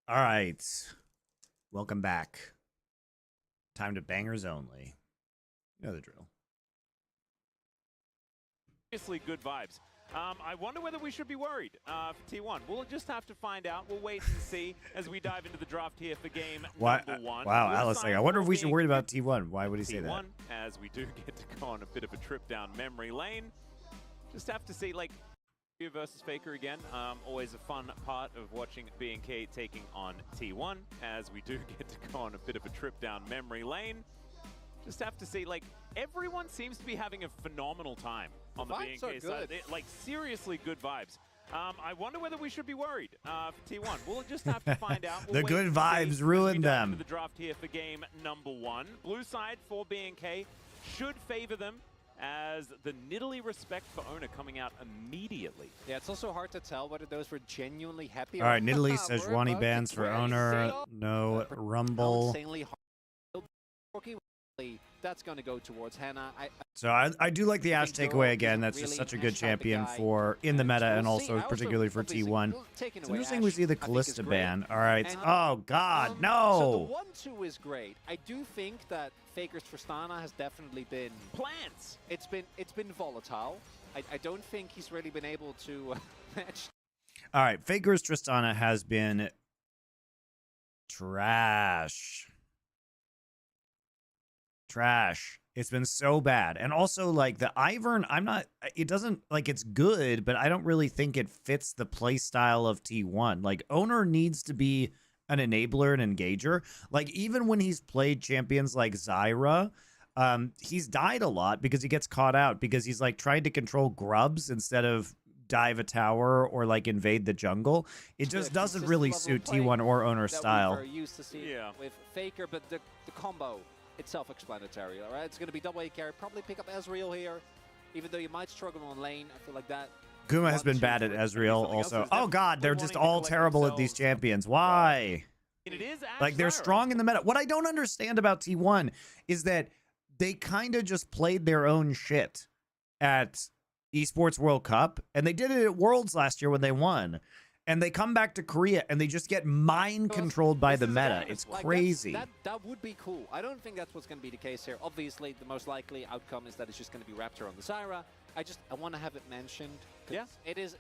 All right. Welcome back. Time to bangers only. You know the drill. Obviously good vibes. I wonder whether we should be worried for T1. We'll just have to find out. We'll wait and see as we dive into the draft here for game number one. Wow, Alice, I wonder if we should worry about T1. Why would he say that? As we do get to go on a bit of a trip down memory lane. Just have to see, like, you versus Faker again. Always a fun part of watching BNK taking on T1 as we do get to go on a bit of a trip down memory lane. Just have to see, like, everyone seems to be having a phenomenal time on the BNK side. Like, seriously good vibes. I wonder whether we should be worried for T1. We'll just have to find out. The good vibes ruined them. The draft here for game number one. Blue side for BNK should favor them, as the Nidalee respect for owner coming out immediately. Yeah, it's also hard to tell whether those were genuinely happy. All right, Nidalee says Wani bans for owner. No Rumble. That's going to go towards Hannah. So I do like the Ashe takeaway again. That's just such a good champion for in the meta and also particularly for T1. It's interesting we see the Kalista ban. All right. Oh, God, no. So the 1-2 is great. I do think that Faker's Tristana has definitely been plants. It's been volatile. I don't think he's really been able to match. All right. Faker's Tristana has been trash. It's been so bad. And also, like, the Ivern, it doesn't, like, it's good, but I don't really think it fits the play style of T1. Like, owner needs to be an enabler and engager. Like, even when he's played champions like Zyra, he's died a lot because he gets caught out because he's, like, trying to control grubs instead of dive a tower or, like, invade the jungle. It just doesn't really suit T1 or owner style. We're used to see with Faker, but the combo, it's self-explanatory, all right? It's going to be double A carry. Probably pick up Ezreal here, even though you might struggle on lane. I feel like that. Guma has been bad at Ezreal also. Oh, God, they're just all terrible at these champions. Why? Like, they're strong in the meta. What I don't understand about T1 is that they kind of just played their own shit at Esports World Cup, and they did it at Worlds last year when they won. And they come back to Korea and they just get mind controlled by the meta. It's crazy. That would be cool. I don't think that's what's going to be the case here. Obviously, the most likely outcome is that it's just going to be Raptor on the Zyra. I want to have it mentioned. Yeah, it is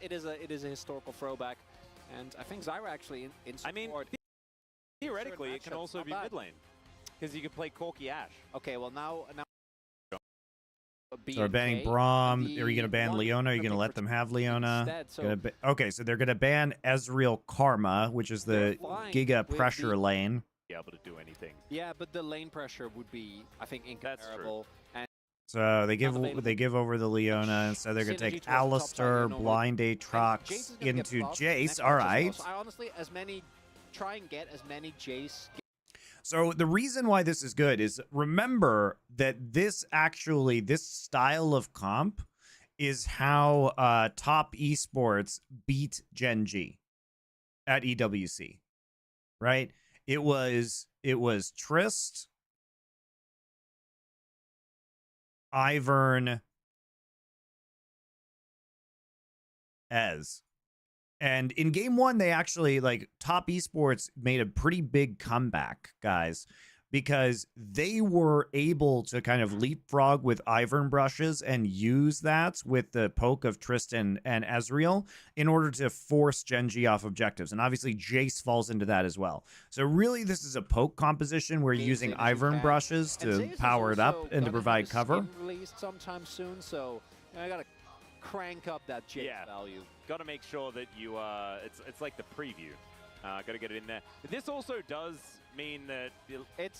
a historical throwback, and I think Zyra actually in support. I mean, theoretically, it can also be mid lane because you can play Corki Ashe. Okay, well now. So they're banning Braum. Are you going to ban Leona? Are you going to let them have Leona? Okay, so they're going to ban Ezreal Karma, which is the Giga pressure lane. Be able to do anything. Yeah, but the lane pressure would be, I think, incomparable. And so they give over the Leona, and so they're going to take Alistar, blind Aatrox into Jace. All right. I honestly, try and get as many Jace. So the reason why this is good is remember that this style of comp is how top esports beat Gen G at EWC, right? It was Trist, Ivern, Ez. And in game one, they actually, like, top esports made a pretty big comeback, guys, because they were able to kind of leapfrog with Ivern brushes and use that with the poke of Tristan and Ezreal in order to force Gen G off objectives. And obviously, Jace falls into that as well. So really, this is a poke composition where you're using Ivern brushes to power it up and to provide cover. Released sometime soon, so I gotta crank up that Jace value. Got to make sure that you, it's like the preview. Got to get it in there. But this also does mean that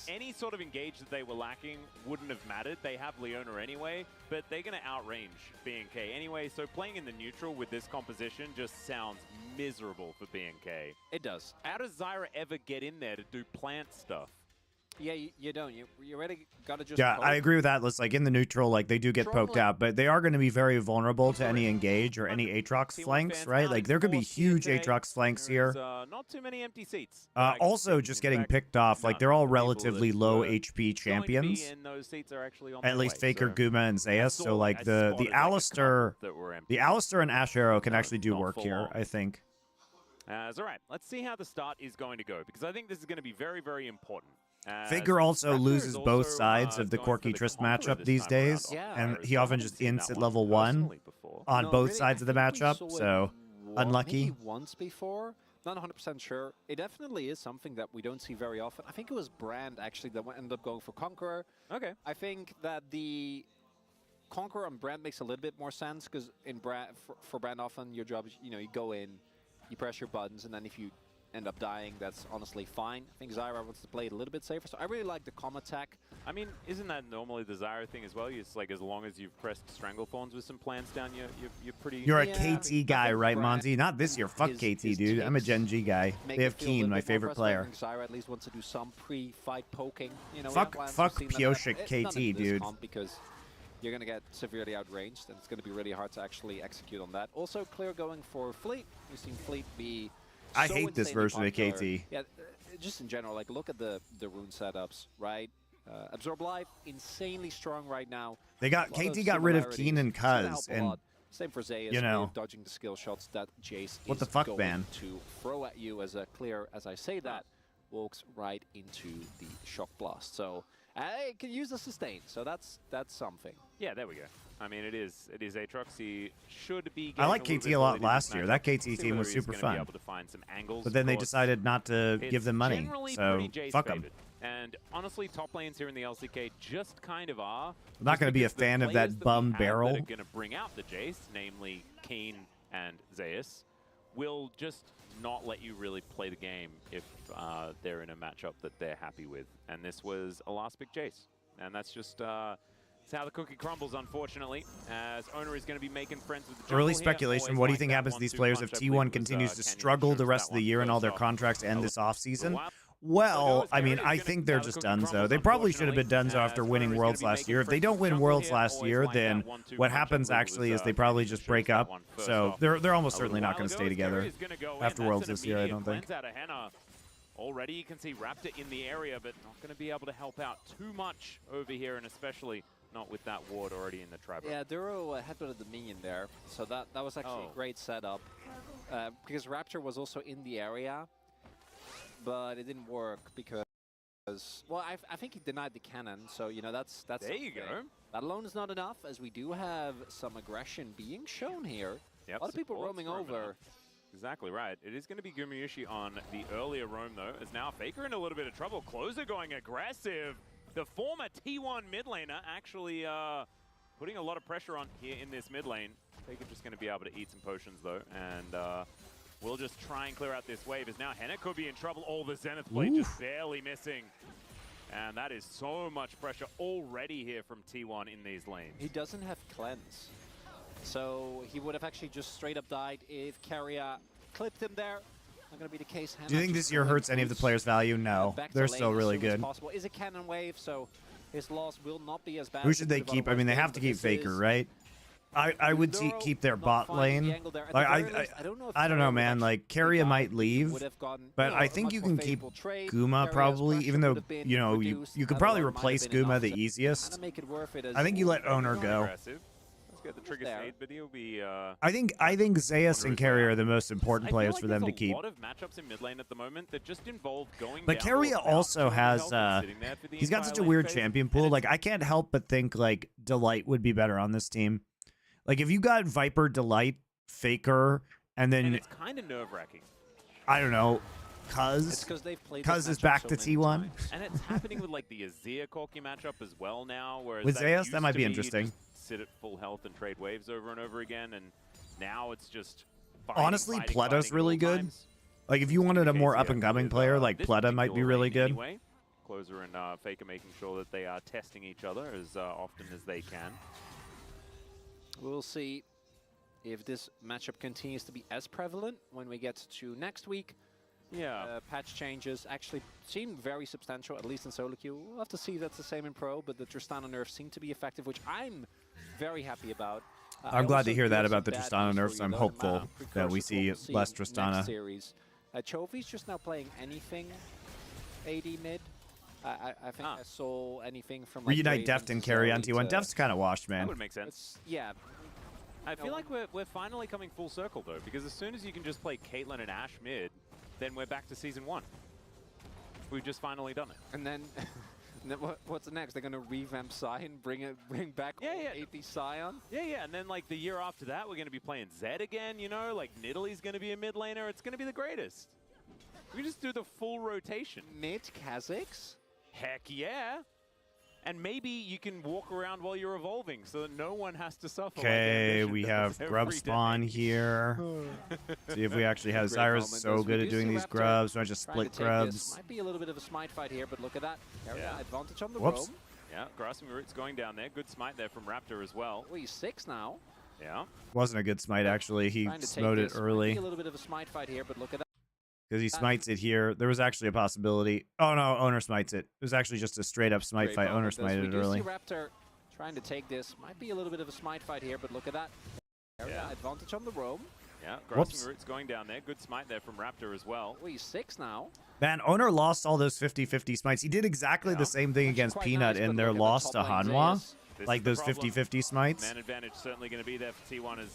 any sort of engage that they were lacking wouldn't have mattered. They have Leona anyway, but they're going to outrange BNK anyway. So playing in the neutral with this composition just sounds miserable for BNK. It does. How does Zyra ever get in there to do plant stuff? Yeah, you don't. You already got to just. Yeah, poke. I agree with that. It's like in the neutral, like they do get poked out, but they are going to be very vulnerable to any engage or any Aatrox flanks, right? Like there could be huge Aatrox flanks here. Not too many empty seats. Also, just getting picked off. Like they're all relatively low HP champions. At least Faker, Guma, and Zeus. So like the Alistar and Ashe Arrow can actually do work here, I think. All right, let's see how the start is going to go, because I think this is going to be very, very important. Faker also Raptor loses is both also, sides of the going Corky for the Trist Conqueror matchup this these time around days, on Yeah. and Paris. he I often haven't just seen that ints at one level 1 personally before. on No, both really, sides I of the think we matchup, saw it so unlucky. Maybe once before. Not 100% sure. It definitely is something that we don't see very often. I think it was Brand actually that ended up going for Conqueror. Okay. I think that the Conqueror on Brand makes a little bit more sense because in Brand, for Brand often your job is, you know, you go in, you press your buttons, and then if you end up dying, that's honestly fine. I think Zyra wants to play it a little bit safer, so I really like the com attack. I mean, isn't that normally the Zyra thing as well? It's like as long as you've pressed Stranglethorns with some plants down, you're pretty... You're a Yeah, KT guy, right, Brand Monty? Not this year. Fuck his KT, dude. I'm a takes Gen G guy. make They it have feel a Keen, little my bit more favorite impressive. I player. think Zyra at least wants to do some pre-fight poking. You know, Fuck Pioshik It's not KT, in this dude. comp because you're going to get severely outranged, and it's going to be really hard to actually execute on that. Also, Clear going for Fleet. We've seen Fleet be I so hate this insanely version of popular. KT. Yeah, just in general, like look at the rune setups, right? Absorb Life, insanely strong right now. They got A lot KT got rid of similarities. Keen and It's gonna Cuz, help a and lot. Same for Zeus, you know, with dodging the skill shots that Jace what is the fuck, going man? to throw at you. As a Clear, as I say that, walks right into the shock blast. So I can use the sustain. So that's something. Yeah, there we go. I mean, it is Aatrox. He should be. I like getting KT little a bit lot ability last this year. matchup. That KT See team was whether he's super gonna fun. Be able to find some angles. But then Of they course, decided not to give it's them money, generally so pretty Jace fuck them. favored. And honestly, top lanes here in the LCK just kind of are. I'm not just going to be a because the fan of players that we bum have barrel. That are going to bring out the Jace, namely Keen and Zeus, will just not let you really play the game if they're in a matchup that they're happy with. And this was a last pick Jace. And that's just it's how the cookie crumbles, unfortunately, as Owner is going to be making friends with the jungle Early here. speculation, Always what do you like think that happens to these 1-2 players if punch. I believe T1 it was, continues to Canyon struggle the Insurance rest of that the one year and all first their off. contracts end this Wow. offseason? So Well, goes I mean, Barrett. I He's think gonna they're see how just the cookie donezo. crumbles, They probably should have been donezo unfortunately, after as winning Owner is Worlds gonna be last making year. If they friends don't with win jungle Worlds here. last Always year, like then that 1-2 what punch. I happens believe it actually was, is they probably Canyon just break Insurance up. that one first So off. they're almost A certainly little not going to while stay ago, together Terry is gonna go in. after That's Worlds an this year, I immediate don't think. cleanse out of Henna. Already you can see Raptor in the area, but not going to be able to help out too much over here, and especially not with that ward already in the trap. Yeah, Duro headbutted the minion there, so that was actually a great setup. Because Raptor was also in the area, but it didn't work because, well, I think he denied the cannon, so you know that's There you go. That alone is not enough, as we do have some aggression being shown here. Yep, a lot of people support's roaming roaming over. up. Exactly right. It is going to be Gumayushi on the earlier roam, though, as now Faker in a little bit of trouble. Closer going aggressive. The former T1 mid laner actually putting a lot of pressure on here in this mid lane. Faker just going to be able to eat some potions, though, and we'll just try and clear out this wave, as now Henna could be in trouble. Oh, the Zenith Blade just barely missing. And that is so much pressure already here from T1 in these lanes. He doesn't have cleanse, so he would have actually just straight up died if Carrier clipped him there. Not going to be the case. Do you think this year hurts any of the players' value? No. They're still really good. Is a cannon wave, so his loss will not be as bad. Who should they keep? I mean, they have to keep Faker, right? I would keep their bot lane. Like, I don't know, man. Like, Carrier might leave, but I think you can keep Guma probably, even though, you know, you could probably replace Guma the easiest. I think you let Owner go. Let's get the trigger state, but he'll be... I think Zeus and Carrier are the most important players for them to keep. I feel like there's a lot of matchups in mid lane at the moment that just involve going But down Carrier without also too has, much help and sitting there for the he's got entire such a lane weird phase. champion pool. Like, I can't help but think, like, Delight would be better on this team. Like, if you got Viper, Delight, Faker, and then... And it's kind of nerve-wracking. I don't know, Cuz is back to T1. And it's happening with, like, the Azir Corki matchup as well now, whereas With Zeus, that used might to be you interesting. just sit at full health and trade waves over and over again, and now it's just Honestly, Pleta's really good. Like, if you wanted a more up-and-coming player, like Pleta might be really good. Anyway, Closer and Faker making sure that they are testing each other as often as they can. We'll see if this matchup continues to be as prevalent when we get to next week. Yeah. Patch changes actually seem very substantial, at least in solo queue. We'll have to see if that's the same in pro, but the Tristana nerfs seem to be effective, which I'm very happy about. I'm glad to hear that about the Tristana nerfs. I'm hopeful that we see less Tristana. Series. Chovy's just now playing anything AD mid. I think I saw anything from like Reunite Deft and carry on T1. Deft's kind of washed, man. That would make sense. Yeah. I feel like we're finally coming full circle, though, because as soon as you can just play Caitlyn and Ashe mid, then we're back to Season 1. We've just finally done it. And then, what's next? They're going to revamp Sion, bring back AP Sion? Yeah, and then, like, the year after that, we're going to be playing Zed again, you know? Like, Nidalee's going to be a mid laner. It's going to be the greatest. We just do the full rotation. Mid Kha'Zix? Heck yeah. And maybe you can walk around while you're evolving so that no one has to suffer. Okay, we have grub spawn here. See if we actually have Zyra's so good at doing these grubs. Not just split grubs. Might be a little bit of a smite fight here, but look at that. Advantage on the Whoops. roam. Yeah, grasping roots going down there. Good smite there from Raptor as well. Oh, he's 6 now. Yeah. Wasn't a good smite, actually. He smote it early. Might be a little bit of a smite fight here, but look at that. Because he smites it here. There was actually a possibility. Oh, no, Owner smites it. It was actually just a straight-up smite fight. Owner smited it early. Raptor trying to take this. Might be a little bit of a smite fight here, but look at that. Advantage on the roam. Yeah, grasping roots going down there. Good smite there from Raptor as well. Oh, he's 6 now. Man, Owner lost all those 50-50 smites. He did exactly the same thing against Peanut in their loss to Hanwha. Like those 50-50 smites. Man advantage certainly going to be there for T1 as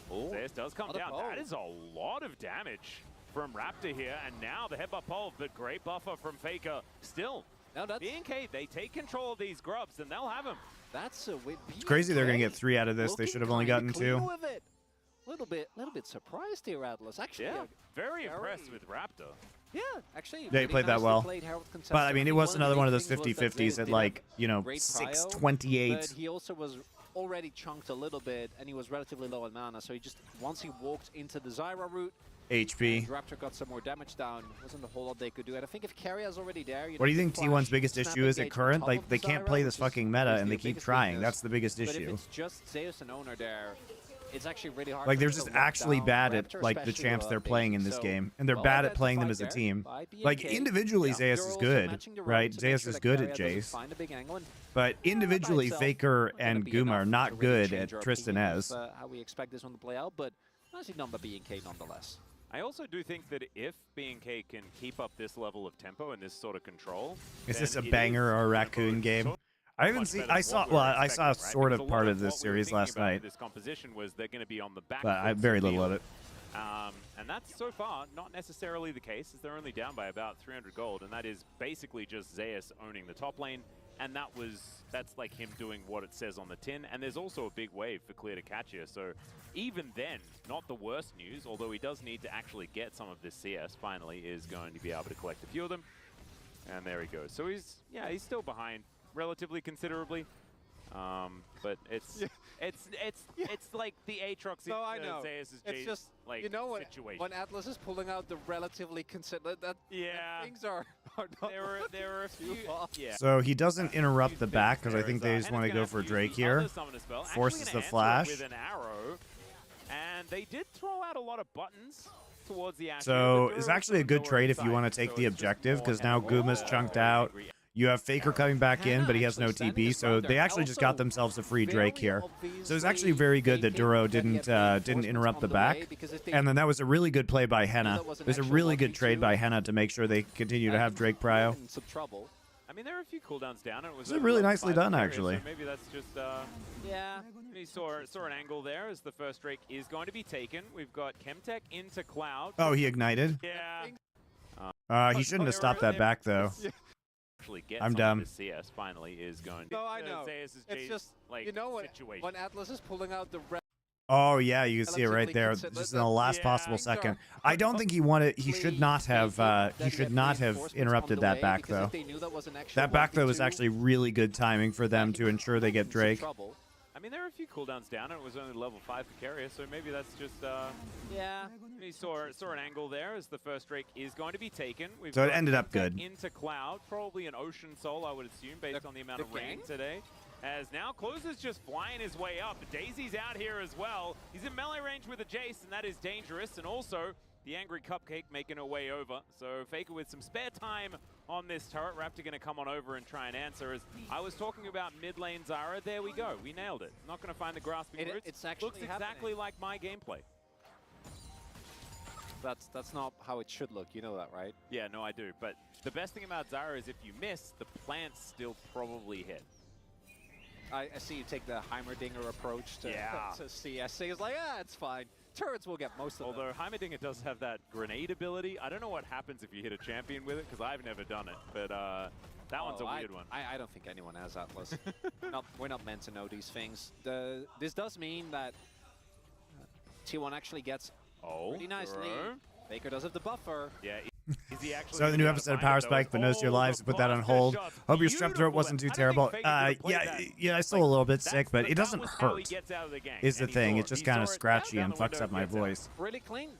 Zeus does come down. That is a lot of damage from Raptor here, and now the headbutt pole, but great buffer from Faker. Still, BNK, they take control of these grubs, and they'll have them. That's a win. It's crazy they're going to get 3 out of this. They should have only gotten 2. Little bit surprised here, Atlas. Actually, yeah, very impressed with Raptor. Yeah, actually. Yeah, he played that well. But, I mean, it was another one of those 50-50s at, like, you know, 628. But he also was already chunked a little bit, and he was relatively low on mana, so he just, once he walked into the Zyra route, HP. Raptor got some more damage down. Wasn't a whole lot they could do. And I think if Carrier's already there, what do you think T1's biggest issue is at current? Like, they can't play this fucking meta, and they keep trying. That's the biggest issue. But if it's just Zeus and Owner there, it's actually really hard. Like, they're just actually bad at, like, the champs they're playing in this game. And they're bad at playing them as a team. Like, individually, Zeus is good, right? Zeus is good at Jace. But individually, Faker and Guma are not good at Tristan Ez. How we expect this one to play out, but honestly, none but BNK nonetheless. I also do think that if BNK can keep up this level of tempo and this sort of control, is this a banger or a raccoon game? I haven't seen. I saw sort of part of this series last night. This composition was they're going to be on the back. But I very little of it. And that's so far not necessarily the case, as they're only down by about 300 gold, and that is basically just Zeus owning the top lane. And that's like him doing what it says on the tin. And there's also a big wave for Clear to catch here. So even then, not the worst news, although he does need to actually get some of this CS, finally is going to be able to collect a few of them. And there he goes. So he's still behind relatively considerably. But it's like the Aatrox no, I know. Zeus' It's just, like, you know what, situation. when Atlas is pulling out the relatively things are not there are a few. Yeah. So he doesn't interrupt the back because I think they just want to go for Drake here. Forces the flash. With an arrow, and they did throw out a lot of buttons towards the Ashe. So it's actually a good trade if you want to take the objective, because now Guma's chunked out. You have Faker coming back in, but he has no TP, so they actually just got themselves a free Drake here. So it's actually very good that Duro didn't interrupt the back. And then that was a really good play by Henna. It was a really good trade by Henna to make sure they continue to have Drake prio. I mean, there are a few cooldowns down. It was really nicely done, actually. So maybe that's just he saw an angle there as the first Drake is going to be taken. We've got Chemtech into Cloud. Oh, he ignited? Yeah. He shouldn't have stopped that back, though. I'm dumb. CS finally is going to. No, I know. It's just, like, you know what? Situation. When Atlas is pulling out the red. Oh yeah, you can see it right there, just in the last possible second. I don't think he wanted. He should not have. He should not have interrupted that back though. That back though was actually really good timing for them to ensure they get Drake. I mean, there are a few cooldowns down. It was only level 5 for Carrier, so maybe that's just. He saw an angle there as the first Drake is going to be taken. So it ended up good. Into Cloud, probably an Ocean Soul, I would assume, based on the amount of rain today. As now Closer's just flying his way up. Daisy's out here as well. He's in melee range with a Jace, and that is dangerous. And also, the Angry Cupcake making her way over. So Faker with some spare time on this turret. Raptor going to come on over and try and answer. As I was talking about mid lane Zyra, there we go. We nailed it. Not going to find the grasping roots. It's actually looks exactly like my gameplay. That's not how it should look. You know that, right? Yeah, no, I do. But the best thing about Zyra is if you miss, the plants still probably hit. I see you take the Heimerdinger approach to, to CSC. It's like, it's fine. Turrets will get most of them. Although Heimerdinger does have that grenade ability. I don't know what happens if you hit a champion with it, because I've never done it. But that one's a weird one. I don't think anyone has Atlas. We're not meant to know these things. This does mean that T1 actually gets pretty nice lead. Faker does have the buffer. Yeah. So the new episode of Power Spike, but knows your lives, put that on hold. Hope your strep throat wasn't too terrible. Yeah, I'm still a little bit sick, but it doesn't hurt, is the thing. It's just kind of scratchy and fucks up my voice. Really clean.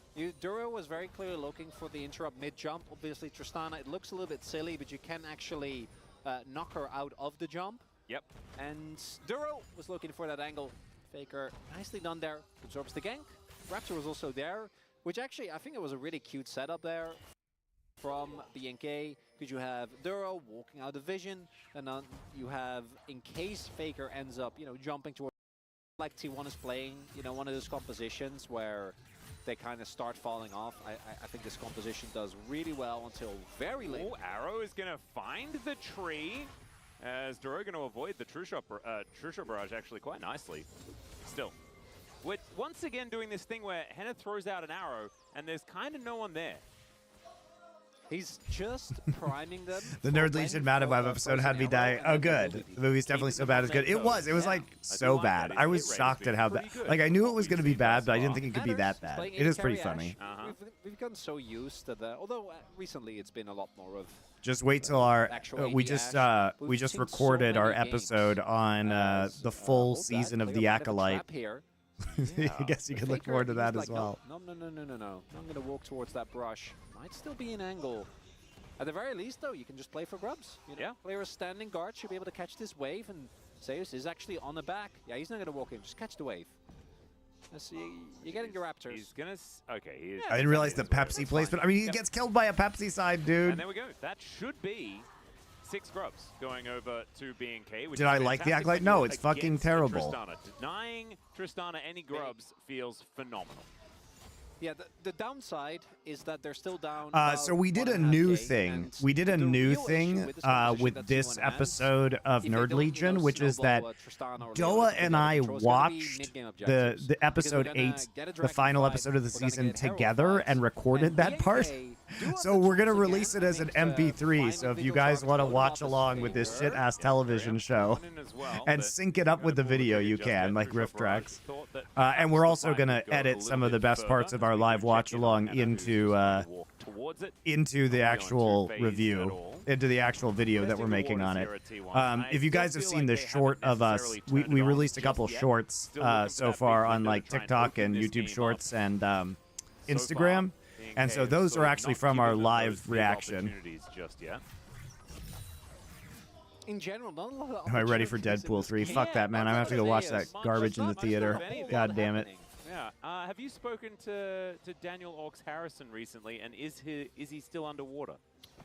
Duro was very clearly looking for the interrupt mid-jump. Obviously, Tristana, it looks a little bit silly, but you can actually knock her out of the jump. Yep. And Duro was looking for that angle. Faker, nicely done there. Absorbs the gank. Raptor was also there, which actually, I think it was a really cute setup there from BNK, because you have Duro walking out of vision, and then you have, in case Faker ends up, jumping towards, like T1 is playing, one of those compositions where they kind of start falling off. I think this composition does really well until very late. Oh, Arrow is going to find the tree, as Duro going to avoid the True Shot barrage actually quite nicely. Still. We're once again doing this thing where Henna throws out an arrow, and there's kind of no one there. He's just priming them. The Nerd Legion Mad Web episode had me die. Oh, good. The movie's definitely so bad it's good. It was like so bad. I was shocked at how bad. Like, I knew it was going to be bad, but I didn't think it could be that bad. It is pretty funny. We've gotten so used to that. Although recently it's been a lot more of. Just wait till our we just recorded our episode on the full season of The Acolyte. I guess you can look forward to that as well. No. I'm going to walk towards that brush. Might still be an angle. At the very least, though, you can just play for grubs. Player a standing guard should be able to catch this wave, and Zeus is actually on the back. Yeah, he's not going to walk in. Just catch the wave. You're getting your Raptors. He's going to... Okay. I didn't realize the Pepsi placement. I mean, he gets killed by a Pepsi side, dude. And there we go. That should be 6 grubs going over to BNK. Did I like the Acolyte? No, it's fucking terrible. Tristana. Denying Tristana any grubs feels phenomenal. Yeah, the downside is that they're still down. So we did a new thing. We did a new thing with this episode of Nerd Legion, which is that Doa and I watched the episode 8, the final episode of the season, together and recorded that part. So we're going to release it as an MP3. So if you guys want to watch along with this shit-ass television show and sync it up with the video, you can, like riff tracks. And we're also going to edit some of the best parts of our live watch-along into the actual review, into the actual video that we're making on it. If you guys have seen the short of us, we released a couple shorts so far on like TikTok and YouTube Shorts and Instagram. And so those are actually from our live reaction. In general, not a lot of Am I ready for Deadpool 3? Fuck that, man. I'm going to have to go watch that garbage in the theater. God damn it. Yeah. Have you spoken to Daniel Orks Harrison recently, and is he still underwater?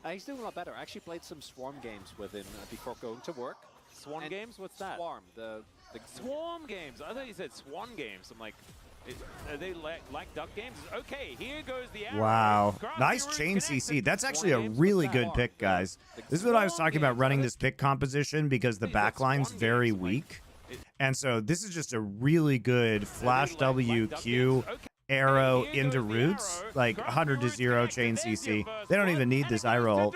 He's doing a lot better. I actually played some Swarm games with him before going to work. Swarm games? What's that? Swarm. The Swarm games. I thought you said Swan games. I'm like... Are they like duck games? Okay, here goes the arrow. Wow. Nice chain CC. That's actually a really good pick, guys. This is what I was talking about, running this pick composition, because the backline's very weak. And so this is just a really good flash WQ arrow into roots, like 100 to 0 chain CC. They don't even need this eye roll.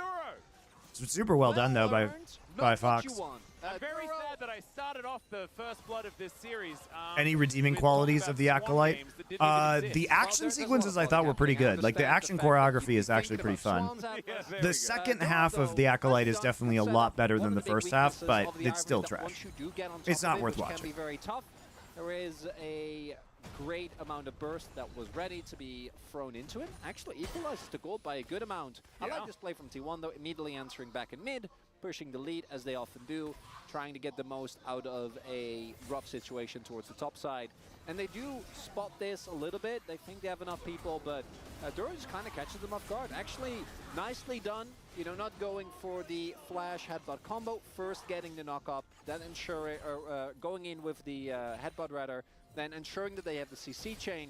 It's super well done, though, by Fox. I'm very sad that I started off the first blood of this series. Any redeeming qualities of the Acolyte? The action sequences I thought were pretty good. Like, the action choreography is actually pretty fun. The second half of the Acolyte is definitely a lot better than the first half, but it's still trash. It's not worth watching. There is a great amount of burst that was ready to be thrown into it. Actually equalizes the gold by a good amount. I like this play from T1, though, immediately answering back in mid, pushing the lead as they often do, trying to get the most out of a rough situation towards the top side. And they do spot this a little bit. They think they have enough people, but Duro just kind of catches them off guard. Actually, nicely done. Not going for the flash headbutt combo, first getting the knock up, then ensuring, going in with the headbutt rather, then ensuring that they have the CC chain.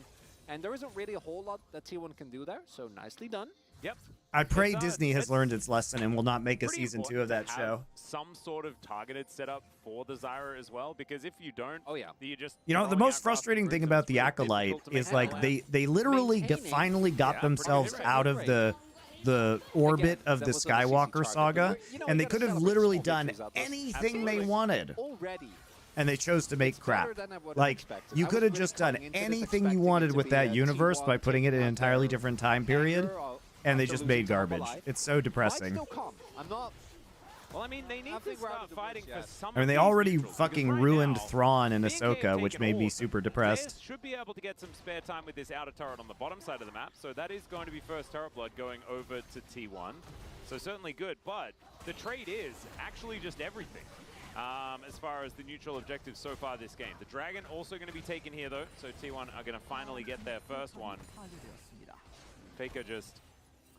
And there isn't really a whole lot that T1 can do there, so nicely done. Yep. I pray It's, Disney has learned its lesson and will not make a pretty season 2 important of that to show. have some sort of targeted setup for the Zyra as well, because if you don't, Oh yeah, you just You know, the most frustrating thing about the Acolyte is like they literally finally got themselves out of the orbit of the Skywalker saga, and they could have literally done anything they wanted, already. and they chose to make crap. Like, you could have just done anything you wanted with that universe by putting it in an entirely different time period, and they just made garbage. It's so depressing. I'm not. Well, I mean, they need to start fighting for some. I mean, they of these already neutrals, because fucking right ruined now, Thrawn and BLG have Ahsoka, taken which made all me of them. super depressed. Zayas should be able to get some spare time with this outer turret on the bottom side of the map, so that is going to be first turret blood going over to T1. So certainly good, but the trade is actually just everything. As far as the neutral objectives so far this game. The Dragon also going to be taken here though, so T1 are going to finally get their first one. Faker just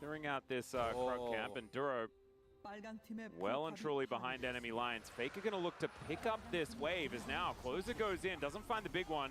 clearing out this Krug camp, and Duro well and truly behind enemy lines. Faker going to look to pick up this wave as now Closer goes in, doesn't find the big one.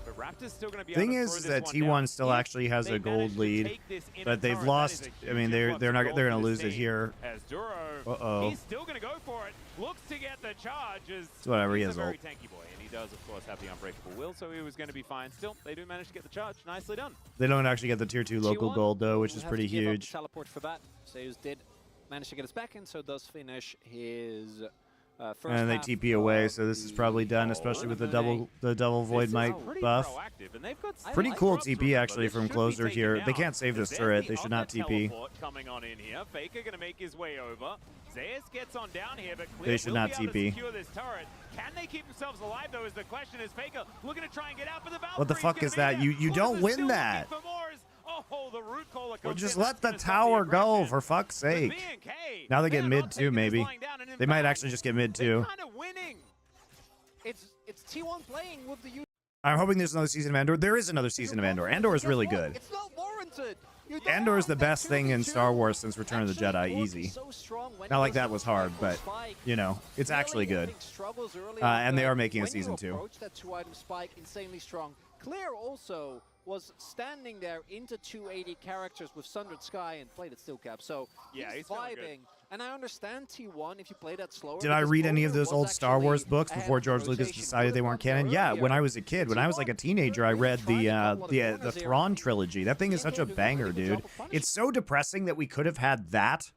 But Raptors still going to be Thing able to is throw that this T1 one down. still actually has a gold lead, but they've lost. I mean, they're going to lose it here. As Duro, Uh-oh. he's still going to go for it. Looks to get the charge. As It's whatever, he he's has a very ult. tanky boy, and he does, of course, have the unbreakable will, so he was going to be fine. Still, they do manage to get the charge. Nicely done. They don't actually get the tier 2 local T1 gold though, which will is have pretty to give up the huge. teleport for that. Zeus did manage to get us back in, so does finish his first And they half TP away, of so this is probably done, especially with the double void This is might pretty buff. proactive, and they've got Pretty slight cool drops, TP remember. actually This from should be Closer taken here. They down. can't save this There's turret. the They should other not TP. teleport coming on in here. Faker gonna make his way over. Zayas gets on down here, but They Clear should will not be able to TP. secure this turret. Can they keep themselves alive though? Is the question. Is Faker looking to try and get out, but the What the Valkyrie's fuck gonna is be that? there. You don't Closer's win still that. looking for more as- Oh, the root caller Well, comes just in. let the That's gonna stop tower go, aggression. for fuck's But sake. B&K, Now they get are mid not too, taking this maybe. lying down, and in They might fact, actually just get mid they're too. kind of winning. It's T1 playing with the user. I'm hoping there's another season of Andor. There is another season of Andor. Andor is really good. It's not warranted. You don't Andor is have the that best thing in 2v2. Star Wars since Return of the Actually, Jedi. Korg Easy. is so strong when Not he like goes that for was Spike hard, or but Spike. you know, it's Really, actually I good. think struggles early And on, they but are making a when season you 2. approach that 2-item Spike, insanely strong. Clear also was standing there into 280 characters with Sundered Sky and played at still cap. So Yeah, he's he's feeling good. vibing. And I understand T1 if you play that slower. Did I because read any of Owner those was old Star Wars actually books ahead before of George Lucas rotation. decided they Would've weren't gotten canon? there Yeah, earlier. when I was a kid, when I was like a teenager, I read the Thrawn trilogy. That thing is such a banger, dude. It's so depressing that we could have had that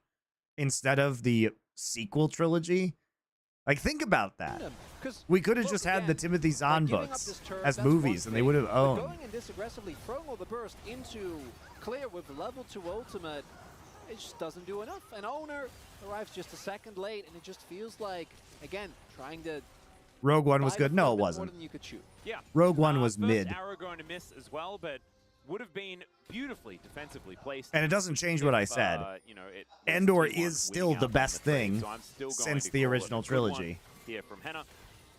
instead of the sequel trilogy. Like, think about that. We could have just had the Timothy Zahn books as movies, and they would have owned. Going in this aggressively, throwing all the burst into Clear with level 2 ultimate, it just doesn't do enough. And Owner arrives just a second late, and it just feels like, again, trying to Rogue One was buy good. the No, front it bit more wasn't. than you could shoot. Yeah. Rogue One was First mid. arrow going to miss as well, but would have been beautifully defensively placed. And it doesn't change what I said. You know, it was Andor T1 is still winning the out on best trade, thing so I'm still going since to the call it original a good one trilogy. here from Henna.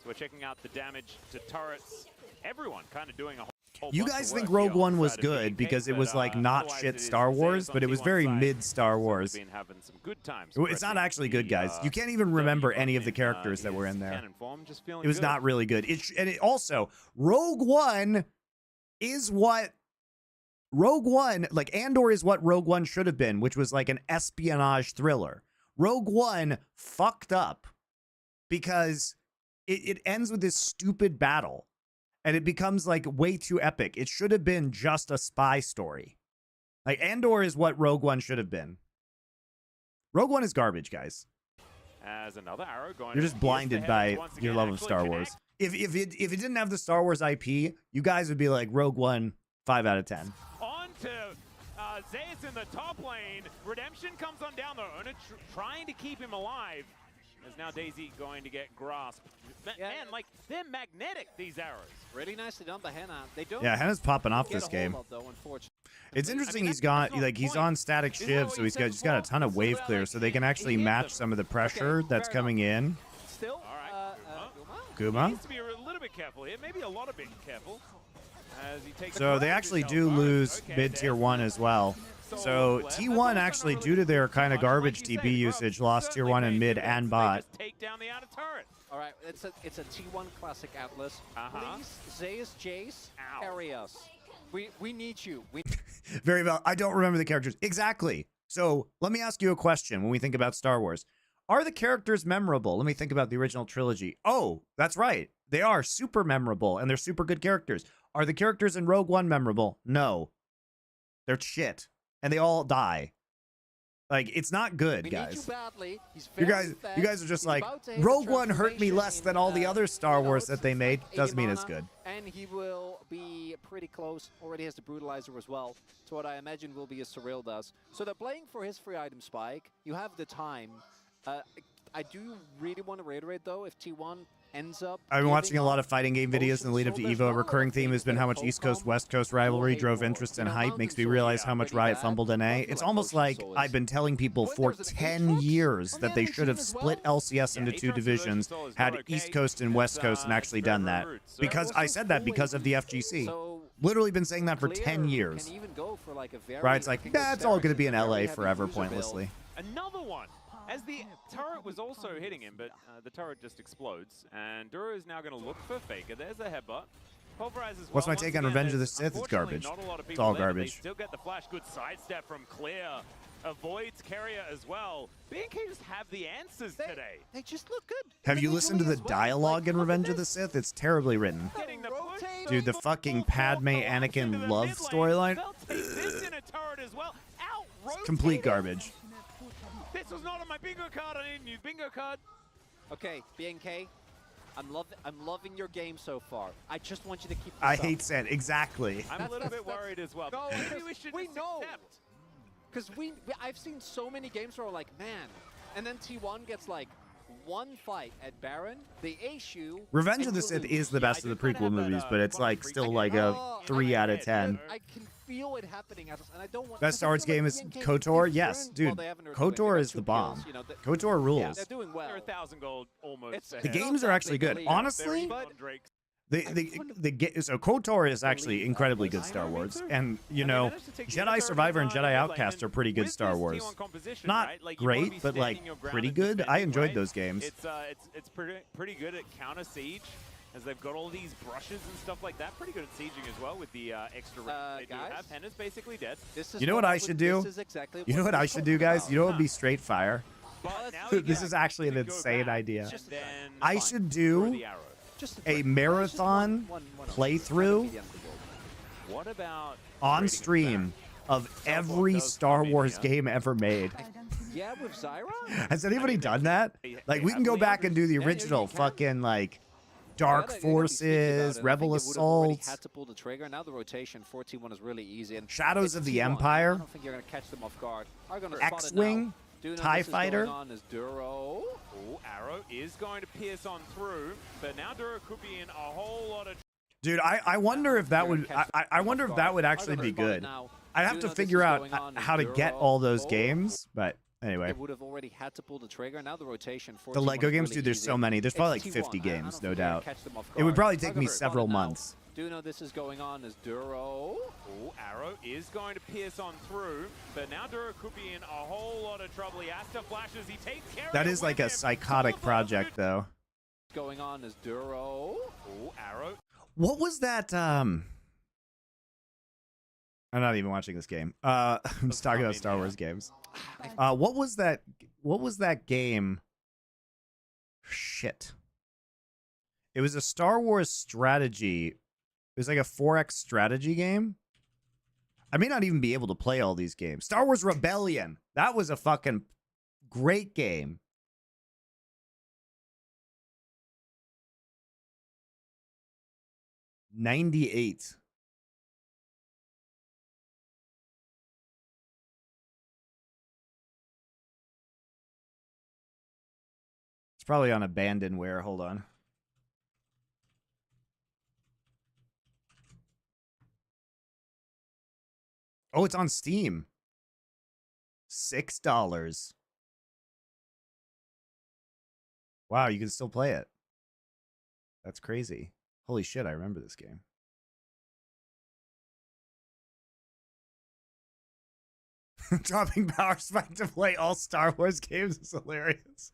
So we're checking out the damage to turrets. Everyone kind of doing a whole You bunch guys of think work Rogue here One was outside of good BK, because it was but, like not otherwise shit it is Star Zayas Wars, on but it was T1 very side. mid Star So Wars. we've been having some good times. It's not actually good, guys. You can't even remember any of the characters that were in there. It was not really good. And it also, Rogue One is what Rogue One, like Andor is what Rogue One should have been, which was like an espionage thriller. Rogue One fucked up because it ends with this stupid battle and it becomes like way too epic. It should have been just a spy story. Like Andor is what Rogue One should have been. Rogue One is garbage, guys. As another arrow going You're just to blinded pierce the by heads once your again. love of Actually Star connect. Wars. If it didn't have the Star Wars IP, you guys would be like Rogue One 5 out of 10. On to Zayas in the top lane. Redemption comes on down though. Ona trying to keep him alive. As now Daisy going to get grasped. Yeah. Man, like, they're magnetic, these arrows. Really nicely done by Henna. They don't Yeah, Henna's popping off get this a hold game. of, though, unfortunately. It's interesting I mean, he's got that's like the he's point. on static Isn't that shiv, what so you he's said got just got a before? ton of This is wave where, clear, like, so they can actually he hit match them. some of the pressure Okay, that's fair coming in. Still, All right. Guma. Needs to be a little bit careful here. Maybe a lot of bit careful. As he takes So they the actually Down do first. lose Okay, mid tier there's 1 as well. So T1 actually, due to their kind of garbage TP usage, lost tier 1 in mid and bot. Take down the outer turret. All right, it's a T1 classic Atlas. Uh-huh. Please, Zayas Jace, Ow. carry us. We need you. Very well. I don't remember the characters. Exactly. So let me ask you a question when we think about Star Wars. Are the characters memorable? Let me think about the original trilogy. Oh, that's right. They are super memorable, and they're super good characters. Are the characters in Rogue One memorable? No. They're shit. And they all die. Like, it's not good, guys. Need you badly. He's You very guys are just He's like, about to hit Rogue the One hurt me less than all the transformation other Star in, Wars that they it's made. like Doesn't mean 80 it's mana, good. And he will be pretty close. Already has the Brutalizer as well. To what I imagine will be a Surreal does. So they're playing for his free item spike. You have the time. I do really want to reiterate, though, if T1 ends up... I've been watching a lot of fighting game videos in the lead up to EVO. A recurring theme has been how much East Coast, West Coast rivalry drove interest and hype. Makes me realize how much Riot fumbled NA. It's almost like I've been telling people for 10 years that they should have split LCS into two divisions, had East Coast and West Coast, and actually done that. Because I said that because of the FGC. Literally been saying that for 10 years. Riot's like, nah, it's all going to be in LA forever, pointlessly. Another one. As the turret was also hitting him, but the turret just explodes. And Duro is now going to look for Faker. There's a headbutt. Pulverize as well. What's my take on Revenge of the Sith? It's garbage. It's all garbage. They still get the flash. Good sidestep from Clear. Avoids Carrier as well. BNK just have the answers today. They just look good. Have you listened to the dialogue in Revenge of the Sith? It's terribly written. Dude, the fucking Padme Anakin love storyline. Complete garbage. This was not on my bingo card. I need a new bingo card. Okay, BNK, I'm loving your game so far. I just want you to keep this I up. hate Sen. Exactly. I'm a little bit worried as well. No, Maybe we should just know. accept. Because I've seen so many games where we're like, man, and then T1 gets like one fight at Baron, they ace you. Revenge of the Sith is the best of the prequel movies, but it's like still like a 3 out of 10. I can feel it happening, and I don't want. Best Star Wars game is KOTOR? Yes, dude. KOTOR is the bomb. KOTOR rules. They're doing well. They're 1,000 gold almost. The games are actually good. Honestly, so KOTOR is actually incredibly good Star Wars, and you know, Jedi Survivor and Jedi Outcast are pretty good Star Wars. Not great, but like pretty good. I enjoyed those games. It's pretty good at counter siege, as they've got all these brushes and stuff like that. Pretty good at sieging as well with the extra they do have. Henna's basically dead. You know what I should do? You know what I should do, guys? You know what would be straight fire? This is actually an insane idea. I should do a marathon playthrough on stream of every Star Wars game ever made. Yeah, with Zyra? Has anybody done that? Like, we can go back and do the original fucking, like, Dark Forces, Rebel Assault, had to pull the trigger. Now the rotation 41 is really easy. And Shadows of the T1. Empire, I don't think you're going to catch them off guard. X-Wing, TIE Fighter. Duro. Oh, Arrow is going to pierce on through, but now Duro could be in a whole lot of. Dude, I wonder if that would I wonder if that would actually be good. I'd have to figure out how to get all those games, but anyway. Would have already had to pull the trigger. Now the rotation. The Lego games, dude, there's so many. There's probably like 50 games, no doubt. It would probably take me several months. Do know this is going on as Duro. Oh, Arrow is going to pierce on through, but now Duro could be in a whole lot of trouble. He has to flashes. He takes care of that is like a psychotic project, though. Going on as Duro. Oh, Arrow. What was that? I'm not even watching this game. I'm just talking about Star Wars games. What was that? What was that game? Shit. It was a Star Wars strategy. It was like a 4X strategy game. I may not even be able to play all these games. Star Wars Rebellion. That was a fucking great game. '98. It's probably on Abandonware. Hold on. Oh, it's on Steam. $6. Wow, you can still play it. That's crazy. Holy shit, I remember this game. Dropping Power Spike to play all Star Wars games is hilarious.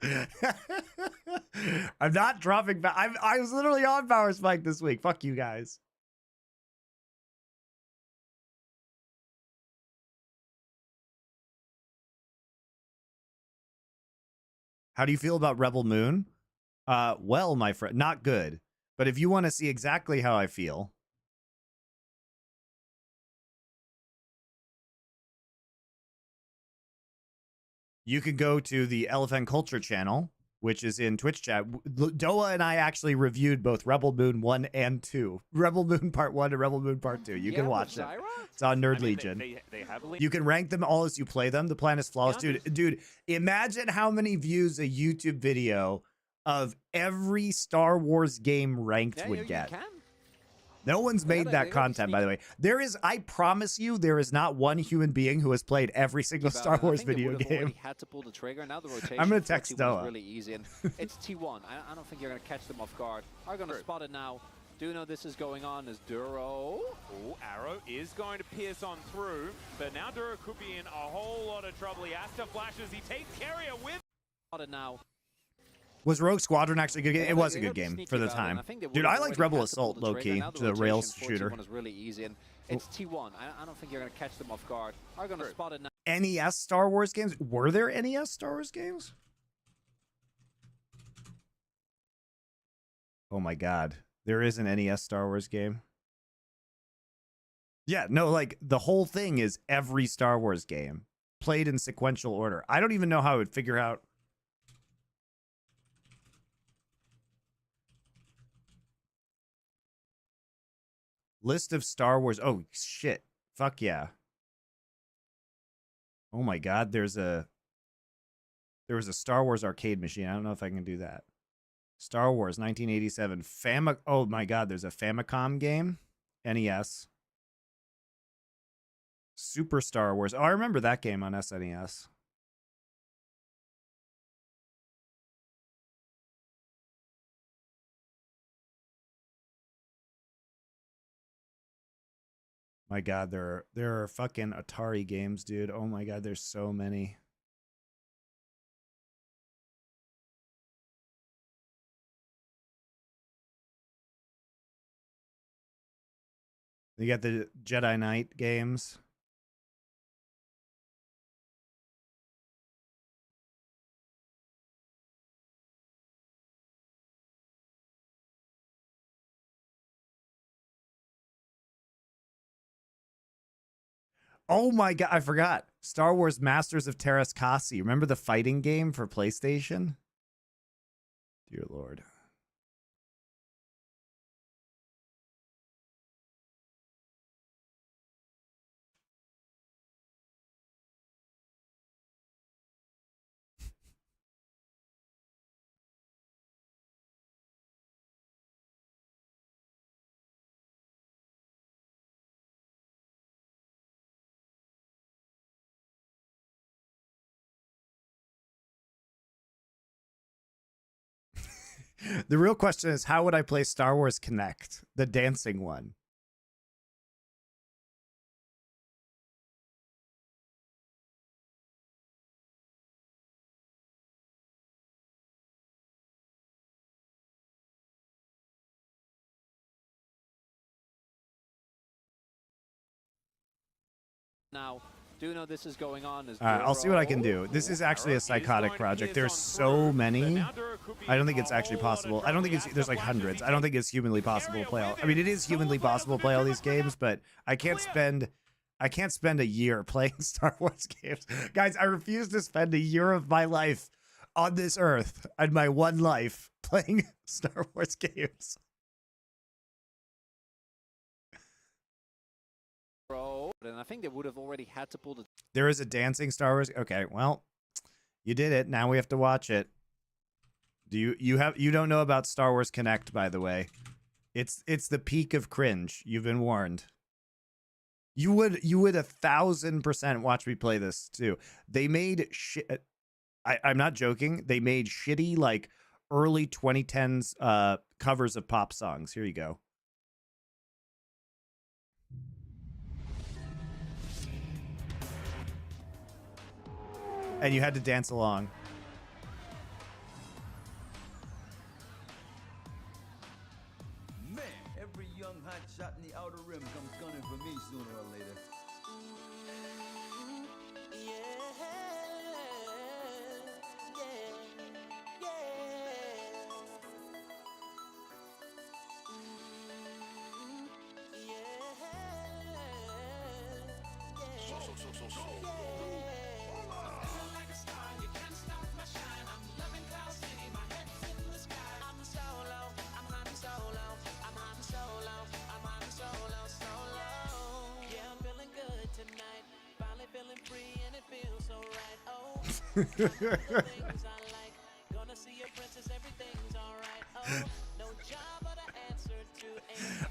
I'm not dropping I was literally on Power Spike this week. Fuck you guys. How do you feel about Rebel Moon? Well, my friend, not good. But if you want to see exactly how I feel, you can go to the Elephant Culture channel, which is in Twitch chat. Doa and I actually reviewed both Rebel Moon 1 and 2. Rebel Moon Part 1 and Rebel Moon Part 2. You can watch it. It's on Nerd Legion. They You can rank them all as you play them. The plan is flawless. Dude, imagine how many views a YouTube video of every Star Wars game ranked would get. No one's made that content, by the way. There is, I promise you, there is not one human being who has played every single Star Wars video game. Had to pull the trigger. Now the rotation I'm going to text Doa. Really easy, and it's T1. I don't think you're going to catch them off guard. Are going to spot it now. Do know this is going on as Duro. Oh, Arrow is going to pierce on through, but now Duro could be in a whole lot of trouble. He has to flash as he takes carrier with. Spot it now. Was Rogue Squadron actually a good game? It was a good game for the time. Dude, I liked Rebel Assault low-key, the rails shooter. T1 is really easy, and it's T1. I don't think you're going to catch them off guard. Are going to spot it now. NES Star Wars games? Were there NES Star Wars games? Oh my god. There is an NES Star Wars game. Yeah, no, like, the whole thing is every Star Wars game played in sequential order. I don't even know how I would figure out. List of Star Wars. Oh, shit. Fuck yeah. Oh my god, there was a Star Wars arcade machine. I don't know if I can do that. Star Wars 1987 oh my god, there's a Famicom game. NES. Super Star Wars. Oh, I remember that game on SNES. My god, there are fucking Atari games, dude. Oh my god, there's so many. You got the Jedi Knight games. Oh my god, I forgot. Star Wars Masters of Terrascasi. Remember the fighting game for PlayStation? Dear Lord. The real question is, how would I play Star Wars Connect, the dancing one? Now, do know this is going on. I'll see what I can do. This is actually a psychotic project. There's so many. I don't think it's actually possible. I don't think there's like hundreds. I don't think it's humanly possible to play all. I mean, it is humanly possible to play all these games, but I can't spend a year playing Star Wars games. Guys, I refuse to spend a year of my life on this earth and my one life playing Star Wars games. And I think they would have already had to pull the. There is a dancing Star Wars. Okay, well, you did it. Now we have to watch it. You don't know about Star Wars Connect, by the way. It's the peak of cringe. You've been warned. You would 1000% watch me play this too. They made shit. I'm not joking. They made shitty like early 2010s covers of pop songs. Here you go. And you had to dance along. Man, every young hot shot in the outer rim comes gunning for me sooner or later.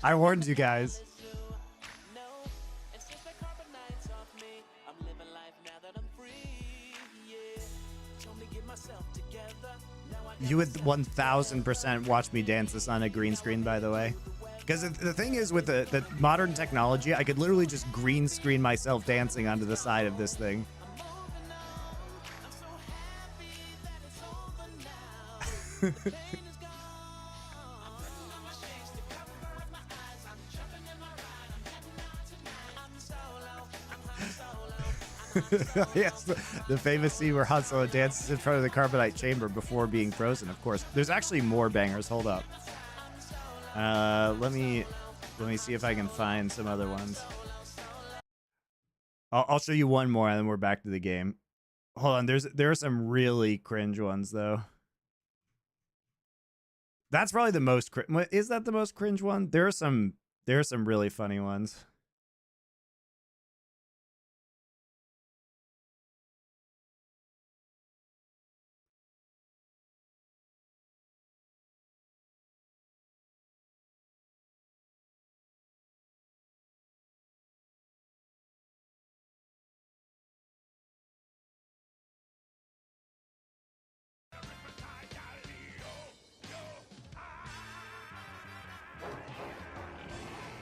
I warned you guys. You would 1000% watch me dance this on a green screen, by the way. Because the thing is, with the modern technology, I could literally just green screen myself dancing onto the side of this thing. Yes, the famous scene where Han Solo dances in front of the carbonite chamber before being frozen, of course. There's actually more bangers. Hold up. Let me see if I can find some other ones. I'll show you one more and then we're back to the game. Hold on, there are some really cringe ones though. That's probably the most is that the most cringe one? There are some really funny ones.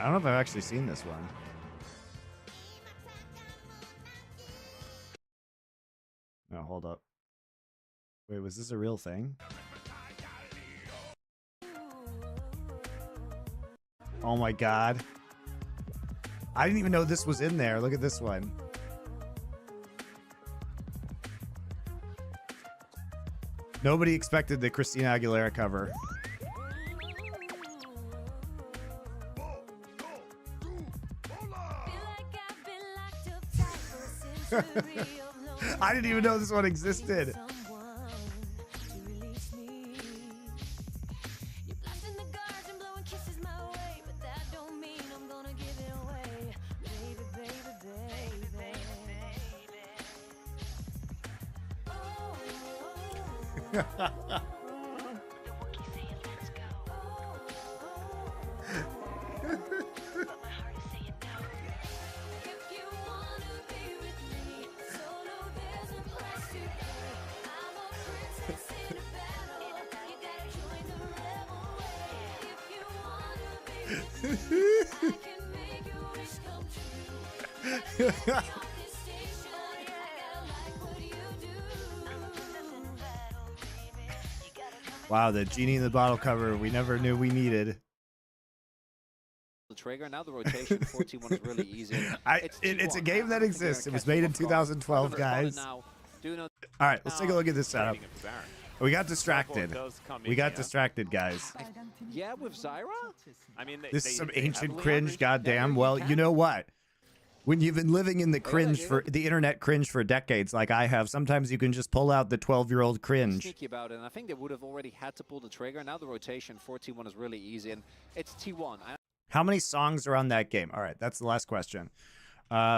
I don't know if I've actually seen this one. No, hold up. Wait, was this a real thing? Oh my god. I didn't even know this was in there. Look at this one. Nobody expected the Christina Aguilera cover. I didn't even know this one existed. Wow, the genie in the bottle cover we never knew we needed. The trigger, now the rotation 41 is really easy. It's a game that exists. It was made in 2012, guys. All right, let's take a look at this setup. We got distracted. We got distracted, guys. Yeah, with Zyra? I mean, This is some ancient cringe, goddamn. Well, you know what? When you've been living in the cringe for the internet cringe for decades, like I have, sometimes you can just pull out the 12-year-old cringe. Sneaky about it, and I think they would have already had to pull the trigger. Now the rotation for T1 is really easy, and it's T1. How many songs are on that game? All right, that's the last question.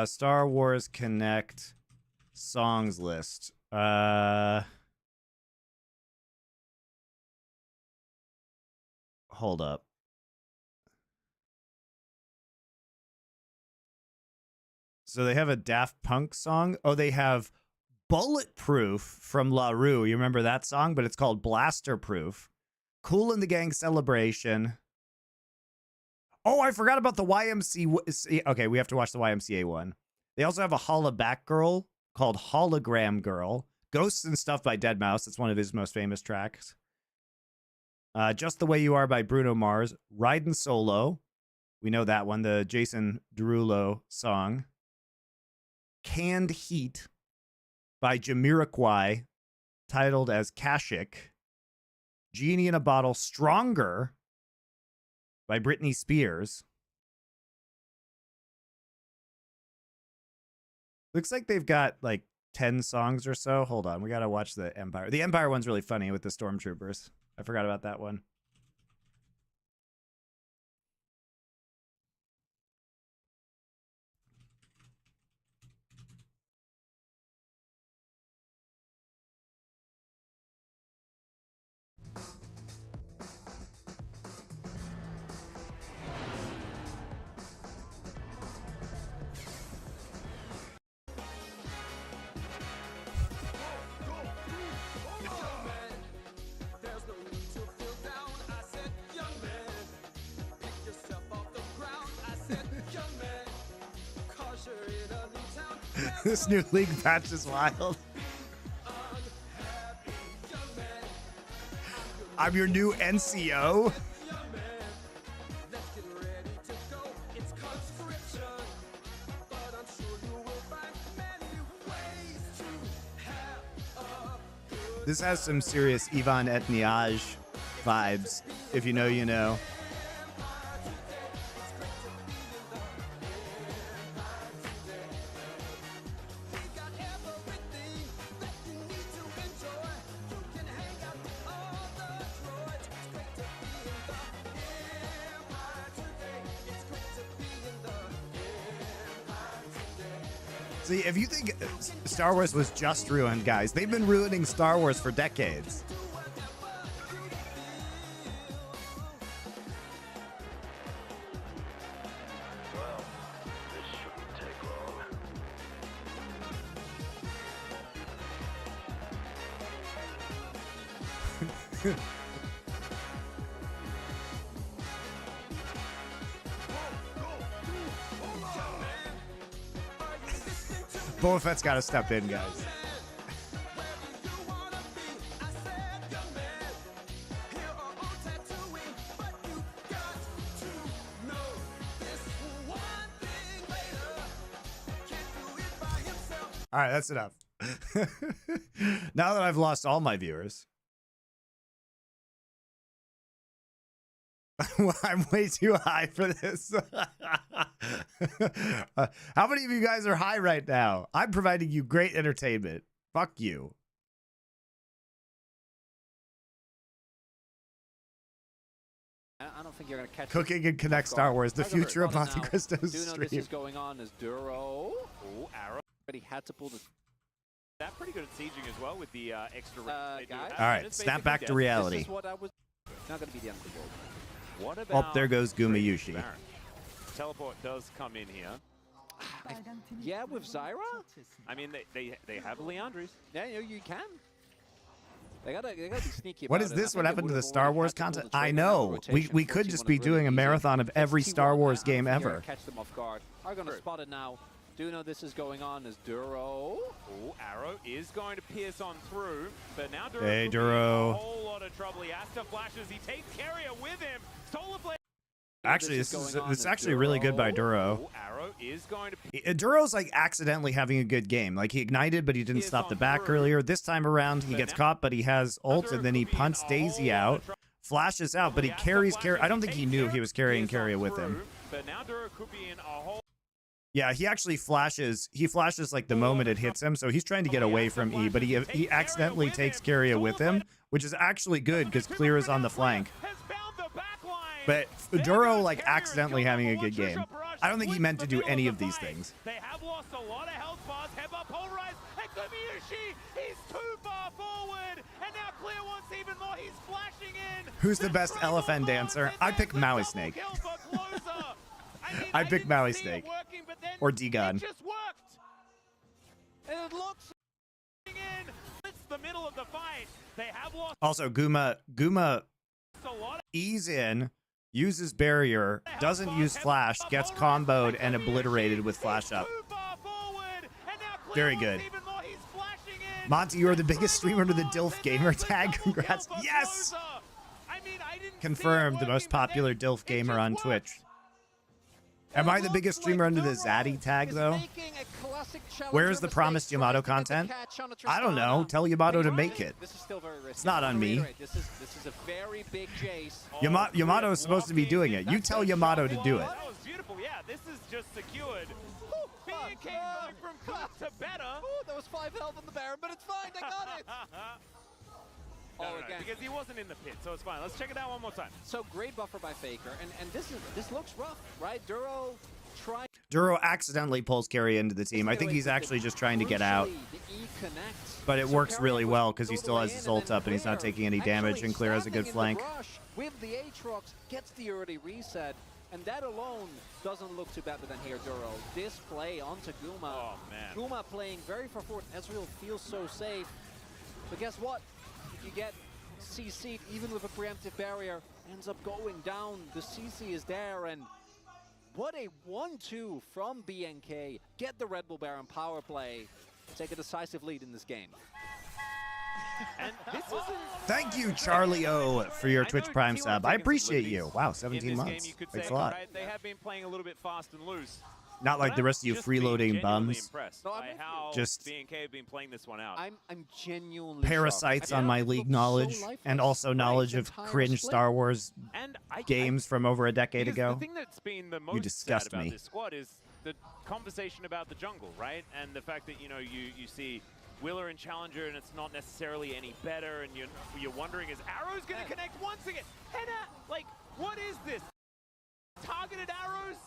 Star Wars Connect songs list. Hold up. So they have a Daft Punk song. Oh, they have Bulletproof from La Rue. You remember that song? But it's called Blaster Proof. Cool in the Gang Celebration. Oh, I forgot about the YMCA. Okay, we have to watch the YMCA one. They also have a Holla Back Girl called Hologram Girl. Ghosts and Stuff by Deadmau5. That's one of his most famous tracks. Just the Way You Are by Bruno Mars. Ridin' Solo. We know that one. The Jason Derulo song. Canned Heat by Jamiroquai, titled as Kashik. Genie in a Bottle, Stronger by Britney Spears. Looks like they've got like 10 songs or so. Hold on, we gotta watch the Empire. The Empire one's really funny with the stormtroopers. I forgot about that one. This new league patch is wild. I'm your new NCO. This has some serious Ivan Etniage vibes. If you know, you know. See, if you think Star Wars was just ruined, guys, they've been ruining Star Wars for decades. Well, this shouldn't take long. Boba Fett's got to step in, guys. All right, that's enough. Now that I've lost all my viewers. I'm way too high for this. How many of you guys are high right now? I'm providing you great entertainment. Fuck you. I don't think you're going to catch Cooking and Connect Star Wars, the future of MonteCristo Do know stream. this is going on as Duro. Oh, arrow. But he had to pull the... That pretty good at sieging as well with the extra. They do guys? have. All right, It's snap basically back to death. reality. This is what I was... It's not going to be the end of the world. What Oh, about there goes Gumayushi. Baron? Teleport does come in here. Yeah, with Zyra? I mean, they have Leandris. Yeah, you can. They gotta be sneaky. What about is it. this? I What think happened to they the would've Star already Wars had to pull content? the I trigger on know. rotation We for could T1 just and be really doing a use it. marathon of every T1, Star Wars I game don't think you're ever. gonna catch them off guard. Are gonna True. spot it now. Do know this is going on as Duro. Oh, arrow is going to pierce on through, but now Duro Hey, could be in Duro. a whole lot of trouble. He has to flashes. He takes Carrier with him. Solar Blade. Actually, this is actually really good by Duro. Oh, arrow is going to Duro's like accidentally having a good game. Like he ignited, but he didn't stop the back earlier. This time around, he gets caught, but he has ult, and then he punts Daisy out, flashes out, but he carries Carrier. I don't think he knew he was carrying Carrier with him. But now Duro could be in a whole. Yeah, he actually flashes. He flashes like the moment it hits him, so he's trying to get away from E, but he accidentally takes Carrier with him, which is actually good because Clear is on the flank. But Duro like accidentally having a good game. I don't think he meant to do any of these things. They have lost a lot of health bars. Heba polarized. And Gumayushi, he's too far forward. And now Clear wants even more. He's flashing in. Who's the best LFN dancer? I pick Maui Snake. I pick Maui Snake. Or D-Gun. It just worked. And it looks in. It's the middle of the fight. They have lost Also, Guma a lot. E's in, uses barrier, doesn't use flash, gets comboed and obliterated with flash up. Very good. Monty, you are the biggest streamer to the DILF gamer tag. Congrats. Yes! Confirmed, the most popular DILF gamer on Twitch. Am I the biggest streamer under the Zaddy tag, though? Where's the promised Yamato content? I don't know. Tell Yamato to make it. It's not on me. This is a very big Jace. Yamato is supposed to be doing it. You tell Yamato to do it. That was beautiful. Yeah, this is just secured. B&K going from good to better. Oh, there was 5 health on the Baron, but it's fine, they got it! No, because he wasn't in the pit, so it's fine. Let's check it out one more time. So great buffer by Faker, and this looks rough, right? Duro trying. Duro accidentally pulls Carry into the team. I think he's actually just trying to get out. But it works really well because he still has his ult up and he's not taking any damage, and Clear has a good flank. With the Aatrox, gets the early reset, and that alone doesn't look too bad. But then here, Duro, this play onto Guma. Oh, man. Guma playing very far forward. Ezreal feels so safe. But guess what? If you get CC'd, even with a preemptive barrier, ends up going down. The CC is there, and what a 1-2 from BNK. Get the Red Bull Baron power play. Take a decisive lead in this game. And this isn't... Thank you, Charlie O, for your Twitch Prime sub. I appreciate you. Wow, in 17 this months. game, you could Thanks say, a lot. right? They have been playing a little bit fast and loose. Not like the rest of you Just being freeloading genuinely bums. impressed No, by how Just BNK have been playing this one out. I'm genuinely Parasites shocked. on my It league looks so knowledge lifeless. and also knowledge of Entire cringe split. Star Wars And games from over a decade because ago. The thing that's been the most disgust sad about me. this squad is the conversation about the jungle, right? And the fact that, you know, you see Willer and Challenger and it's not necessarily any better, and you're wondering, is Arrows going to connect once again? Henna, like, what is this? Targeted arrows?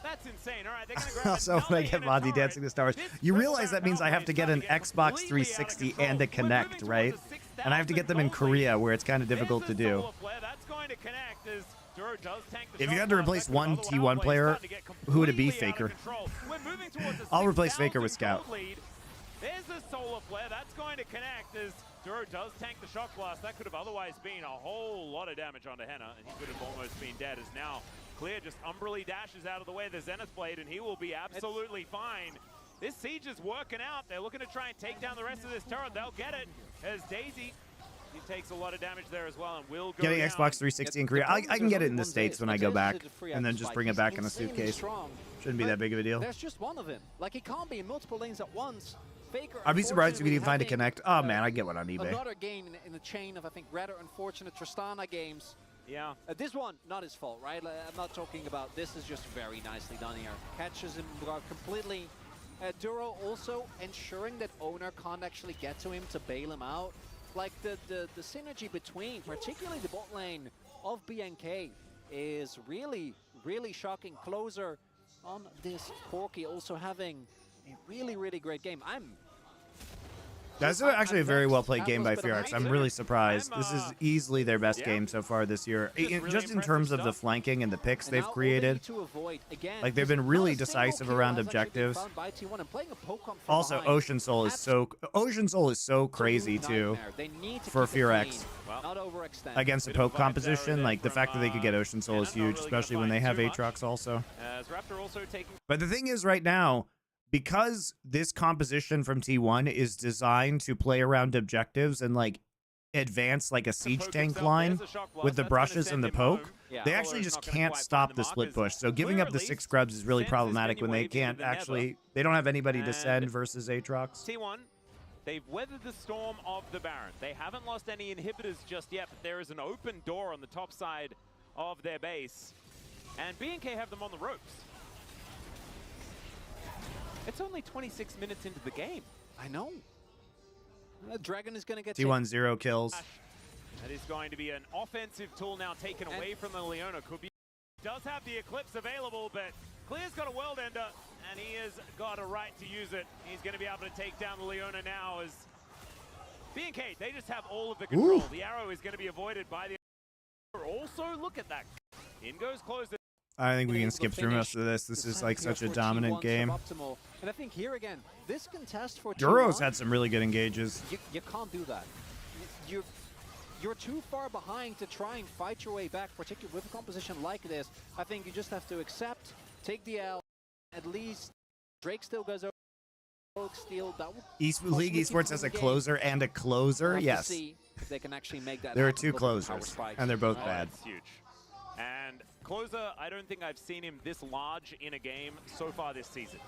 That's insane. All right, they're going to grab Also, when I another get Henna Monty turret. dancing the stars, This you Red realize Bull that means I Baron have to get an outplay is Xbox completely out of 360 control. and a We're moving Connect, towards right? a And I have to get them in 6,000 gold lead. Korea, where it's kind of difficult to There's a do. solo player that's going to connect as Duro does tank the If you shot had to clock. replace That could one otherwise T1 player, start to get who would it be? completely out Faker. of control. We're moving towards a I'll replace Faker with 6,000 Scout. gold lead. There's a solo player that's going to connect as Duro does tank the shock blast. That could have otherwise been a whole lot of damage onto Henna, and he could have almost been dead. As now Clear just umbrally dashes out of the way of the Zenith Blade, and he will be absolutely fine. This siege is working out. They're looking to try and take down the rest of this turret. They'll get it as Daisy, he takes a lot of damage there as well, and will go Getting down. Xbox 360 in Korea. I can get it in the States when I go back, and then just bring it back in a suitcase. Shouldn't be that big of a deal. There's just one of him. Like, he can't be in multiple lanes at once. Faker, I'd be surprised if you didn't find a unfortunately, Connect. Oh man, I get one on having eBay. Another game in the chain of, I think, rather unfortunate Tristana games. Yeah. This one, not his fault, right? Like, I'm not talking about this. Is just very nicely done here. Catches him completely. Duro also ensuring that Owner can't actually get to him to bail him out. Like the synergy between, particularly the bot lane of BNK, is really, really shocking. Closer on this Corki also having a really, really great game. That's actually a very well played game by Fearx. I'm really surprised. This is easily their best game so far this year. Just in terms of the flanking and the picks they've created. Like, they've been really decisive around objectives. Also, Ocean Soul is so crazy too for Fearx. Against the poke composition, like the fact that they could get Ocean Soul is huge, especially when they have Aatrox also. But the thing is right now, because this composition from T1 is designed to play around objectives and like advance like a siege tank line with the brushes and the poke, they actually just can't stop the split push. So giving up the 6 scrubs is really problematic when they can't actually, they don't have anybody to send versus Aatrox. T1, they've weathered the storm of the Baron. They haven't lost any inhibitors just yet, but there is an open door on the top side of their base. And B&K have them on the ropes. It's only 26 minutes into the game. I know. Dragon is going to get T1 0 kills. That is going to be an offensive tool now taken away from the Leona. Could be. Does have the Eclipse available, but Clear's got a World Ender, and he has got a right to use it. He's going to be able to take down the Leona now as B&K, they just have all of the control. Ooh. The arrow is going to be avoided by the... Also, look at that. In goes Closer. I think we can skip through most of this. This is like such a dominant game. And I think here again, this contest for Duro's T1, had some really good engages. you can't do that. You're too far behind to try and fight your way back, particularly with a composition like this. I think you just have to accept, take the L. At least Drake still goes over. Steal, that would League Esports has a closer and a closer. Yes. See if they can actually make that There are happen 2 with the power closers, spikes. and they're both Oh, bad. that's huge. And Closer, I don't think I've seen him this large in a game so far this season.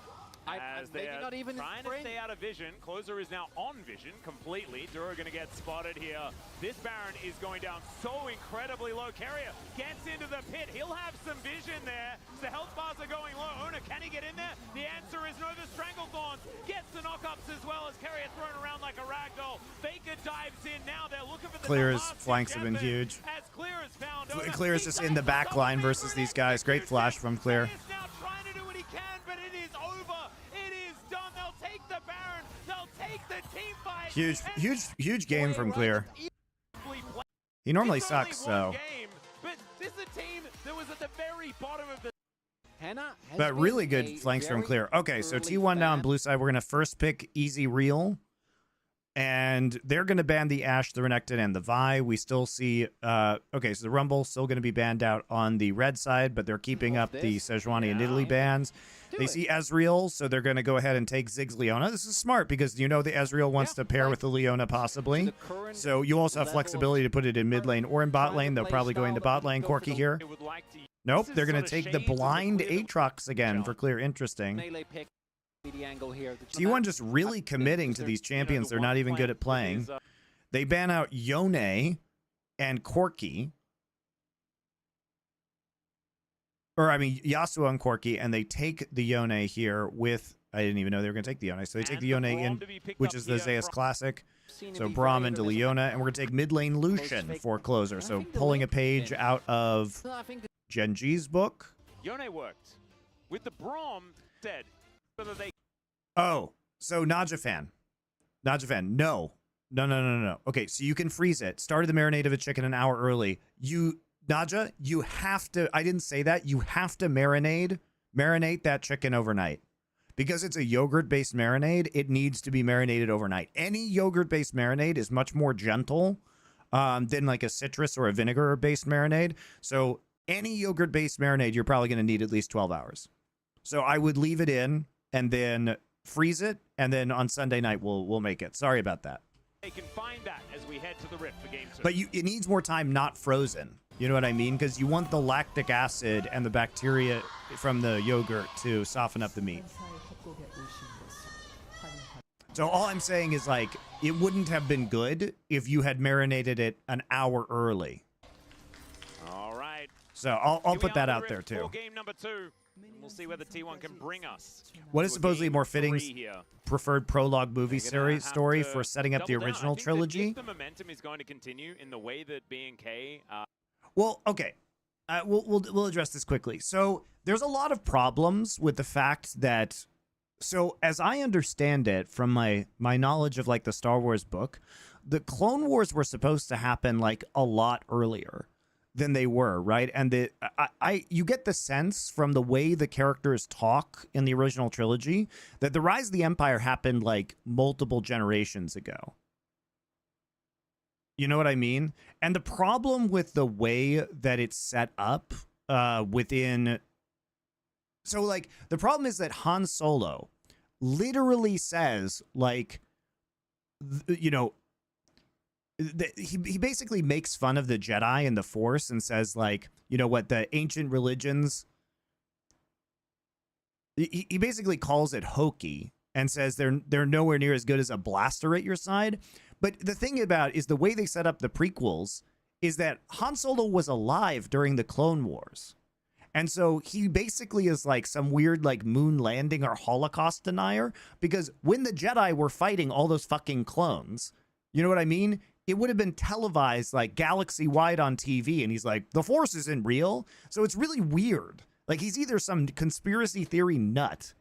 As maybe they're not even trying to spring. stay out of vision. Closer is now on vision completely. Dura going to get spotted here. This Baron is going down so incredibly low. Carrier gets into the pit. He'll have some vision there. The health bars are going low. Ona, can he get in there? The answer is no. The Stranglethorns gets the knockups as well as Carrier thrown around like a ragdoll. Faker dives in now. They're looking for the Clear's last flanks have been Jeffin. huge. As Clear is found. Ona, Clear is he just in the dives back on line the versus Faker these and guys. Great flash executes from Clear. him. He is now trying to do what he can, but it is over. It is done. They'll take the Baron. They'll take the team fight. Huge game from Clear. He normally It's only sucks, one so. game, but this is a team that was at the very bottom of the. Henna has But been really a good flanks from very Clear. Okay, so early T1 down fan. blue side. We're going to first pick Easy Real. And they're going to ban the Ashe, the Renekton, and the Vi. We still see... okay, so the Rumble still going to be banned out on the red side, but they're keeping up the Sejuani and Italy bans. They see Ezreal, so they're going to go ahead and take Ziggs Leona. This is smart because you know the Ezreal wants to pair with the Leona possibly. So you also have flexibility to put it in mid lane or in bot lane. They'll probably go into bot lane. Corki here. Nope, they're going to take the blind Aatrox again for Clear. Interesting. Melee pick. The angle here. T1 just really committing to these champions they're not even good at playing. They ban out Yone and Corki. Or, I mean, Yasuo and Corki, and they take the Yone here with... I didn't even know they were going to take the Yone. So they take the Yone in, which is the Zeus Classic. So Braum into Leona, and we're going to take mid lane Lucian for closer. So pulling a page out of Genji's book. Yone worked. With the Braum dead. Whether they... Oh, so Najafan. No. Okay, so you can freeze it. Started the marinade of a chicken an hour early. Naja, you have to, I didn't say that. You have to marinate that chicken overnight. Because it's a yogurt-based marinade, it needs to be marinated overnight. Any yogurt-based marinade is much more gentle than like a citrus or a vinegar-based marinade. So any yogurt-based marinade, you're probably going to need at least 12 hours. So I would leave it in and then freeze it, and then on Sunday night we'll make it. Sorry about that. They can find that as we head to the Rift for game 2. But it needs more time not frozen. You know what I mean? Because you want the lactic acid and the bacteria from the yogurt to soften up the meat. So all I'm saying is, like, it wouldn't have been good if you had marinated it an hour early. All right. So I'll put that out there too. For game number 2. We'll see whether T1 can bring us. What is supposedly more fitting preferred prologue movie They're gonna series have story to for setting up the double down. original I think that trilogy? if the momentum is going to continue in the way that B&K Well, okay. We'll address this quickly. So there's a lot of problems with the fact that, so as I understand it from my knowledge of like the Star Wars book, the Clone Wars were supposed to happen like a lot earlier than they were, right? And you get the sense from the way the characters talk in the original trilogy that the Rise of the Empire happened like multiple generations ago. You know what I mean? And the problem with the way that it's set up within... So, like, the problem is that Han Solo literally says, like, you know, he basically makes fun of the Jedi and the Force and says, like, you know what, the ancient religions... He basically calls it hokey and says they're nowhere near as good as a blaster at your side. But the thing about is the way they set up the prequels is that Han Solo was alive during the Clone Wars. And so he basically is like some weird like moon landing or Holocaust denier, because when the Jedi were fighting all those fucking clones, you know what I mean? It would have been televised like galaxy wide on TV. And he's like, the Force isn't real. So it's really weird. Like he's either some conspiracy theory nut,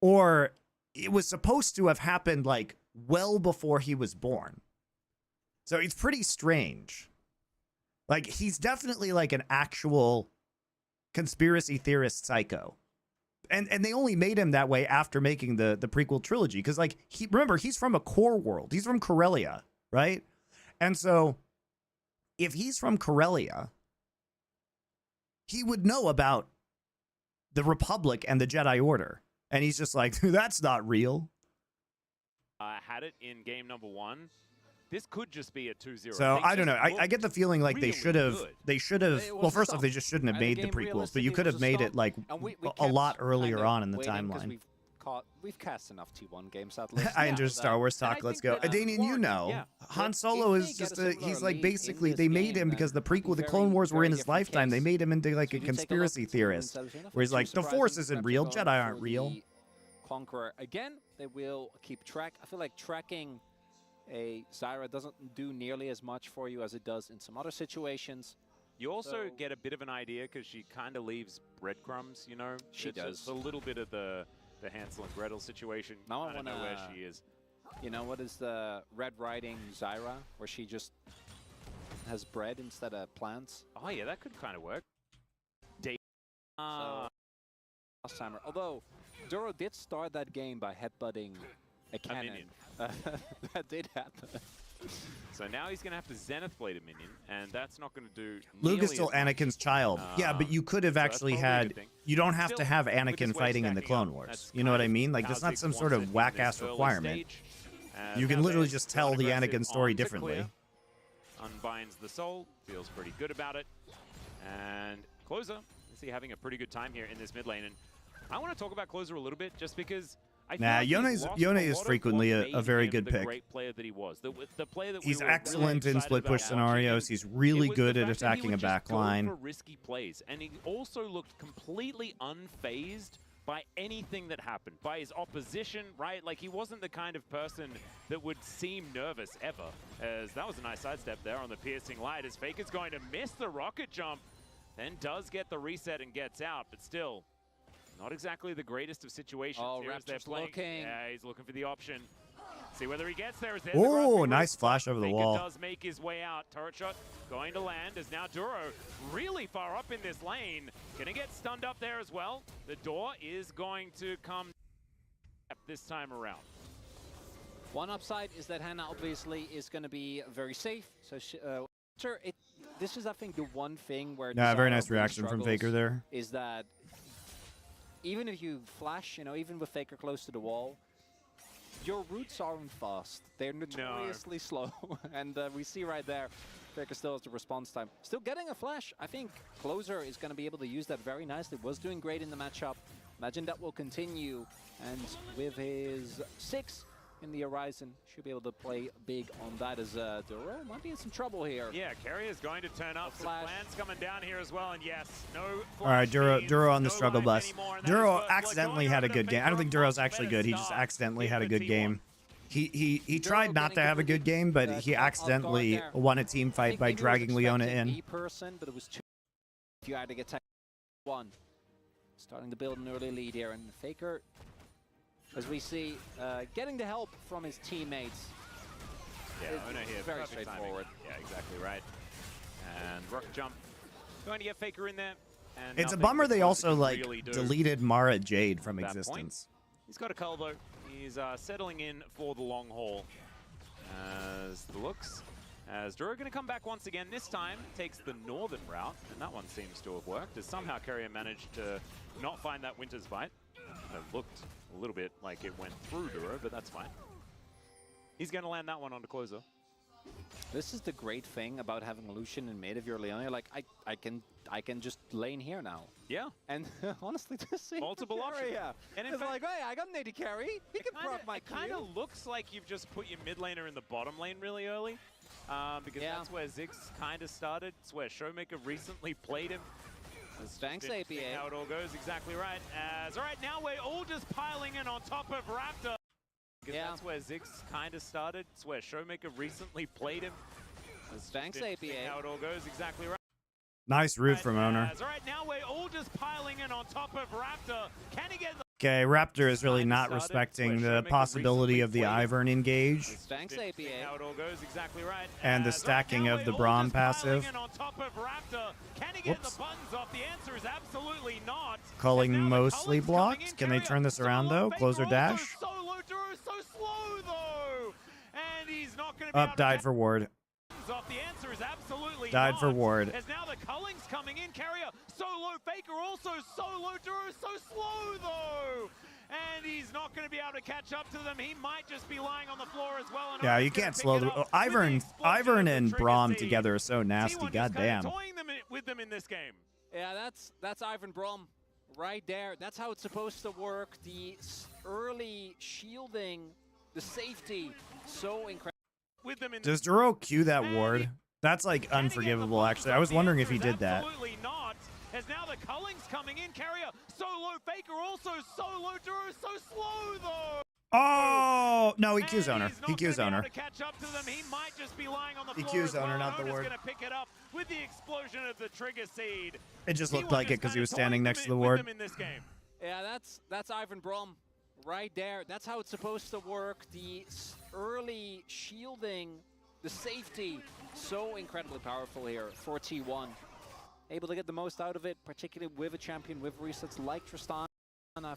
or it was supposed to have happened like well before he was born. So it's pretty strange. Like he's definitely like an actual conspiracy theorist psycho. And they only made him that way after making the prequel trilogy. Because like remember, he's from a core world. He's from Corellia, right? And so if he's from Corellia, he would know about the Republic and the Jedi Order. And he's just like, that's not real. had it in game number 1. This could just be a 2-0. So I don't know. I get the feeling like really they should have. good. They should have. It Well, was a first off, stop. they just shouldn't have And the made the game prequels. But you realistically could was have a made stop. it like And we a kept lot earlier kind of on in the waiting 'cause timeline. we've we've cast enough T1 games at least. I enjoy Star Wars talk. Let's go. Danian, you know, Han Solo is just he's like basically they made him because the prequel, the Clone Wars were in his lifetime. They made him into like a conspiracy theorist, where he's like, the Force isn't real, Jedi aren't real. Conqueror again, they will keep track. I feel like tracking a Zyra doesn't do nearly as much for you as it does in some other situations. You also get a bit of an idea because she kind of leaves breadcrumbs, you know? She does. It's a little bit of the Hansel and Gretel situation. Now I don't know where she is. You know, what is the Red Riding Zyra, where she just has bread instead of plants? Oh, yeah, that could kind of work. Last timer. Although, Duro did start that game by headbutting a cannon. That did happen. So now he's going to have to Zenith Blade a minion, and that's not going to do. Luke is still Anakin's child. Yeah, but you could have actually had. You don't have to have Anakin fighting in the Clone Wars. You know what I mean? Like, that's not some sort of whack-ass requirement. You can literally just tell the Anakin story differently. Unbinds the soul, feels pretty good about it. And Closer, is he having a pretty good time here in this mid lane? And I want to talk about Closer a little bit, just because Yone is frequently a very good pick. Great player that he was. The player that he's excellent in split push scenarios. He's really good at attacking a back line. For risky plays, and he also looked completely unfazed by anything that happened, by his opposition, right? Like, he wasn't the kind of person that would seem nervous ever. As that was a nice sidestep there on the piercing light, as Faker's going to miss the rocket jump, then does get the reset and gets out, but still. Not exactly the greatest of situations. Oh, Raptor's looking. Yeah, he's looking for the option. See whether he gets there. Oh, nice flash over the wall. Does make his way out. Turret shot going to land as now Duro really far up in this lane. Gonna get stunned up there as well. The door is going to come this time around. One upside is that Hannah obviously is going to be very safe. So this is, I think, the one thing where very nice reaction from Faker there. Is that even if you flash, you know, even with Faker close to the wall, your roots aren't fast. They're notoriously slow. And we see right there, Faker still has the response time. Still getting a flash. I think Closer is going to be able to use that very nicely. Was doing great in the matchup. Imagine that will continue. And with his 6 in the horizon, should be able to play big on that, as Duro might be in some trouble here. Yeah, Carrier is going to turn up. Some plans coming down here as well, and yes, no. All right, Duro on the struggle bus. Duro accidentally had a good game. I don't think Duro's actually good. He just accidentally had a good game. He tried not to have a good game, but he accidentally won a team fight by dragging Leona in. But it was too. If you had to get one, starting to build an early lead here, and Faker, as we see, getting the help from his teammates. Yeah, Ono here, very straightforward. Yeah, exactly right. And rocket jump, going to get Faker in there. And it's a bummer they also like deleted Mara Jade from existence. He's got a cull though. He's settling in for the long haul. As the looks, as Duro going to come back once again. This time takes the northern route, and that one seems to have worked. As somehow Carrier managed to not find that Winter's Bite. It looked a little bit like it went through Duro, but that's fine. He's going to land that one on the Closer. This is the great thing about having Lucian in mid of your Leona. Like, I can just lane here now. Yeah. And honestly, this is multiple options. Yeah. And it's like, hey, I got an AD carry. He can proc my Q. It kind of looks like you've just put your mid laner in the bottom lane really early. Because that's where Ziggs kind of started. It's where Showmaker recently played him. Thanks, APA. How it all goes, exactly right. All right, now we're all just piling in on top of Raptor. Because that's where Ziggs kind of started. It's where Showmaker recently played him. Thanks, APA. How it all goes, exactly right. Nice root from Owner. All right, now we're all just piling in on top of Raptor. Can he get the... Okay, Raptor is really not respecting the possibility of the Ivern engage. Thanks, APA. How it all goes, exactly right. And the stacking of the Braum passive. Can he get the buttons off? The answer is absolutely not. Culling mostly blocked. Can they turn this around though? Closer dash. Up, died for ward. The answer is absolutely died not. for ward. As now the culling's coming in. Carrier solo, Faker also solo. Duro so slow though. And he's not going to be able to catch up to them. He might just be lying on the floor as well. And yeah, you can't slow the Ivern and Braum together are so nasty. Goddamn. Toying them with them in this game. Yeah, that's Ivern Braum. right there. That's how it's supposed to work. The early shielding, the safety, so incredible. With them in Does Duro cue that ward? That's like unforgivable, actually. I was wondering if he did that. Absolutely not. As now the Culling's coming in, Carrier solo, Faker also solo, Duro so slow though. Oh no, he Q's And owner. he's He not Q's gonna be owner. able to catch up to them. He might just be lying on the He floor. Q's as owner, well. not the Ona's ward. gonna pick it up with the explosion of the trigger seed. It just looked T1 like it just because he kinda was standing toying next to the with ward. them in this game. Yeah, that's Ivan Brom right there. That's how it's supposed to work. The early shielding, the safety, so incredibly powerful here for T1. Able to get the most out of it, particularly with a champion with resets like Tristana.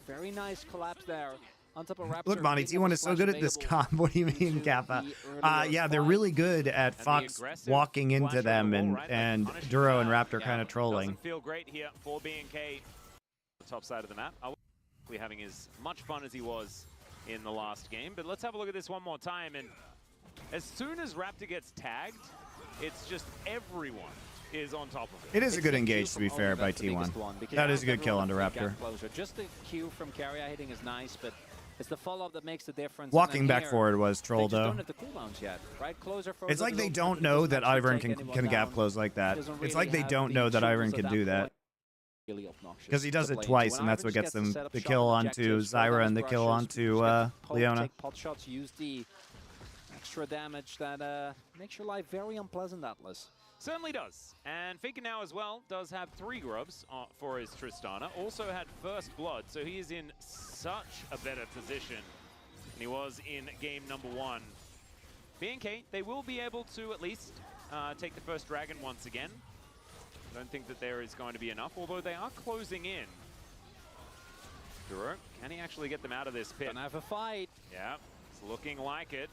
Very nice collapse there. On top of Raptor. Look, Monty, T1 is so good at this comp. What do you mean, Kappa? Yeah, they're really good at Fox walking into them and Duro and Raptor kind of trolling. Doesn't feel great here for BNK. The top side of the map. We're having as much fun as he was in the last game. But let's have a look at this one more time. And as soon as Raptor gets tagged, it's just everyone is on top of it. It is a good engage, to be fair, by T1. That is a good kill onto Raptor. Just the Q from Carrier hitting is nice, but it's the follow-up that makes the difference. Walking back forward was troll, though. Don't have the cooldowns yet, right? Closer It's like they don't know that Ivern can gap close like that. It's like they don't know that Ivern can do that. Because he does it twice, and that's what gets them the kill onto Zyra and the kill onto Leona. Take pot shots, use the extra damage that makes your life very unpleasant, Atlas. Certainly does. And Faker now as well does have 3 grubs for his Tristana. Also had first blood, so he is in such a better position than he was in game number 1. BNK, they will be able to at least take the first dragon once again. I don't think that there is going to be enough, although they are closing in. Duro, can he actually get them out of this pit? Gonna have a fight. Yeah, it's looking like it.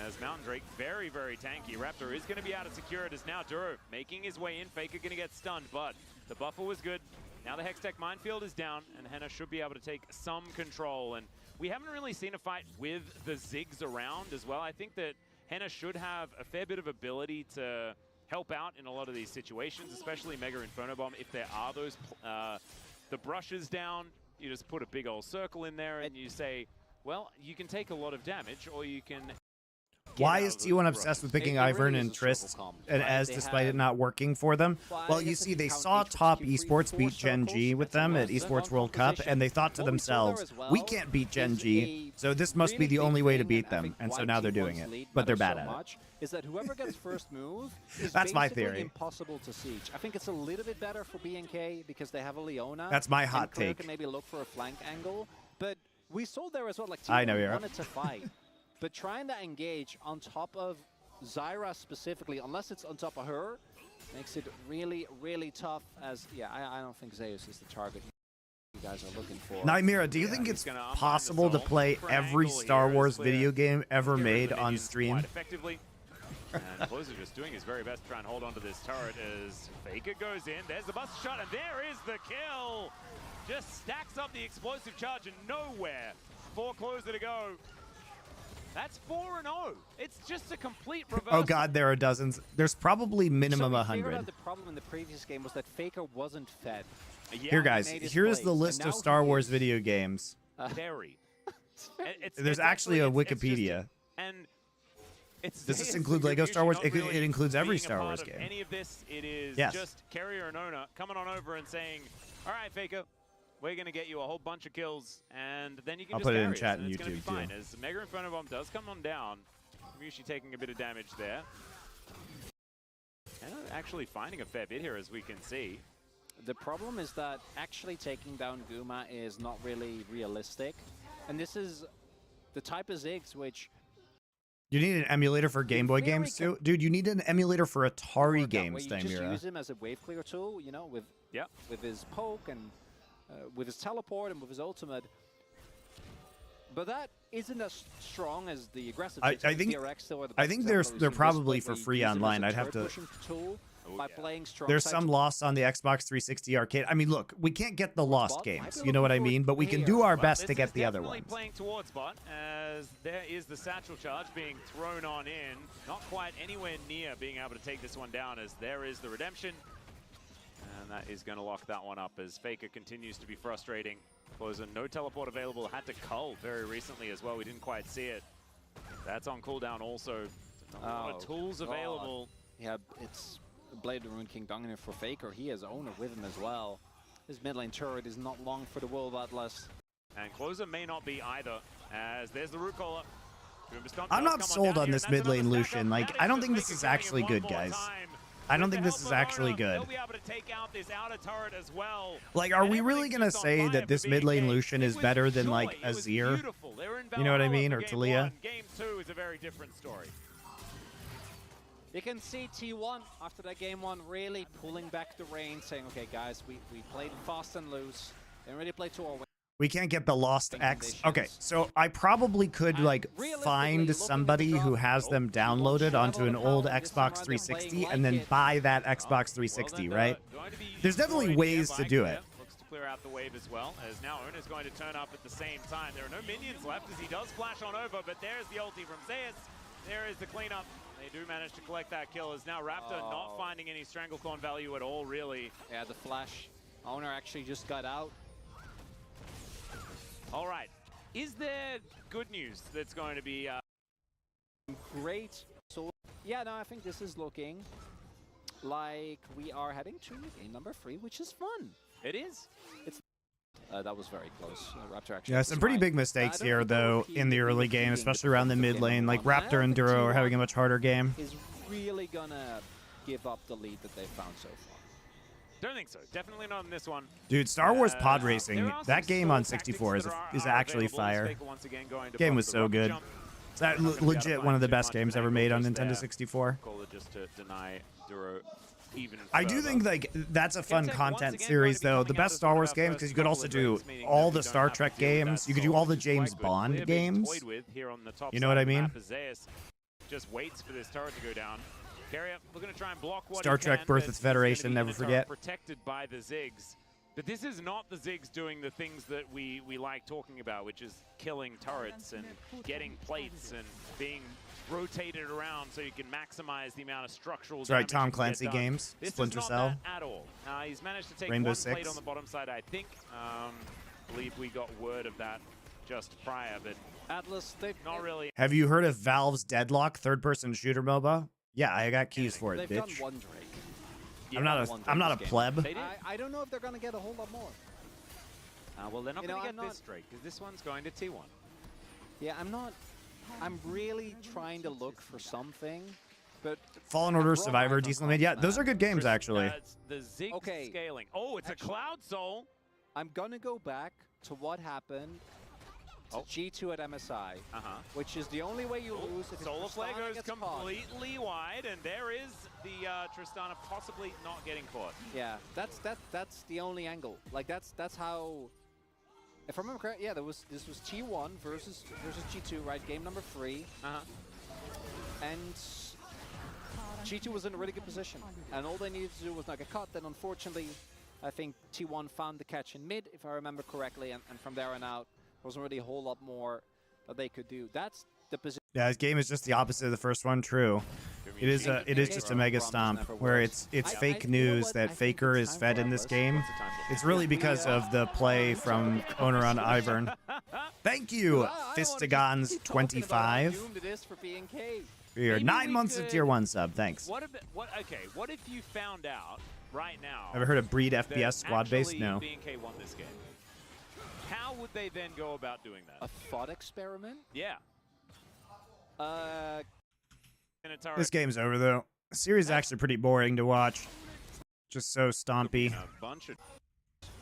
As Mountain Drake, very, very tanky. Raptor is going to be able to secure it as now Duro making his way in. Faker going to get stunned, but the buffer was good. Now the Hextech Minefield is down, and Henna should be able to take some control. And we haven't really seen a fight with the Ziggs around as well. I think that Henna should have a fair bit of ability to help out in a lot of these situations, especially Mega Inferno Bomb. If there are those, the brushes down, you just put a big old circle in there and you say, well, you can take a lot of damage, or you can... Why is T1 obsessed with picking Ivern and Trist and Ez despite it not working for them? Well, you see, they saw top esports beat Gen G with them at Esports World Cup, and they thought to themselves, we can't beat Gen G, so this must be the only way to beat them. And so now they're doing it, but they're bad at it. Is that whoever gets first move is That's my theory. Impossible to siege. I think it's a little bit better for BNK because they have a Leona. That's my hot Claire take. can maybe look for a flank angle, but we saw there as well, like I know, T1 you're wanted to fight. But trying to engage on top of Zyra specifically, unless it's on top of her, makes it really, really tough. As I don't think Zeus is the target you guys are looking for. Nymera, do you think it's possible to play every Star Wars video game ever made on stream? Effectively. And Closer just doing his very best to try and hold on to this turret as Faker goes in. There's the bust shot, and there is the kill. Just stacks up the explosive charge and nowhere for Closer to go. That's 4-0. It's just a complete reverse. Oh god, there are dozens. There's probably minimum 100. The problem in the previous game was that Faker wasn't fed. Yeah, Here, guys, here's the list of Star Wars video games. Very. There's actually a Wikipedia. Does this include Lego Star Wars? It includes every Star Wars game. Any of this, it is just Carrier and Ona coming on over and saying, all right, Faker, we're going to get you a whole bunch of kills, and then you can I'll just put it carry in chat and it's going to be YouTube, fine. too. As Mega Inferno Bomb does come on down, Mushi taking a bit of damage there. And actually finding a fair bit here, as we can see. The problem is that actually taking down Guma is not really realistic. And this is the type of Ziggs which... You need an emulator for Game Boy games, too? Dude, you need an emulator for Atari games, You just Nymera. use him as a wave clear tool, you know, with his poke and with his teleport and with his ultimate. But that isn't as strong as the aggressive. I think they're probably for free online. I'd have to. There's some lost on the Xbox 360 arcade. I mean, look, we can't get the lost games. You know what I mean? But we can do our best to get the other ones. Playing towards bot as there is the satchel charge being thrown on in. Not quite anywhere near being able to take this one down as there is the redemption. And that is going to lock that one up as Faker continues to be frustrating. Closer, no teleport available. Had to cull very recently as well. We didn't quite see it. That's on cooldown also. A lot of tools available. Yeah, it's Blade of the Rune King Dungeon for Faker. He has Owner with him as well. His mid lane turret is not long for the World Atlas. And Closer may not be either, as there's the root caller. I'm not sold on this mid lane Lucian. Like, I don't think this is actually good, guys. I don't think this is actually good. Like, are we really going to say that this mid lane Lucian is better than, like, Azir? You know what I mean? Or Talia? Game 2 is a very different story. You can see T1 after that game 1 really pulling back the reins, saying, okay, guys, we played fast and loose. Didn't really play to our win. We can't get the Lost X. Okay, so I probably could, like, find somebody who has them downloaded onto an old Xbox 360 and then buy that Xbox 360, right? There's definitely ways to do it. Looks to clear out the wave as well, as now Owner's going to turn up at the same time. There are no minions left as he does flash on over, but there's the ulti from Zeus. There is the cleanup. They do manage to collect that kill, as now Raptor not finding any Stranglethorn value at all, really. Yeah, the flash. Owner actually just got out. All right. Is there good news that's going to be... Great. So, yeah, no, I think this is looking like we are heading to game number 3, which is fun. It is. It's that was very close. Raptor actually. Yeah, some pretty big mistakes here, though, in the early game, especially around the mid lane. Like, Raptor and Duro are having a much harder game. Is really gonna give up the lead that they found so far. Don't think so. Definitely not in this one. Dude, Star Wars Pod Racing, that game on 64 is actually fire. Game was so good. It's that legit one of the best games ever made on Nintendo 64. Just to deny Duro even I do think, like, that's a fun content series, though. The best Star Wars games, because you could also do all the Star Trek games. You could do all the James Bond games. You know what I mean? Just waits for this turret to go down. Carrier looking to try and block what Star Trek Birth of the Federation, never forget. Protected by the Ziggs. But this is not the Ziggs doing the things that we like talking about, which is killing turrets and getting plates and being rotated around so you can maximize the amount of structural damage. That's right, Tom Clancy games, Splinter Cell. At all. He's managed to take Rainbow one Six. plate on the bottom side, I think. Believe we got word of that just prior, but Atlas, not really. Have you heard of Valve's Deadlock third-person shooter MOBA? Yeah, I got keys for it, they've bitch. done one Drake. Yeah, I'm not a pleb. I don't know if they're gonna get a whole lot more. Well, they're not going to I'm get this Drake, because this one's going to T1. Yeah, I'm really trying to look for something, but Fallen Order, Survivor, decently made. Yeah, those are good games, actually. The Ziggs scaling. Oh, it's Actually, a Cloud Soul. I'm gonna go back to what happened to G2 at MSI, which is the only way you lose if Solar Flare Tristana goes gets caught. completely wide, and there is the Tristana possibly not getting caught. Yeah, that's the only angle. Like that's how. If I remember correct, yeah, this was T1 versus G2, right? Game number 3. And G2 was in a really good position, and all they needed to do was not get caught. Then, unfortunately, I think T1 found the catch in mid, if I remember correctly, and from there on out, there wasn't really a whole lot more that they could do. That's the position. Yeah, this game is just the opposite of the first one. True. It is just a mega stomp where it's fake news that Faker is fed in this game. It's really because of the play from Owner on Ivern. Thank you, Fistagons 25. For your 9 months of tier 1 sub. Thanks. What if you found out right now? Ever heard of Breed FPS squad base? No. BNK won this game. How would they then go about doing that? A thought experiment? Yeah. This game's over, though. The series is actually pretty boring to watch. Just so stompy. A bunch of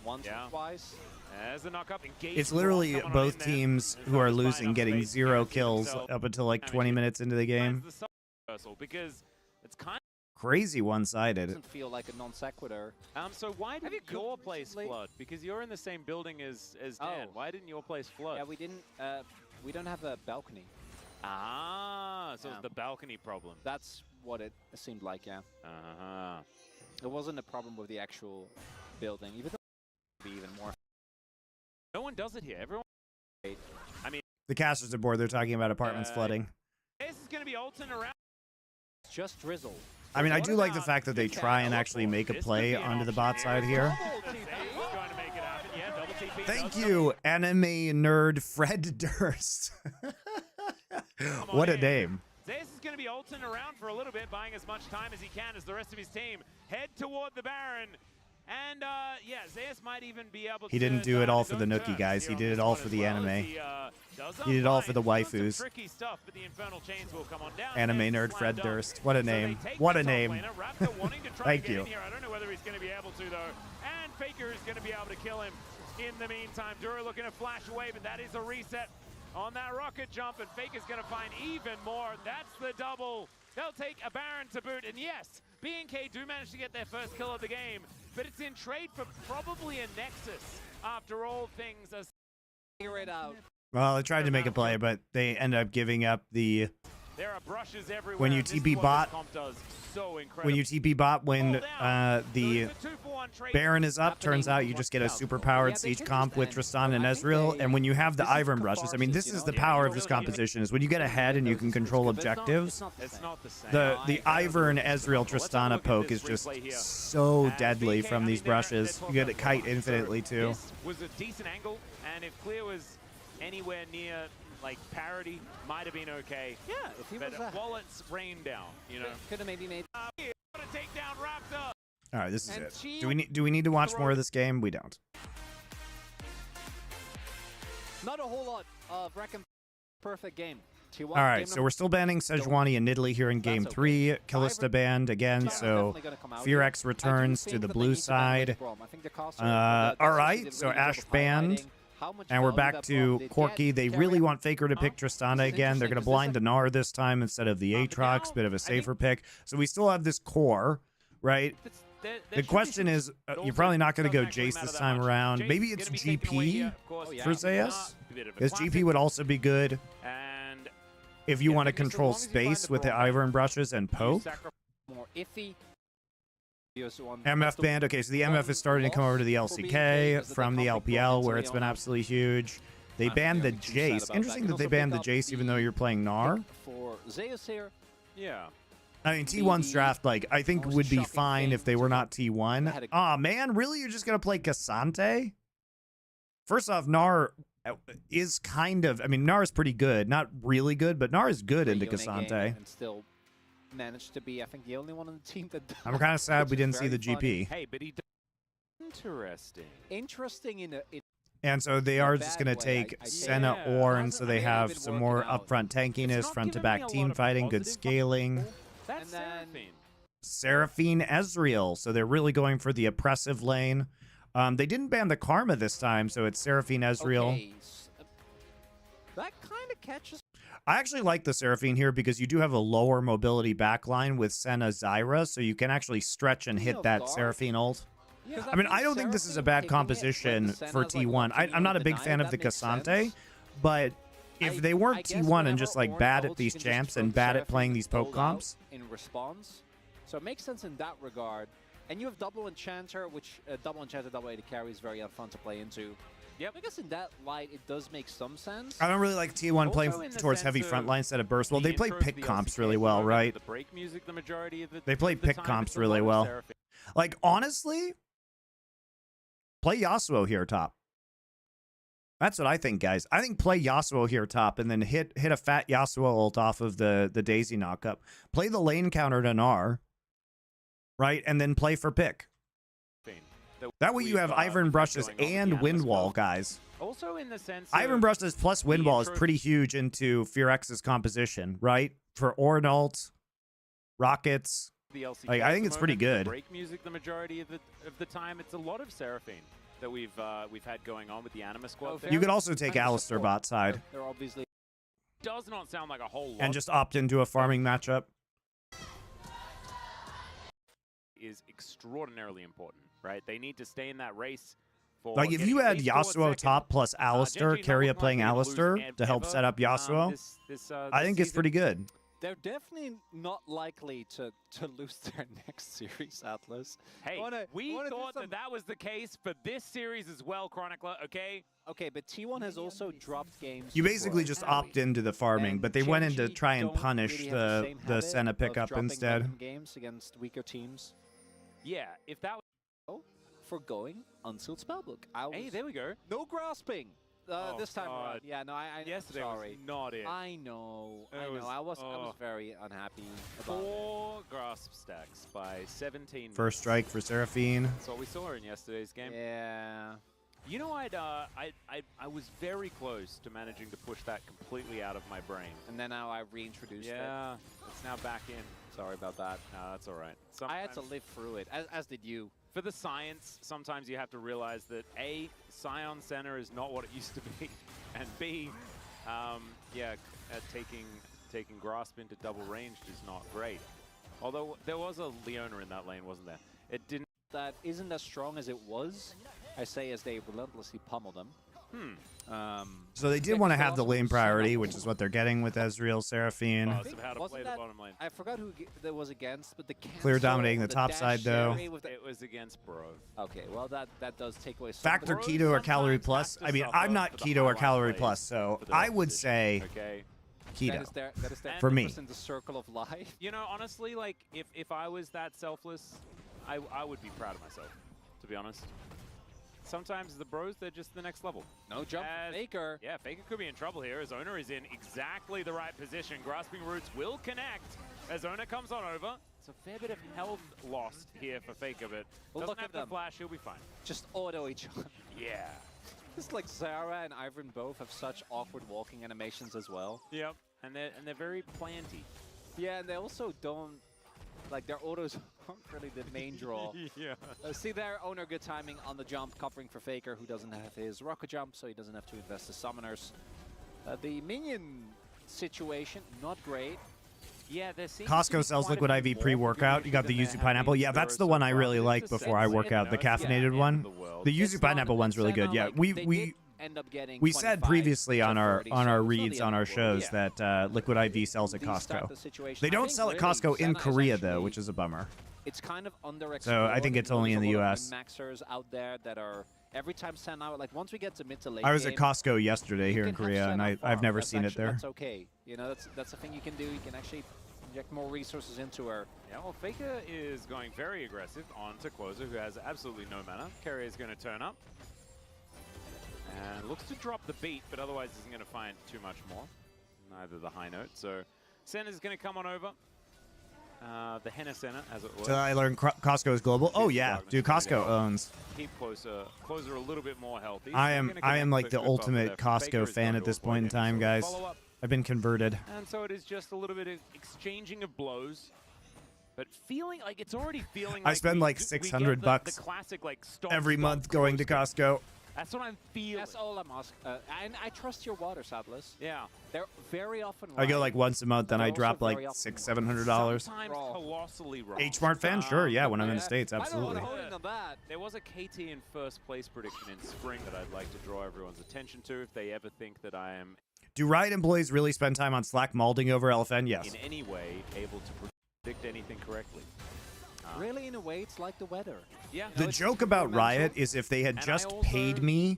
once or twice. As the knock up, it's literally both teams who are losing getting 0 kills up until like 20 minutes into the game. Because it's kind of crazy one-sided. Doesn't feel like a non sequitur. So why didn't your place flood? Because you're in the same building as Dan. Why didn't your place flood? Yeah, we didn't. We don't have a balcony. So it's the balcony problem. That's what it seemed like, yeah. It wasn't a problem with the actual building, even though it would be even more. No one does it here. Everyone. I mean, the casters are bored. They're talking about apartments flooding. This is going to be ulting around. Just drizzle. I mean, I do like the fact that they try and actually make a play onto the bot side here. Thank you, anime nerd Fred Durst. What a name. Zeus is going to be ulting around for a little bit, buying as much time as he can as the rest of his team head toward the Baron. And, yeah, Zeus might even be able to... He didn't do it all for the Nookie, guys. He did it all for the anime. He did it all for the waifus. Tricky stuff, but the infernal chains will come on down. Anime nerd Fred Durst. What a name. What a name. Thank you. I don't know whether he's going to be able to, though. And Faker is going to be able to kill him in the meantime. Duro looking to flash away, but that is a reset on that rocket jump, and Faker's going to find even more. That's the double. They'll take a Baron to boot, and yes, B&K do manage to get their first kill of the game, but it's in trade for probably a Nexus after all things are... Figure it out. Well, they tried to make a play, but they end up giving up the... There are brushes everywhere. When you TP bot, when the Baron is up, turns out you just get a super powered siege comp with Tristan and Ezreal. And when you have the Ivern brushes, I mean, this is the power of this composition, is when you get ahead and you can control objectives. The Ivern Ezreal Tristana poke is just so deadly from these brushes. You get a kite infinitely too. This was a decent angle, and if Clear was anywhere near like parity, might have been okay. Yeah, if he was wallets rain down, you know. Could have maybe made. Take down Raptor. All right, this is it. Do we need to watch more of this game? We don't. Not a whole lot of perfect game. All right, so we're still banning Sejuani and Nidalee here in Game 3. Kalista banned again, so Fearx returns to the blue side. All right, so Ashe banned. And we're back to Corki. They really want Faker to pick Tristana again. They're going to blind the Gnar this time instead of the Aatrox. Bit of a safer pick. So we still have this core, right? The question is, you're probably not going to go Jace this time around. Maybe it's GP for Zeus, because GP would also be good if you want to control space with the Ivern brushes and poke. MF banned. Okay, so the MF is starting to come over to the LCK from the LPL, where it's been absolutely huge. They banned the Jace. Interesting that they banned the Jace even though you're playing Gnar. Yeah. I mean, T1's draft, like, I think would be fine if they were not T1. Aw, man, really? You're just going to play Cassante? First off, Gnar is kind of... I mean, Gnar is pretty good. Not really good, but Gnar is good into Cassante. Managed to be, I think, the only one on the team that... I'm kind of sad we didn't see the GP. Hey, but he... Interesting in a... And so they are just going to take Senna Ornn, so they have some more upfront tankiness, front-to-back team fighting, good scaling. That's Seraphine Ezreal, so they're really going for the oppressive lane. They didn't ban the Karma this time, so it's Seraphine Ezreal. Okay. That kind of catches... I actually like the Seraphine here because you do have a lower mobility backline with Senna Zyra, so you can actually stretch and hit that Seraphine ult. I mean, I don't think this is a bad composition for T1. I'm not a big fan of the Cassante, but if they weren't T1 and just like bad at these champs and bad at playing these poke comps. In response, so it makes sense in that regard. And you have double enchanter, which double enchanter double AD carry is very fun to play into. Yeah, I guess in that light, it does make some sense. I don't really like T1 playing towards heavy frontline instead of burst. Well, they play pick comps really well, right? They play pick comps really well. Like, honestly, play Yasuo here top. That's what I think, guys. I think play Yasuo here top and then hit a fat Yasuo ult off of the Daisy knockup. Play the lane counter to Gnar, right? And then play for pick. That way you have Ivern brushes and wind wall, guys. Also in the sense Ivern brushes plus wind wall is pretty huge into Fearx's composition, right? For Ornn ult, rockets. Like, I think it's pretty good. Break music the majority of the time. It's a lot of Seraphine that we've had going on with the Anima squad. You could also take Alistar bot side. They're obviously does not sound like a whole lot. And just opt into a farming matchup. Is extraordinarily important, right? They need to stay in that race. For like, if you had Yasuo top plus Alistar, Keria playing Alistar to help set up Yasuo, I think it's pretty good. They're definitely not likely to lose their next series, Atlas. Hey, we thought that was the case for this series as well, Chronicler, okay? Okay, but T1 has also dropped games. You basically just opt into the farming, And but they went in to Gen.G try and don't punish really have same the habit Senna of pickup dropping instead. random games against weaker teams. Yeah, if that was... For going unsealed spellbook. Hey, there we go. No grasping. This time around. Yeah, no, I Yesterday sorry. was not it. I know. I was- know. I was very unhappy about it. 4 grasp stacks by 17. First strike for Seraphine. That's what we saw in yesterday's game. Yeah. You know, I was very close to managing to push that completely out of my brain. And then now I reintroduced it. Yeah, it's now back in. Sorry about that. No, that's all right. I had to Sometimes- live through it, as did you. For the science, sometimes you have to realize that A, Scion Center is not what it used to be, and B, taking Grasp into double ranged is not great. Although there was a Leona in that lane, wasn't there? It didn't. That isn't as strong as it was, I say, as they relentlessly pummel them. So they did want to have the lane priority, which is what they're getting with Ezreal, Seraphine. Of how to play Wasn't the that- bottom lane. I forgot who that was against, but the Clear cancel, dominating the top dash side, though. carry with the- It was against Bro. Okay, well that does take away some Factor Bros keto or calorie sometimes plus. have to I mean, suffer I'm not for the keto or highlight calorie plays plus, so for the I would opposition, say okay. That keto. is their For me. 100% the circle of life. You know, honestly, like if I was that selfless, I would be proud of myself, to be honest. Sometimes the bros, they're just the next level. No jump from Faker. Yeah, Faker could be in trouble here. His owner is in exactly the right position. Grasping Roots will connect as owner comes on over. It's a fair bit of health lost here for Faker, but Well, doesn't look have at the them. flash. He'll be fine. Just auto each other. Yeah. It's like Zara and Ivern both have such awkward walking animations as well. Yep. And they're very planty. Yeah, and they also don't, like, their autos aren't really the main draw. Yeah. See their owner good timing on the jump, covering for Faker, who doesn't have his rocket jump, so he doesn't have to invest his summoners. The minion situation, not great. Yeah, there seems Costco to be sells quite a liquid few IV more pre-workout. You got the than yuzu there pineapple. have Yeah, been that's for the one I so really far. like It's a before I sense, work out, the it's not caffeinated the one. end of the world. The It's yuzu not pineapple one's really good. Senna, Yeah, like, we they we did end up getting we said 25 previously to on our 30, on so our it's not reads the on end our of the world. shows that liquid IV sells at Restart Costco. the situation. They I don't think sell at really Costco in Senna is Korea though, actually- which is a bummer. It's kind of underexplored. So I think it's only in the US. Maxers out there that are every time send out, like once we get to mid to late I was at game, Costco yesterday you here in can have Korea, and Senna I've farm. never That's seen it actually- there. That's okay. You know, that's a thing you can do. You can actually inject more resources into her. Yeah, well, Faker is going very aggressive onto Quoza, who has absolutely no mana. Carrier is going to turn up. And looks to drop the beat, but otherwise isn't going to find too much more. Neither the high note. So Senna is going to come on over. The Henna Senna, as it were. Did I learn Costco is global? Oh yeah, dude, Costco owns. Keep Closer a little bit more healthy. I So am we're gonna I am connect like with the good buffer ultimate there. Costco Faker is fan going at to this avoid point in any time, sort of guys. follow-up. I've been converted. And so it is just a little bit of exchanging of blows. But feeling like it's already feeling I like spend we like do- we 600 get bucks the classic, like, stop, every stop, month going to close. Costco. That's what I'm feeling. That's all I'm asking. And I trust your water, Atlas. Yeah. They're very often I go right. like once a month, then They're I also drop very like often $600-700. Sometimes Wrong. colossally wrong. H-Mart fan, sure, yeah. When I'm in the Yeah. States, I don't absolutely. want to hold on that. There was a KT in first place prediction in spring that I'd like to draw everyone's attention to if they ever think that I am Do Riot employees really spend time on Slack malding over LFN? Yes. in any way able to predict anything correctly. Really, in a way, it's like the weather. Yeah. The joke about Riot is if they had And I just also- paid me,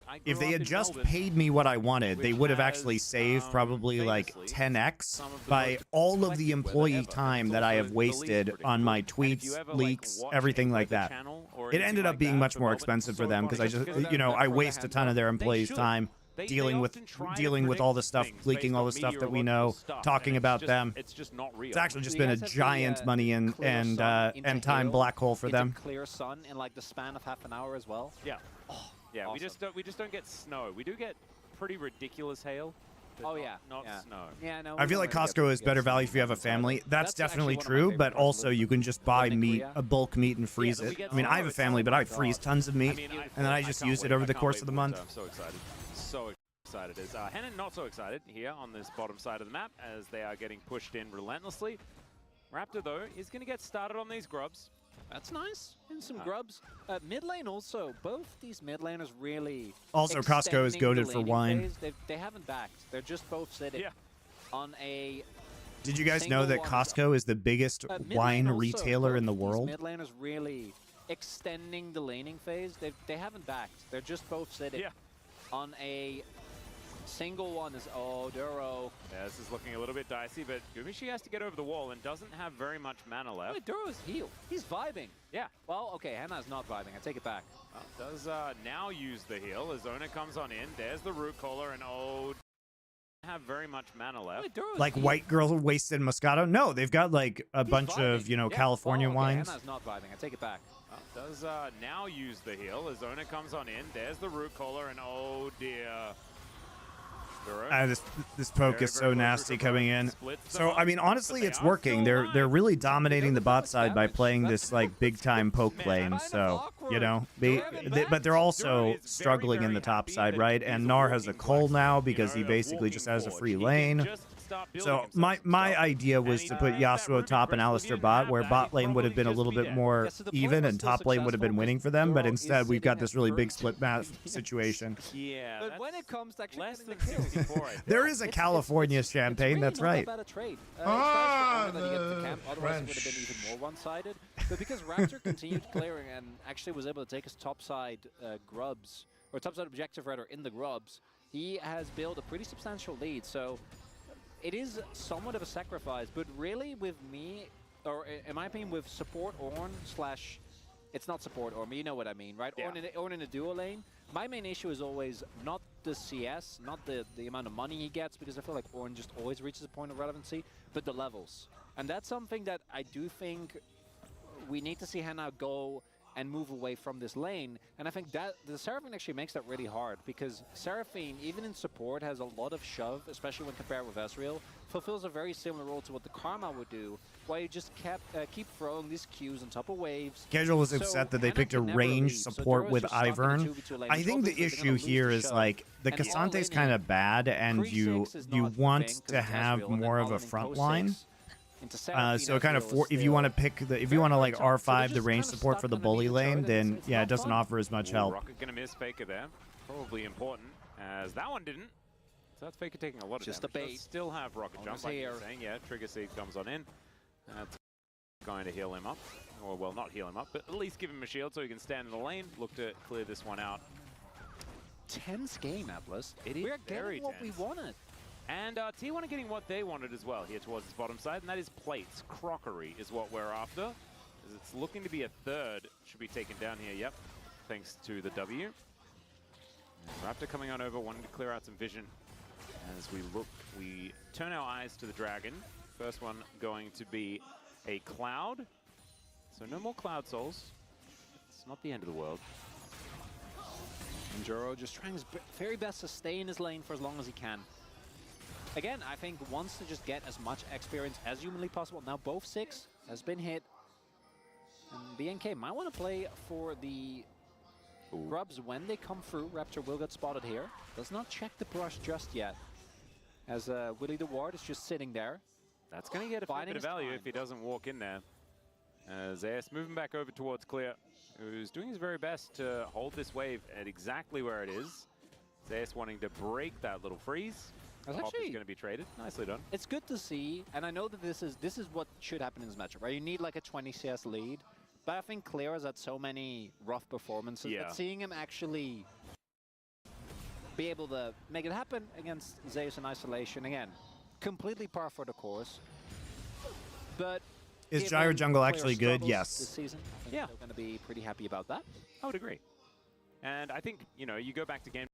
I grew if they up had in just Melbourne. paid me what I wanted, they which would have actually has, saved probably like famously 10x some of the by most all of the reflective weather employee ever. time It's that I also have the least wasted on my predictable. And if you tweets, ever, like, leaks, watch everything a like weather that. channel or It anything ended up like being that much for more Melbourne, expensive so for them funny because I just, because you know, that I for the waste a hands ton of their up. employees' should. time They dealing with often try to dealing with all the predict stuff, things leaking based all on the stuff that we meteorological know, stuff, talking and it's about just- them. It's just not real. It's actually just Do been you a guys have the, giant money and clear sun into time hail black hole for into them. clear sun in like the span of half an hour as well. Yeah. Yeah, awesome. we just don't get snow. We do get pretty ridiculous hail. but Oh not- yeah, not yeah. snow. Yeah, no. I we feel don't like really get Costco is get better snow value if you have a inside. family. That's That's actually definitely one of my true, favorite but parts of also living you can just buy in meat, Korea. a bulk meat, and freeze but we it. get I mean, I have a snow. family, but I Oh my freeze God. tons of meat, I mean, and then I just use it over the course of the month. I'm so excited. So excited. As Henan not so excited here on this bottom side of the map as they are getting pushed in relentlessly. Raptor, though, is going to get started on these grubs. That's nice. And some grubs. Mid lane also. Both these mid laners really. Also, Costco is extending goated the for laning wine. phase. They haven't backed. They're just both sitting Yeah. on a Did you guys know single that one- Costco is the biggest Mid wine lane also, retailer in the both world? These mid laners really extending the laning phase. They haven't backed. They're just both sitting on a single one. Is Duro. Yeah, this is looking a little bit dicey, but Gumishi has to get over the wall and doesn't have very much mana left. Wait, Duro's healed. He's vibing. Yeah. Well, okay, Hannah's not vibing. I take it back. Does now use the heal as Zona comes on in. There's the root caller, and have very much mana left. Wait, Duro's Like healed. white girl wasted Moscato? No, they've got like a He's bunch vibing. of, you know, Yeah. California Oh, okay, wines. Hannah's not vibing. I take it back. Does now use the heal as Zona comes on in. There's the root caller, and oh dear. Duro. This poke Very, is so very close nasty to coming in. splits So them I up, mean, honestly, but they it's are working. still They're alive. really dominating the bot side by damage. playing That's this like big time poke Man, lane. kind of So you awkward. know, Duro haven't but they're backed. also Duro is very, struggling in very the top happy side, that right? he's And a Nar has a walking coal force, now you because know, he basically walking just has a forge. free He can lane. just start building So himself my some stuff. idea was And to he put has that Yasuo root top and aggressive. Alistair If he bot, didn't where have bot that, lane he'd would have been a probably little just bit be more Yeah, so the even, point was and still top lane would have been successful winning because for them. But Duro instead, is we've got sitting this at really big first. split map situation. Yeah, But when it comes to actually less getting than the kills, 64, I think. There is a California champagne. really That's not right. That bad a trade. Ah, Especially that he gets the the camp. Otherwise, it would have been French. even more one-sided. But because Raptor continued clearing and actually was able to take his topside grubs, or topside objective rather, in the grubs, he has built a pretty substantial lead. So it is somewhat of a sacrifice. But really, with me, or in my opinion, with support Ornn slash, it's not support Ornn, but you know what I mean, right? Yeah. Ornn in a duo lane. My main issue is always not the CS, not the amount of money he gets, because I feel like Ornn just always reaches a point of relevancy, but the levels. And that's something that I do think we need to see Hannah go and move away from this lane. And I think that the Seraphine actually makes that really hard, because Seraphine, even in support, has a lot of shove, especially when compared with Ezreal, fulfills a very similar role to what the Karma would do, where you just keep throwing these Qs on top of waves. Casual was So upset that they Hannah picked a can never range leave. So support Duro's with just stuck in a Ivern. 2v2 lane, I which think the obviously they're issue gonna lose here the is shove. like the And the Cassante is all-in kind of bad, and 3-6 you is not the want thing, 'cause to it's have Ezreal, and then more of a all-in in front post line. 6 into Seraphine, So kind of Ezreal is if you want to still pick the if you very, want to very like tough. So they're R5 the just range kind of support stuck for the underneath bully each other, lane, and then it's yeah, not it doesn't fun. offer as much Ooh, help. Rocket gonna miss Faker there. Probably important, as that one didn't. So that's Faker taking a lot of Just damage. a bait. Does still have Rocket Almost Jump, like you were here. saying. Yeah, Trigger Seed comes on in. That's going to heal him up. Or, well, not heal him up, but at least give him a shield so he can stand in the lane. Look to clear this one out. tense game, Atlas. It is We're very getting what we tense. wanted. And T1 are getting what they wanted as well here towards his bottom side, and that is plates. Crockery is what we're after. As it's looking to be a third. Should be taken down here, yep. Thanks to the W. And Raptor coming on over, wanting to clear out some vision. As we look, we turn our eyes to the dragon. First one going to be a cloud. So no more cloud souls. It's not the end of the world. And Juro just trying his very best to stay in his lane for as long as he can. Again, I think wants to just get as much experience as humanly possible. Now both 6 has been hit. And BNK might want to play for the grubs when they come through. Raptor will get spotted here. Does not check the brush just yet, as Willie the Ward is just sitting there. That's going to get a fair Biding bit of his value time. if he doesn't walk in there. Zayas moving back over towards Clear, who's doing his very best to hold this wave at exactly where it is. Zayas wanting to break that little freeze. That's Pop is actually- going to be traded. Nicely done. It's good to see, and I know that this is what should happen in this matchup, right? You need like a 20 CS lead, but I think Clear has had so many rough performances Yeah. that seeing him actually be able to make it happen against Zeus in isolation, again, completely par for the course. But Is given Gyro Jungle Clear actually good? struggles Yes. This season, I think Yeah. they're going to be pretty happy about that. I would agree. And I think, you know, you go back to game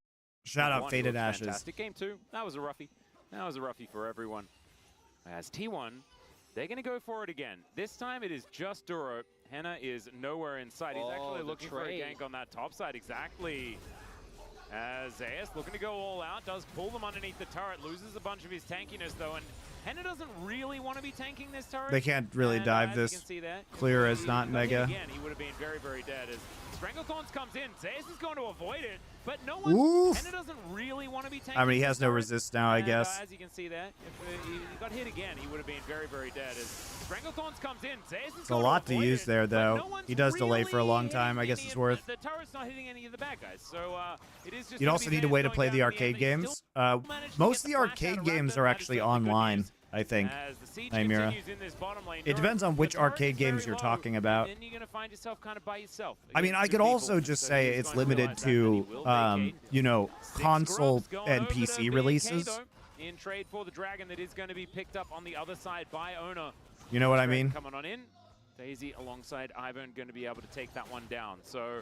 Shout out one, Faded looked Ashes. fantastic. Game 2, that was a roughie. That was a roughie for everyone. As T1, they're going to go for it again. This time it is just Duro. Henna is nowhere in sight. He's Oh, actually the looking for a trade. gank on that top side. Exactly. As Zayas looking to go all out, does pull them underneath the turret, loses a bunch of his tankiness though, and Henna doesn't really want to be tanking this turret. They can't really And, dive as this you can see there, clear if as he not got hit mega. Again, he would have been very, very dead. As Stranglethorns comes in, Zayas is going to avoid it, but no one. Oof. Henna doesn't really want to be tanking. I mean, he this has no turret. resist now, I And, guess. as you can see there, if he got hit again, he would have been very, very dead. As Stranglethorns comes in, Zayas is It's a going lot to to avoid use it, there, but though. no one's He does delay for a long really time. I hitting guess any it's of worth. The turret's not hitting any of the bad guys, so it is just. You'd gonna also be need a Zayas way to going play down the in arcade end, but he games. still managed to Most get of the flash out arcade of games Raptor. are That is actually certainly good online. news. I think. As the siege Chimera. continues in this bottom lane, It depends on the which turret arcade is very games you're low, talking about. And then you're going to find yourself kind of by yourself. I mean, I against could two also people. just So say he's it's going limited realize that, and he to, will vacate. you know, Six console scrubs going and over to PC BLG, releases. though, in trade for the dragon that is going to be picked up on the other side by owner. You know what I Dragon mean? Coming on in. Daisy alongside Ivan going to be able to take that one down. So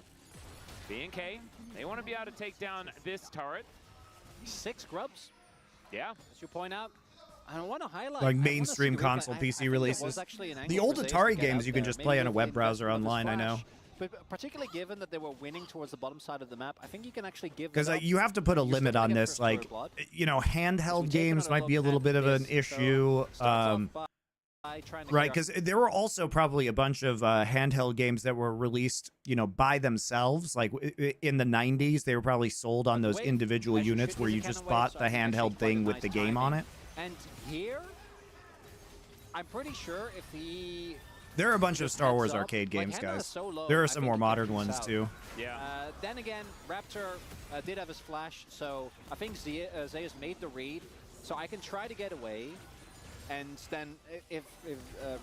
B&K, they want to be able to take down this turret. 6 grubs, Yeah. as you point out. I want to highlight Like I wanna mainstream see the replay. console I PC think there was releases. actually an The angle old for Zays to Atari get games out you can there. just Maybe play on a with web the browser investment of his online, I know. flash. But particularly given that they were winning towards the bottom side of the map, I think you can actually give Because that up. you have to put a You're limit still on gonna get this. first story Like, blood. you know, So we handheld take games another might be a look little at bit of an this. So issue. starts off by trying to Right, clear- because there were also probably a bunch of handheld games that were released, you know, by themselves. Like in the 90s, they were probably sold on those Wave, individual as you units should where use you a just cannon bought wave, so the I think actually handheld quite a thing with nice the game on timing. it. And here, I'm pretty sure if he There are a bunch of just Star heads Wars up, arcade like, games, Henna is guys. so low, There I are some think more he modern can ones miss out. too. Yeah. Then again, Raptor did have his flash, so I think Zayas made the read. So I can try to get away, and then if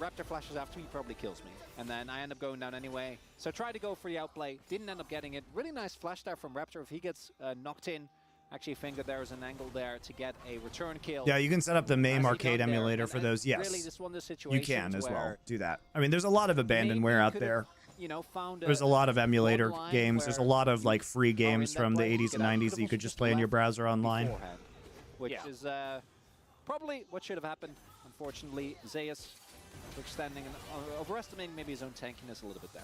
Raptor flashes after me, he probably kills me. And then I end up going down anyway. So try to go for the outplay, didn't end up getting it. Really nice flash there from Raptor. If he gets knocked in, actually think that there is an angle there to get a return kill. Yeah, you can set up the As MAME he arcade done there. emulator And- for and those. Yes, Really, this one of the you situations can as well. where Do that. I mean, there's a lot of abandonward maybe you out could've, there. you know, found There's a lot of emulator line games. There's a where lot of you like free are in games that from the play, 80s and get out, 90s that could've you could also just play in your left browser online. beforehand, which Yeah. is probably what should have happened. Unfortunately, Zayas extending and overestimating maybe his own tankiness a little bit there.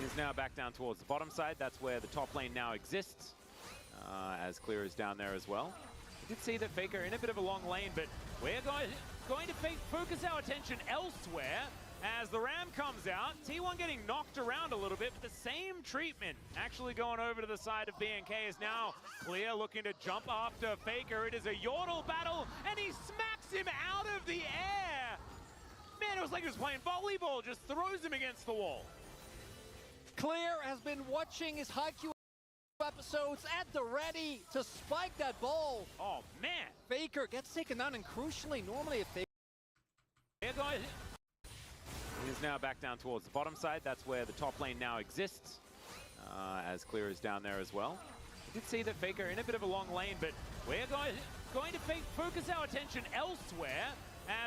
He's now back down towards the bottom side. That's where the top lane now exists. As Clear is down there as well. We did see that Faker in a bit of a long lane, but we're going to focus our attention elsewhere as the Ram comes out. T1 getting knocked around a little bit, but the same treatment actually going over to the side of B&K is now Clear looking to jump after Faker. It is a Yordle battle, and he smacks him out of the air. Man, it was like he was playing volleyball, just throws him against the wall. Clear has been watching his Haikyuu episodes at the ready to spike that ball. Oh, man. Faker gets taken down, and crucially, normally if Faker... He's now back down towards the bottom side. That's where the top lane now exists. As Clear is down there as well. We did see that Faker in a bit of a long lane, but we're going to focus our attention elsewhere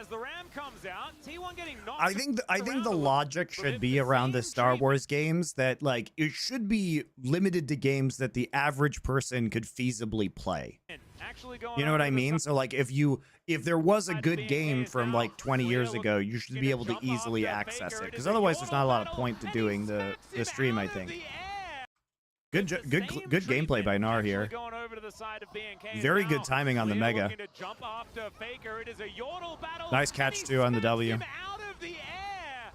as the Ram comes out. T1 getting knocked I think around the a little logic bit, should but be the around the same Star treatment. Wars games that like it should be limited to games that the average person could feasibly play. Actually going You know what over I to the mean? side- So like if there was a Side good being game is from now like 20 years Clear ago, you should looking be to able to jump easily after access Faker. it It because is a otherwise there's not a Yordle lot of battle, point to and he doing the smacks him stream, I out of think. the air. Good The good same good gameplay by treatment Nar actually here. going over to the side of B&K Very now. good timing on the Clear Mega. looking to jump after Faker. It is a Yordle battle, Nice and catch he too on the smacks W. him out of the air.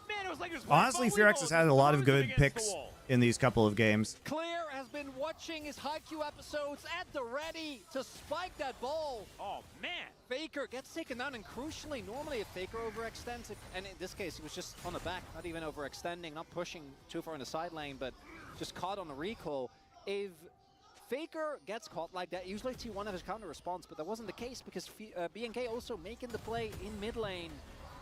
Man, it was like he was playing Honestly, volleyball, Fearx has had a lot of throws him good against the picks wall. in these couple of games. Clear has been watching his Haikyuu episodes at the ready to spike that ball. Oh, man. Faker gets taken down, and crucially, normally if Faker overextends, and in this case, he was just on the back, not even overextending, not pushing too far in the side lane, but just caught on the recall. If Faker gets caught like that, usually T1 has his counter response, but that wasn't the case because B&K also making the play in mid lane.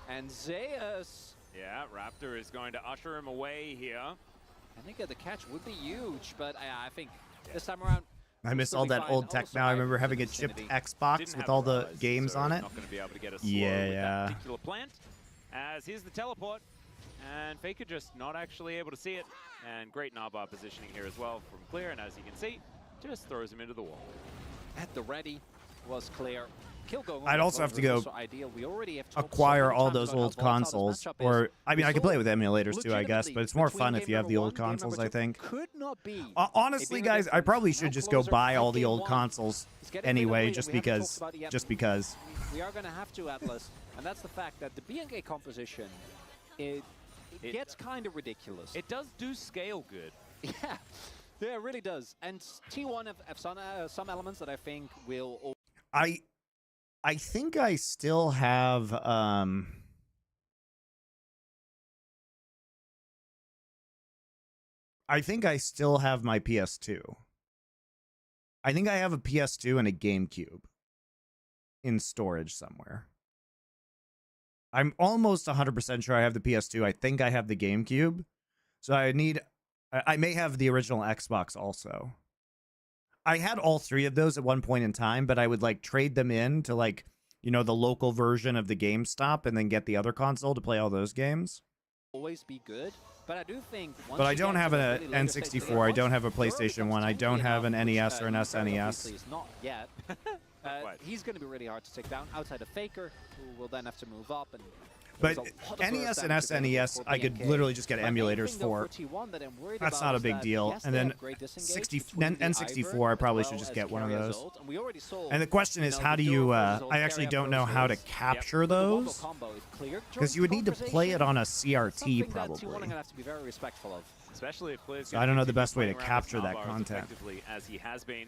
And Zayas, Yeah, Raptor is going to usher him away here. I think that the catch would be huge, but I think this time around, I miss still all be that fine. old tech Also, now. I Ivan's remember in having the a chipped vicinity. Xbox Didn't with have all the Rise, games so on it. Not going to be able to get a slow Yeah, with yeah. that particular plant. As here's the teleport, and Faker just not actually able to see it. And great Narbar positioning here as well from Clear, and as you can see, just throws him into the wall. at the ready was Clear. Kill going on I'd the also have Clover to go is also ideal. We already have talked so Acquire many all times those about how old volatile this consoles, matchup is. or I mean, I We could play saw with emulators too, I guess, legitimately but it's more between fun game if you have number the one, old game consoles, number I two, think. could not be Honestly, a bigger guys, I difference. probably should Now just go Closer buy at all the game old one. consoles It's getting anyway, away, just we haven't because. talked about it yet. Just because. We are going to have to, Atlas, and that's the fact that the B&K composition, it gets kind of ridiculous. It does do scale good. Yeah, yeah, it really does. And T1 have some elements that I think will... I think I still have I think I still have my PS2. I think I have a PS2 and a GameCube in storage somewhere. I'm almost 100% sure I have the PS2. I think I have the GameCube. So I may have the original Xbox also. I had all three of those at one point in time, but I would like trade them in to like, you know, the local version of the GameStop and then get the other console to play all those games. Always be good, but I do think. But I don't have an N64. I don't have a PlayStation 1. I don't have an NES or an SNES. Not yet. He's going to be really hard to take down outside of Faker, who will then have to move up. But NES and SNES, I could literally just get emulators for. That's not a big deal. And then N64, I probably should just get one of those. And the question is, how do you... I actually don't know how to capture those. Because you would need to play it on a CRT, probably. Especially if players so I don't know the best way to capture that content. As he has been.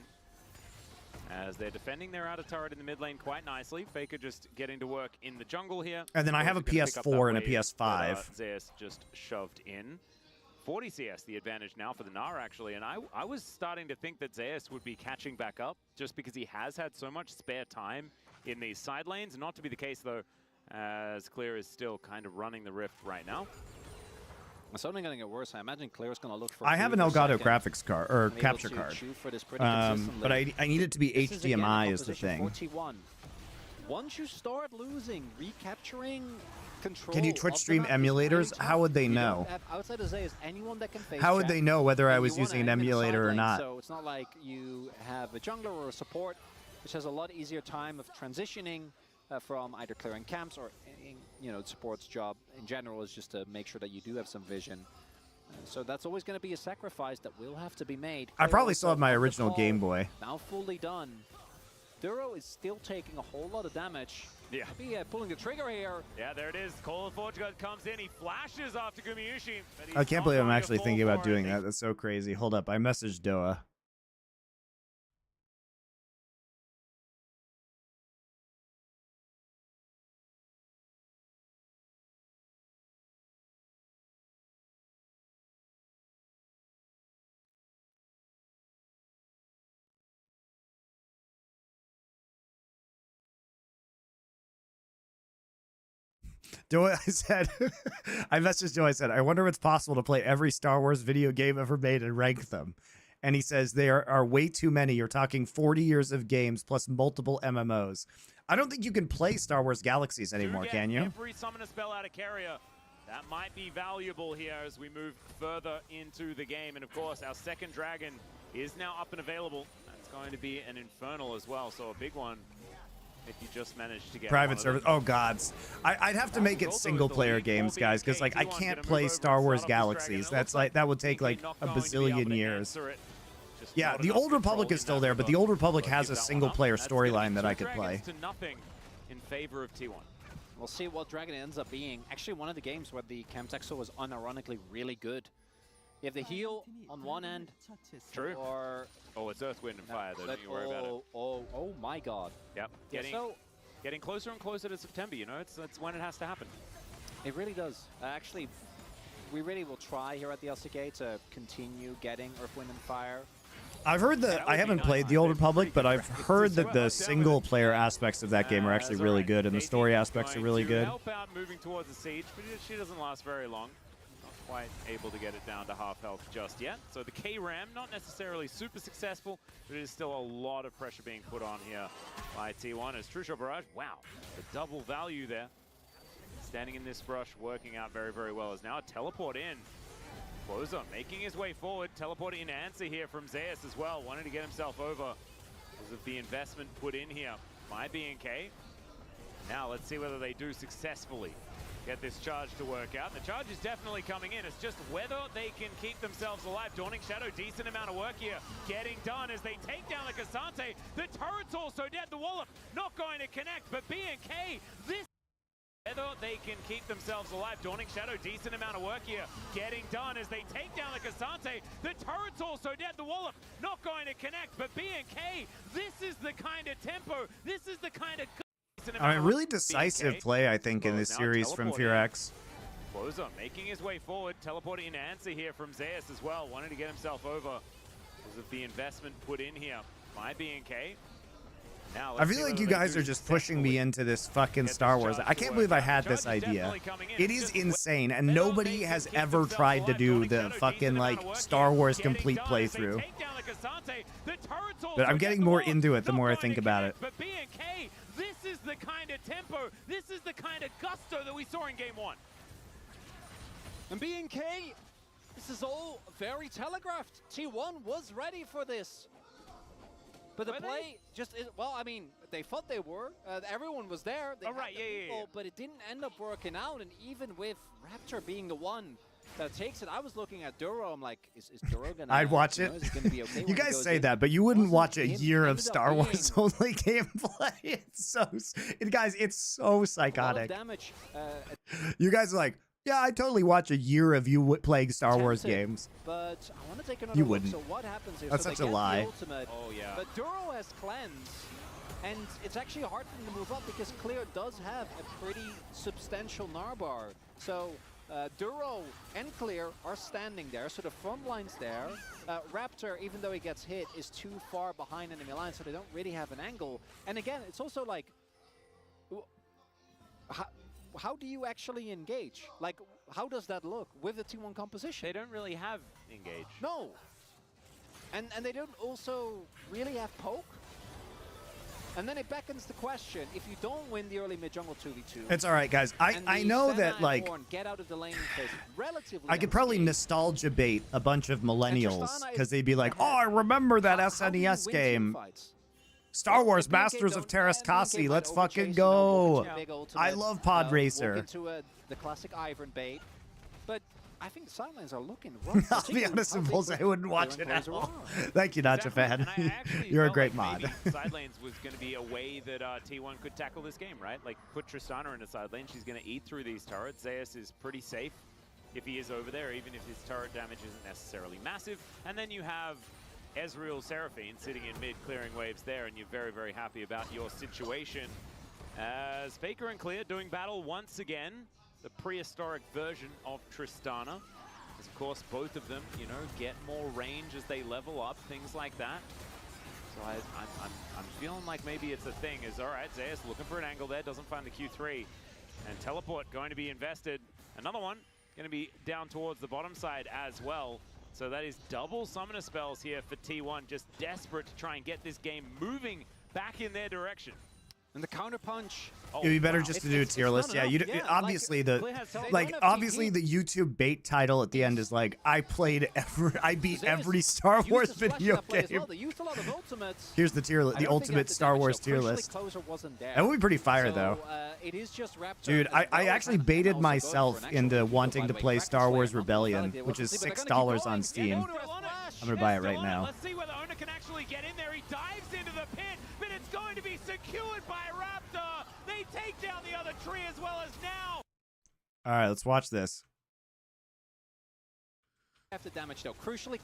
As they're defending their outer turret in the mid lane quite nicely. Faker just getting to work in the jungle here. And then I have a PS4 and a PS5. Zeus just shoved in. 40 CS the advantage now for the Gnar, actually. And I was starting to think that Zeus would be catching back up just because he has had so much spare time in these side lanes. Not to be the case, though, as Clear is still kind of running the rift right now. It's only going to get worse. I imagine Clear's going to look for. I have an Elgato graphics card or capture card, but I need it to be HDMI is the thing. 41. Once you start losing, recapturing control. Can you Twitch stream emulators? How would they know? Outside of Zayas, anyone that can face How would they know whether I was using an emulator or not? So it's not like you have a jungler or a support, which has a lot easier time of transitioning from either clearing camps or, you know, support's job in general is just to make sure that you do have some vision. So that's always going to be a sacrifice that will have to be made. I probably still have my original Game Boy. Now fully done. Duro is still taking a whole lot of damage. Yeah. Maybe pulling the trigger here. Yeah, there it is. Call of Fortune comes in. He flashes after Gumayushi. I can't believe I'm actually thinking about doing that. That's so crazy. Hold up. I messaged Doa. I said, I messaged Joe. I said, I wonder if it's possible to play every Star Wars video game ever made and rank them. And he says, there are way too many. You're talking 40 years of games plus multiple MMOs. I don't think you can play Star Wars Galaxies anymore, can you? Every summon a spell out of carrier. That might be valuable here as we move further into the game. And of course, our second dragon is now up and available. That's going to be an Infernal as well, so a big one. If you just managed to get private service. Oh gods, I'd have to make it single player games, guys, because like I can't play Star Wars Galaxies. That's like that would take like a bazillion years. Yeah, the Old Republic is still there, but the Old Republic has a single player storyline that I could play. Nothing in favor of T1. We'll see what Dragon ends up being. Actually, one of the games where the Camtexo was unironically really good. You have the heal on one end. True. Or oh, it's Earth, Wind, and Fire, though. Don't you worry about it. Oh my God. Yep. Getting closer and closer to September, you know? It's when it has to happen. It really does. Actually, we really will try here at the LCK to continue getting Earth, Wind, and Fire. I've heard that, I haven't played the Old Republic, but I've heard that the single player aspects of that game are actually really good, and the story aspects are really good. Help out moving towards the siege, but she doesn't last very long. Quite able to get it down to half health just yet. So the K-Ram, not necessarily super successful, but it is still a lot of pressure being put on here by T1 as True Shot Barrage, wow, the double value there. Standing in this brush, working out very, very well. As now a teleport in. Closer making his way forward, teleporting in answer here from Zeus as well, wanting to get himself over because of the investment put in here by B&K. Now let's see whether they do successfully get this charge to work out. The charge is definitely coming in. It's just whether they can keep themselves alive. Dawning Shadow, decent amount of work here getting done as they take down the Cassante. The turret's also dead. The Wallop not going to connect, but B&K, this whether they can keep themselves alive. Dawning Shadow, decent amount of work here getting done as they take down the Cassante. The turret's also dead. The Wallop not going to connect, but B&K, this is the kind of tempo. This is the kind of I mean, really decisive play, I think, in this series from FearX. Closer, making his way forward, teleporting in answer here from Zeus as well, wanting to get himself over because of the investment put in here by B&K. Now, I let's feel see like whether you they guys do are just pushing me successfully into this fucking get Star this Wars. charge I to can't work believe I out. had Charge this is idea. definitely coming in. It It's is just insane, and they don't nobody need to has keep ever themselves tried to alive. do Johnny the Shadow, fucking decent like amount of work Star here, Wars getting complete done as they playthrough. take down the Cassante. The turrets But also I'm get getting the more loss. into it the Not more I going think to about connect, it. But B&K, this is the kind of tempo, this is the kind of gusto that we saw in game 1. And B&K, this is all very telegraphed. T1 was ready for this. But the Were they? play just, well, I mean, they thought they were. Everyone was there. They Oh, had right, the yeah. people, but it didn't end up working out. And even with Raptor being the one that takes it, I was looking at Duro. I'm like, is Duro going to... I'd watch you know, it. is it going to be okay You when he guys goes say in? that, but you wouldn't watch a Wasn't him. year of Ended up Star Wars being only gameplay. It's so, guys, it's so a lot of psychotic. damage. You guys are like, yeah, I totally watch a year of you playing Star Wars Tempted, games. But I want to take another You look. wouldn't. So what happens here? That's so such they a get the lie. ultimate, Oh, yeah. But Duro has cleanse, and it's actually hard for them to move up because Clear does have a pretty substantial Narbar. So Duro and Clear are standing there, so the front line's there. Raptor, even though he gets hit, is too far behind enemy line, so they don't really have an angle. And again, it's also like, how do you actually engage? Like, how does that look with the T1 composition? They don't really have engage. No. And they don't also really have poke. And then it beckons the question, if you don't win the early mid-jungle 2v2... It's all right, guys. I know that, like, get out of the laning phase relatively I could probably unscathed. nostalgia bait a bunch of millennials Tristana because is they'd be like, ahead. oh, I remember that How do you SNES win game. teamfights? Star Wars If BNK Masters of don't- and BNK Terrascasi. might Let's overchase, fucking you know, go. walk into a big ultimate, I love Pod walk Racer. into the classic Ivern bait. But I think the sidelines are looking rough. I'll be honest, How big Bulls, I Clear wouldn't watch it and at Clear all. are. Thank you, Nacho fan. And I actually You're a felt great like mod. maybe side lanes was going to be a way that T1 could tackle this game, right? Like, put Tristana in a side lane. She's going to eat through these turrets. Zeus is pretty safe if he is over there, even if his turret damage isn't necessarily massive. And then you have Ezreal Seraphine sitting in mid, clearing waves there, and you're very, very happy about your situation. As Faker and Clear doing battle once again, the prehistoric version of Tristana. As, of course, both of them, you know, get more range as they level up, things like that. So I'm feeling like maybe it's a thing. Is all right, Zeus looking for an angle there, doesn't find the Q3. And Teleport going to be invested. Another one going to be down towards the bottom side as well. So that is double summoner spells here for T1, just desperate to try and get this game moving back in their direction. And the counter punch. Oh, It'd be better wow. just to It's- do a it's tier not list. Yeah, enough. you Yeah, obviously like, the has they like don't have obviously TP. the YouTube bait title at the end is like I beat Zeus every Star used Wars to splash in video that play as game. well. They used a lot of ultimates. Here's the tier, I the don't think ultimate at the Star damage, Wars though. tier Crucially, list. Closer wasn't there. That would be pretty fire So, though. it is just Raptor. Dude, as I well actually as Hannah baited also going myself for an actual into reveal, wanting by to the way. play Kraken Star Slayer, Wars not Rebellion, Lethality, which is but they're gonna keep $6 on going. Steam. Yeah, Owner on it. I'm gonna buy it They're right still on now. Let's see whether Owner can actually get in there. He dives into the pit, but it's going to be secured by Raptor. They take down the other tree as well as now. All right, let's watch this. Half the damage though. Crucially,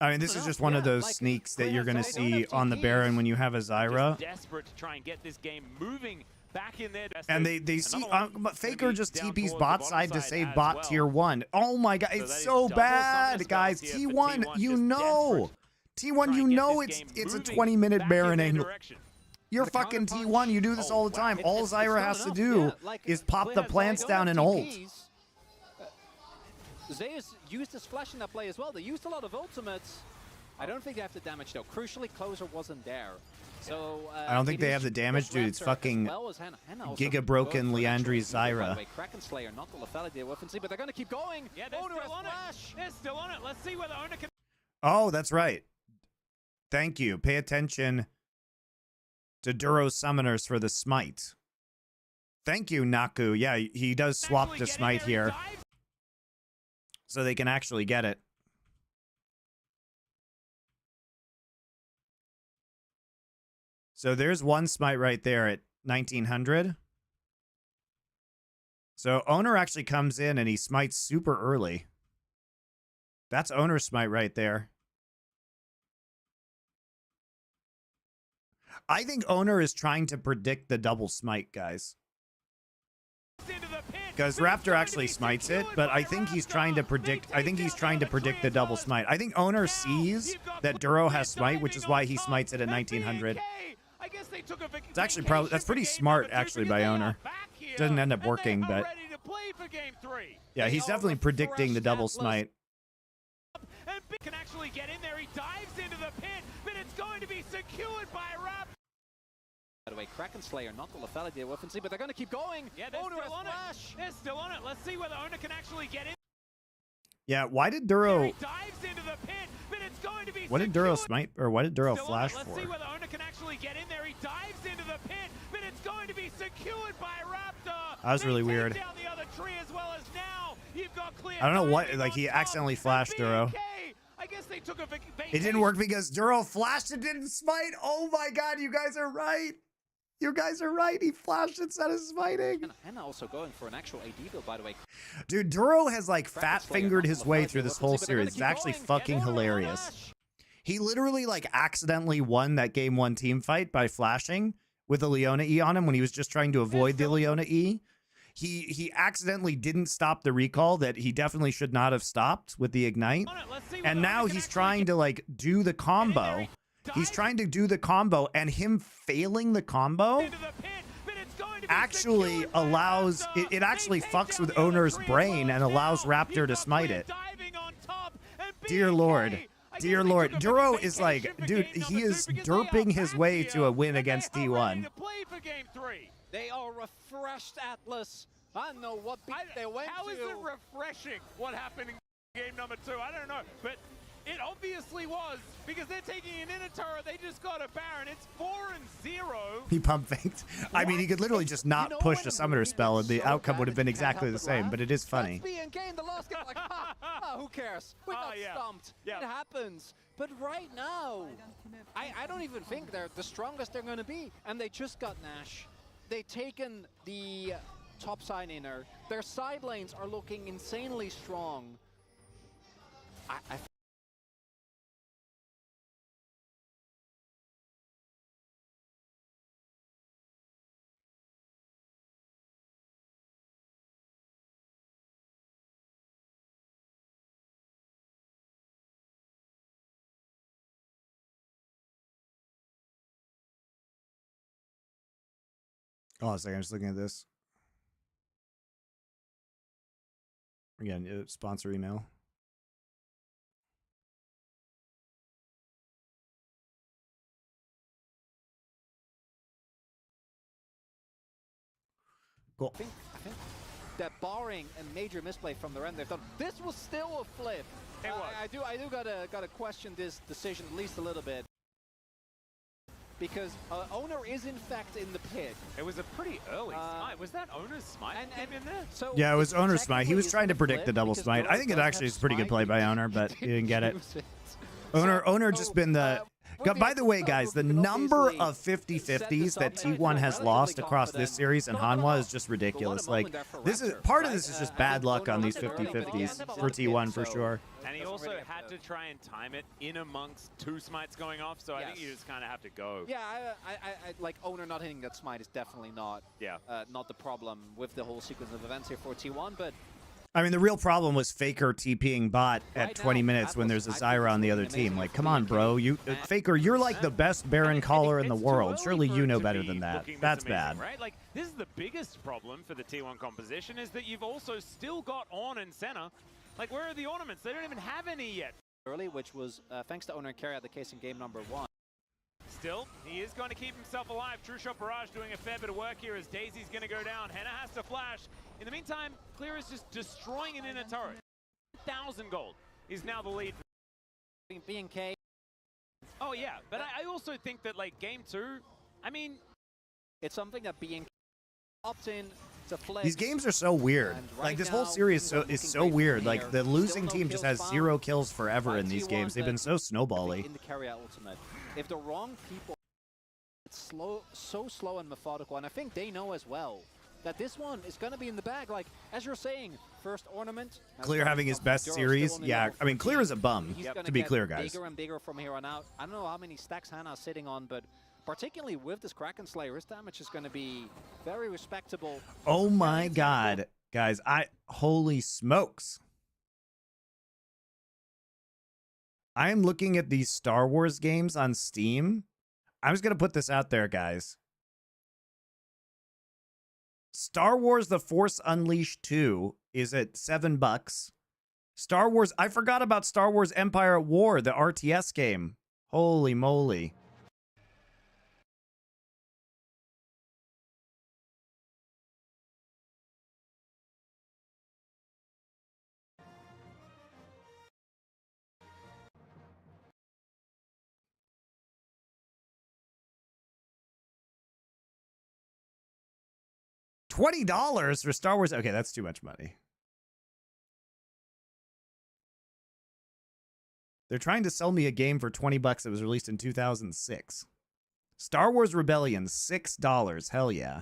I mean, this is just one of those like, sneaks that Clear you're has gonna they don't see have on the TPs. Baron when you have a Zyra. Just desperate to try and get this game moving back in there. And they see Another one but gonna Faker be just down TP's towards the bot bottom side to side save as bot well. tier 1. Oh my god, So it's that is so double summoner bad, spells guys. here for T1, T1, you just know. desperate T1, try you and get know this it's game a moving 20-minute back Baron in their angle. direction. You're The fucking counterpunch. T1, you do this Oh, all the wow. time. All it's Zyra not has to enough. do Yeah, like, is pop Clear the has plants they down don't and have ult. TPs. Zeus used his flash in that play as well. They used a lot of ultimates. I don't think they have the damage though. Crucially, Closer wasn't there. So I don't think it they is have the damage, just dude. It's Raptor as fucking well as Hannah. Hannah also Giga broken goes for an Leandri actual reveal, by Zyra. the way. Kraken Slayer, not the lethality weapon, but they're going to keep going. Yeah, they're Owner still on flash. it. They're still on it. Let's see whether Owner can. Oh, that's right. Thank you. Pay attention to Duro summoners for the smite. Thank you, Naku. Yeah, he does swap actually to get in smite there. He here dives. so they can actually get it. So there's one smite right there at 1900. So Owner actually comes in and he smites super early. That's Owner smite right there. I think Owner is trying to predict the double smite, guys. Into the pit, Because but it's Raptor going to actually be smites it, secured but by I think he's Raptor. trying to They predict. I take think he's down trying to other predict tree the as double well as smite. I think Owner now sees you've got that Duro Clear has smite, which is diving why on he top. smites it at 1900. BNK, I guess they took a It's actually probably that's pretty smart actually by owner. Doesn't end up working, but yeah, he's definitely predicting the double smite. And Big can actually get in there. He dives into the pit, but it's going to be secured by Rap. By the way, Kraken Slayer, not the lethality weapons, but they're going to keep going. Yeah, they're still on it. They're still on it. Let's see whether Owner can actually get in. Yeah, why did Duro? He dives into the pit, but it's going to be What did Duro smite, or what did Duro still flash Let's for? see whether Owner can actually get in there. He dives into the pit, but it's going to be secured by Raptor. That was really They take weird. down the other tree as well as now you've got clear I don't know what, timing like on he top. accidentally flashed The Duro. BK, I guess they took a It didn't work because Duro flashed and didn't smite. Oh my god, you guys are right. You guys are right. He flashed instead of smiting. And also going for an actual AD build, by the way. Dude, Duro has like fat-fingered his way through this whole series. It's actually fucking hilarious. He literally like accidentally won that game 1 team fight by flashing with the Leona E on him when he was just trying to avoid the Leona E. He accidentally didn't stop the recall that he definitely should not have stopped with the ignite. And now he's trying to like do the combo. He's trying to do the combo, and him failing the combo actually allows it actually fucks with Owner's brain and allows Raptor to smite it. Dear Lord. Dear Lord. Duro is like, dude, he is derping his way to a win against T1. They are refreshed, Atlas. I don't know what beat they went How to. is it refreshing what happened in game number 2? I don't know, but it obviously was, because they're taking an inner turret. They just got a Baron. It's 4-0. He pump faked. I mean, he could literally just not push the summoner spell and the outcome would have been exactly the same, but it is funny. That's BNK in the last game, like, who cares? We got stumped. Yeah. It happens. But right now, I don't even think they're the strongest they're going to be. And they just got Nash. They've taken the top side inner. Their side lanes are looking insanely strong. I Oh, a second, I'm just looking at this. Again, sponsor email. Cool. I think that barring a major misplay from their end, they've done. This was still a flip. It was. I do gotta question this decision at least a little bit, because Owner is in fact in the pit. It was a pretty early smite. Was that Owner's smite and in there? So Yeah, it was Owner's smite. He was technically trying to it's a predict flip the double because smite. I Duro think it does actually have is pretty good smite, play by he Owner, but he didn't get it. use it. Owner just been the... with By the way, Exo, guys, the we can number obviously of set 50-50s this that up and T1 feel has lost relatively across this confident. series and Hanwha is just ridiculous. Like, this is part of this is just bad luck on these 50-50s for T1 for sure. And he also had to try and time it in amongst 2 smites going off, so I think you just kind of have to go. Yeah, I like Owner not hitting that smite is definitely not the problem with the whole sequence of events here for T1, but I mean, the real problem was Faker TPing bot at Right 20 now, minutes when there's a Atlas, Zyra on the other amazing team. Like, for come on, BNK. bro. Faker, you're like the best Baron caller in the It's too world. early Surely for you it know to better be than that. looking this That's amazing, bad. right? Like, this is the biggest problem for the T1 composition, is that you've also still got Ornn and Senna. Like, where are the ornaments? They don't even have any yet. early, which was thanks to Owner and carry out the case in game number 1. Still, he is going to keep himself alive. True Shot Barrage doing a fair bit of work here as Daisy's going to go down. Henna has to flash. In the meantime, Clear is just destroying an inner turret. 1,000 gold is now the lead. BNK. Oh, yeah. But I also think that, like, game 2, I mean... It's something that BNK opts in to flex. These games are so weird. And Like, right this whole now, series things are is looking so great from weird. here. Like, the Still losing no team just kills has found. 0 kills forever By in these T1, games. They've been so snowbally. In the carry out ultimate. If the wrong people, it's so slow and methodical, and I think they know as well that this one is going to be in the bag. Like, as you're saying, first ornament. Clear having his best Duro's series. still on the Yeah, level I mean, Clear 14. is a bum, He's to gonna be get clear, guys. bigger and bigger from here on out. I don't know how many stacks Hannah's sitting on, but particularly with this Kraken Slayer, his damage is going to be very respectable. Oh my god, guys, holy smokes. I am looking at these Star Wars games on Steam. I'm just going to put this out there, guys. Star Wars The Force Unleashed 2 is at $7. Star Wars, I forgot about Star Wars Empire at War, the RTS game. Holy moly. $20 for Star Wars. Okay, that's too much money. They're trying to sell me a game for $20 that was released in 2006. Star Wars Rebellion, $6. Hell yeah.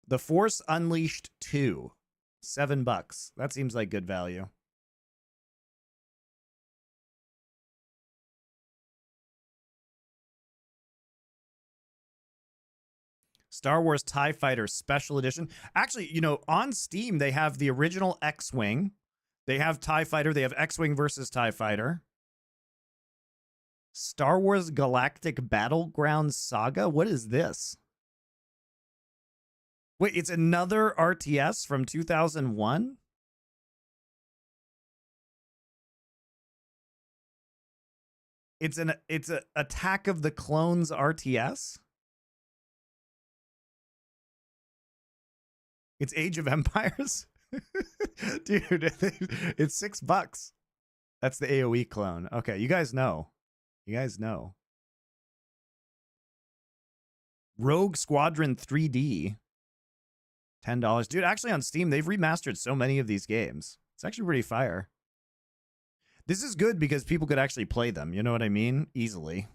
The Force Unleashed 2, $7. That seems like good value. Star Wars TIE Fighter Special Edition. Actually, you know, on Steam, they have the original X-Wing. They have TIE Fighter. They have X-Wing versus TIE Fighter. Star Wars Galactic Battleground Saga. What is this? Wait, it's another RTS from 2001? It's a Attack of the Clones RTS? It's Age of Empires? Dude, it's $6. That's the AoE clone. Okay, you guys know. You guys know. Rogue Squadron 3D. $10. Dude, actually on Steam, they've remastered so many of these games. It's actually pretty fire. This is good because people could actually play them. You know what I mean? Easily.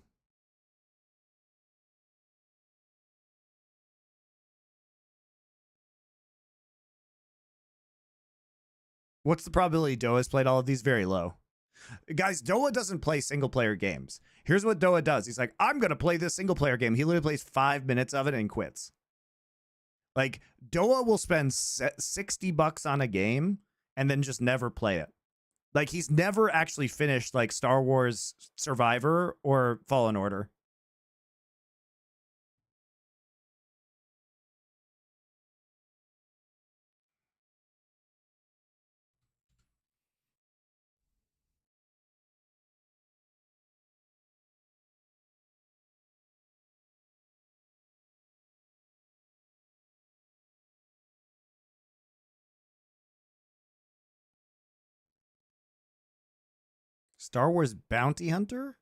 What's the probability Doa has played all of these? Very low. Guys, Doa doesn't play single-player games. Here's what Doa does. He's like, I'm going to play this single-player game. He literally plays 5 minutes of it and quits. Like, Doa will spend $60 on a game and then just never play it. Like, he's never actually finished, like, Star Wars Survivor or Fallen Order. Star Wars Bounty Hunter?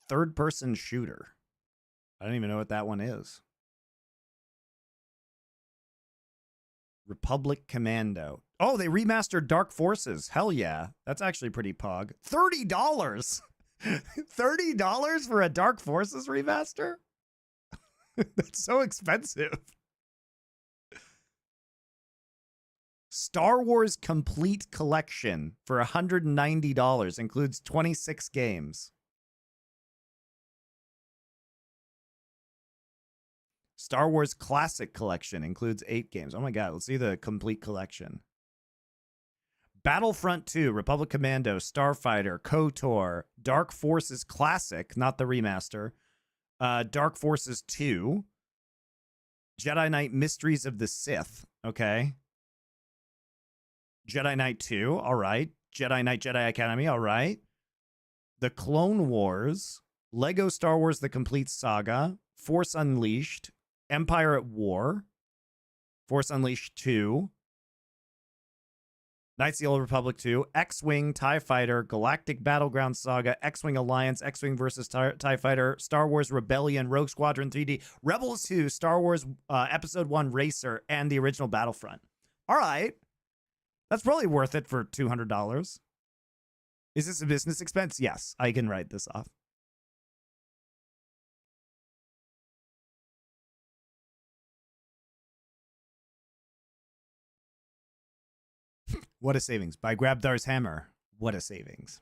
Third-person shooter. I don't even know what that one is. Republic Commando. Oh, they remastered Dark Forces. Hell yeah. That's actually pretty pog. $30! $30 for a Dark Forces remaster? That's so expensive. Star Wars Complete Collection for $190 includes 26 games. Star Wars Classic Collection includes 8 games. Oh my god, let's see the Complete Collection. Battlefront 2, Republic Commando, Starfighter, KOTOR, Dark Forces Classic, not the remaster, Dark Forces 2, Jedi Knight Mysteries of the Sith, okay. Jedi Knight 2, all right. Jedi Knight Jedi Academy, all right. The Clone Wars, Lego Star Wars The Complete Saga, Force Unleashed, Empire at War, Force Unleashed 2, Knights of the Old Republic 2, X-Wing, TIE Fighter, Galactic Battleground Saga, X-Wing Alliance, X-Wing versus TIE Fighter, Star Wars Rebellion, Rogue Squadron 3D, Rebels 2, Star Wars Episode 1 Racer, and the original Battlefront. All right. That's probably worth it for $200. Is this a business expense? Yes, I can write this off. What a savings. By Grabthar's Hammer. What a savings.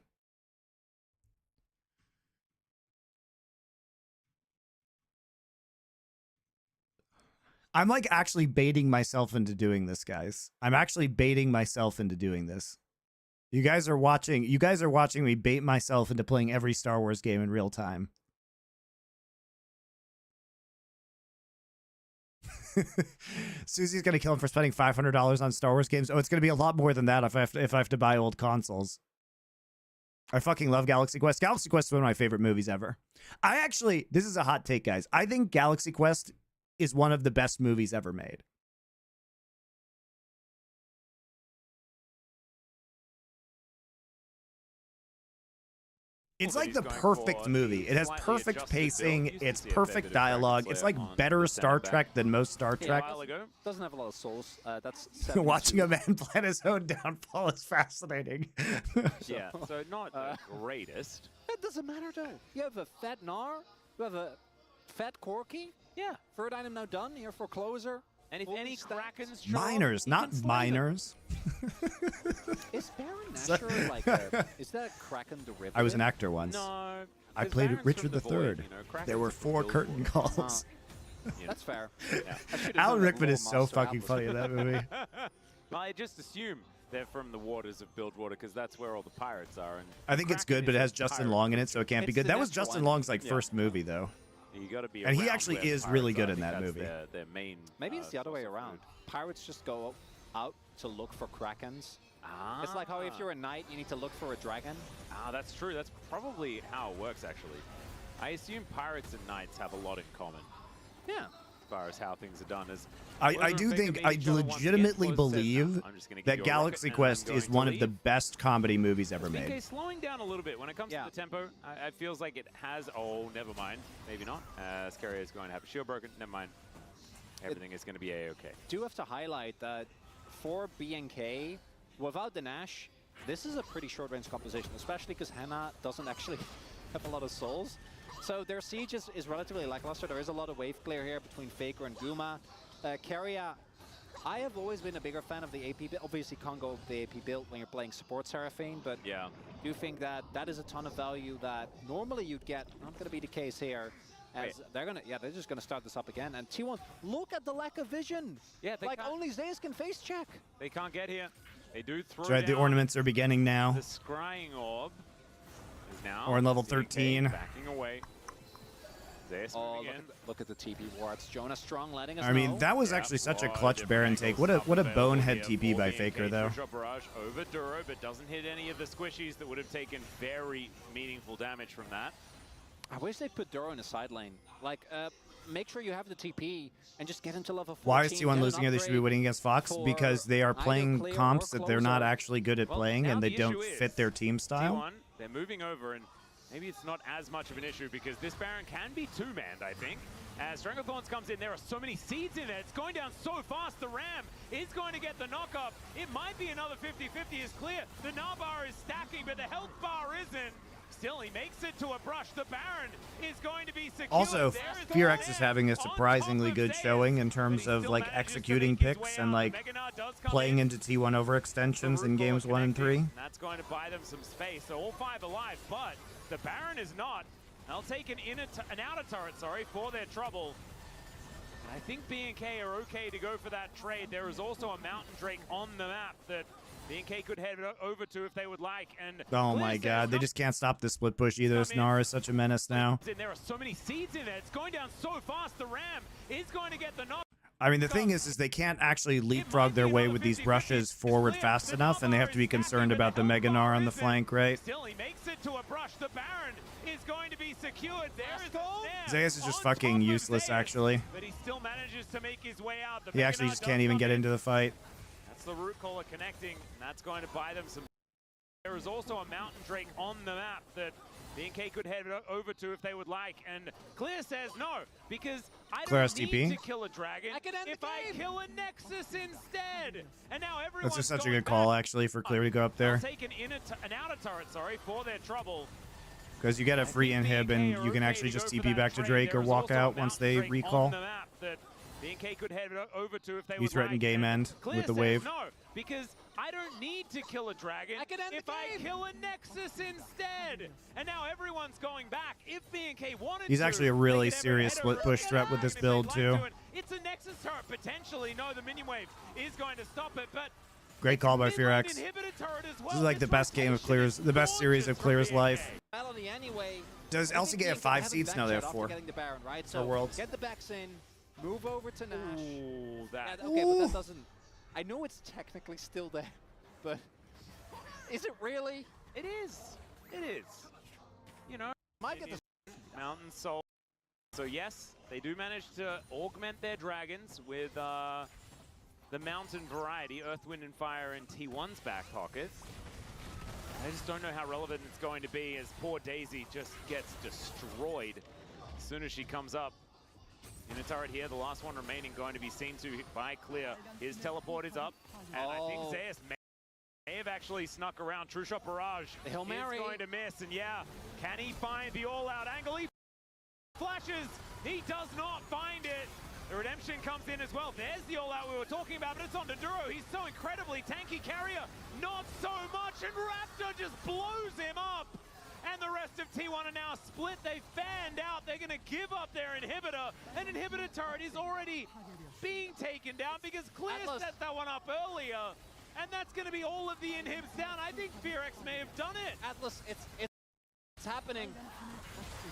I'm like actually baiting myself into doing this, guys. I'm actually baiting myself into doing this. You guys are watching me bait myself into playing every Star Wars game in real time. Susie's gonna kill him for spending $500 on Star Wars games. Oh, it's gonna be a lot more than that if I have to buy old consoles. I fucking love Galaxy Quest. Galaxy Quest is one of my favorite movies ever. This is a hot take, guys. I think Galaxy Quest is one of the best movies ever made. It's like the perfect movie. It has perfect pacing. It's perfect dialogue. It's like better Star Trek than most Star Trek. Doesn't have a lot of souls. That's Watching a man plan his own downfall is fascinating. Yeah, so not the greatest. It doesn't matter though. You have a fat Gnar, you have a fat Corky. Yeah. Third item now done. Here for closer. And if any Krakens show miners, up, not miners. Is Baron Nashor like a, is that a Kraken derivative? I was an actor once. No. I played Richard III. There were 4 curtain calls. That's fair. Yeah. Alan Rickman is so fucking funny in that movie. I just assume they're from the waters of Bilgewater because that's where all the pirates are. And I think it's good, but it has Justin Long in it, so it can't be good. That was Justin Long's first movie, though. You gotta be and he actually is really good in that movie. Their main, maybe it's the other way around. Pirates just go out to look for Krakens. It's like how if you're a knight, you need to look for a dragon. That's true. That's probably how it works, actually. I assume pirates and knights have a lot in common. Yeah. As far as how things are done. I do think, I legitimately believe that Galaxy Quest is one of the best comedy movies ever made. Okay, slowing down a little bit when it comes to the tempo. It feels like it has. Oh, never mind. Maybe not. Scary is going to have a shield broken. Never mind. Everything is going to be a-okay. Do have to highlight that for BNK, without the Nash, this is a pretty short-range composition, especially because Hannah doesn't actually have a lot of souls. So their siege is relatively lackluster. There is a lot of wave clear here between Faker and Guma. Keria, I have always been a bigger fan of the AP build. Obviously, can't go with the AP build when you're playing support Seraphine, but yeah, do think that that is a ton of value that normally you'd get. Not going to be the case here. As they're just gonna start this up again. And T1, look at the lack of vision. Yeah, like only Zeus can face check. They can't get here. They do throw. That's right, the ornaments are beginning now. The scrying orb is now. Or in level 13. Backing away. Oh, look at the TP wards. Jonas Strong letting us know. I mean, that was actually such a clutch Baron take. What a bonehead TP by Faker, though. Barrage over Duro, but doesn't hit any of the squishies that would have taken very meaningful damage from that. I wish they put Duro in a side lane. Like, make sure you have the TP and just get into level 14. Why is T1 losing here? They should be winning against Fox because they are playing comps that they're not actually good at playing and they don't fit their team style. T1, they're moving over and maybe it's not as much of an issue because this Baron can be two-manned, I think. As Stranglethorns comes in, there are so many seeds in it. It's going down so fast. The Ram is going to get the knock-up. It might be another 50-50 is clear. The Gnar bar is stacking, but the health bar isn't. Still, he makes it to a brush. The Baron is going to be secured. Also, FearX is having a surprisingly good showing in terms of like executing picks and like playing into T1 overextensions in games 1 and 3. That's going to buy them some space. So all 5 alive, but the Baron is not. They'll take an outer turret, for their trouble. And I think BNK are okay to go for that trade. There is also a Mountain Drake on the map that BNK could head over to if they would like. And oh my god, they just can't stop this split push either. Gnar is such a menace now. There are so many seeds in it. It's going down so fast. The Ram is going to get the knock. I mean, the thing is they can't actually leapfrog their way with these brushes forward fast enough, and they have to be concerned about the Mega Gnar on the flank, right? Still, he makes it to a brush. The Baron is going to be secured. Zeus is just fucking useless, actually. But he still manages to make his way out. He actually just can't even get into the fight. That's the root caller connecting, and that's going to buy them some. There is also a Mountain Drake on the map that BNK could head over to if they would like, and Clear says no, because I don't need to kill a dragon if I kill a Nexus instead. And now everyone's That's just such a good call, actually, for Clear to go up there. Take an outer turret, for their trouble. Because you get a free inhib, and you can actually just TP back to Drake or walk out once they recall. BNK could head over to if they you threaten game end with the wave. No, because I don't need to kill a dragon if I kill a Nexus instead. And now everyone's going back. If BNK wanted He's actually a really serious split push threat with this build too. It's a Nexus turret potentially. No, the minion wave is going to stop it, but Great call by Fearex. This is like the best game of Clear's, the best series of Clear's life. Anyway, Does LC get 5 seats? No, they have 4. Baron, right? For Worlds. Get the backs in, move over to Nash. Ooh, that. Okay, but that doesn't. I know it's technically still there, but is it really? It is. It is. You know, Might get the Mountain Soul. So yes, they do manage to augment their dragons with the mountain variety, Earth, Wind, and Fire in T1's back pocket. I just don't know how relevant it's going to be as poor Daisy just gets destroyed as soon as she comes up. In a turret here, the last one remaining going to be seen to by Clear. His teleport is up, and I think Zeus may have actually snuck around. True Shot Barrage The Hail Mary. is going to miss, and yeah, can he find the all-out angle? He flashes, he does not find it. The redemption comes in as well. There's the all-out we were talking about, but it's on to Duro. He's so incredibly tanky. Carrier, not so much, and Raptor just blows him up. And the rest of T1 are now split. They fanned out. They're going to give up their inhibitor. An inhibitor turret is already being taken down because Clear set that one up earlier. And that's going to be all of the inhibs down. I think Fearex may have done it. Atlas, it's happening.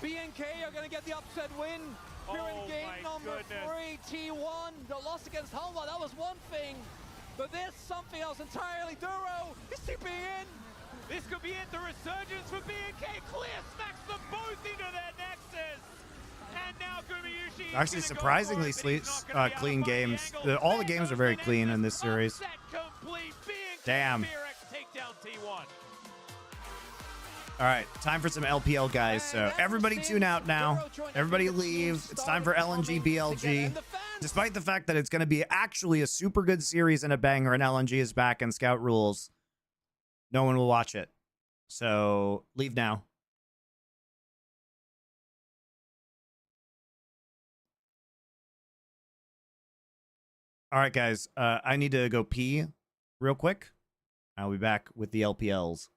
BNK are going to get the upset win. We're in game number 3, T1. The loss against Halma, that was one thing. But there's something else entirely. Duro is TPing in. This could be it, the resurgence for BNK. Clear smacks them both into their nexus. And now Gumayushi Actually, surprisingly clean games. All the games are very clean in this series. Damn. All right, time for some LPL, guys. So everybody tune out now. Everybody leave. It's time for LNG BLG. Despite the fact that it's going to be actually a super good series and a banger, and LNG is back and Scout rules, no one will watch it. So leave now. All right, guys. I need to go pee real quick. I'll be back with the LPLs.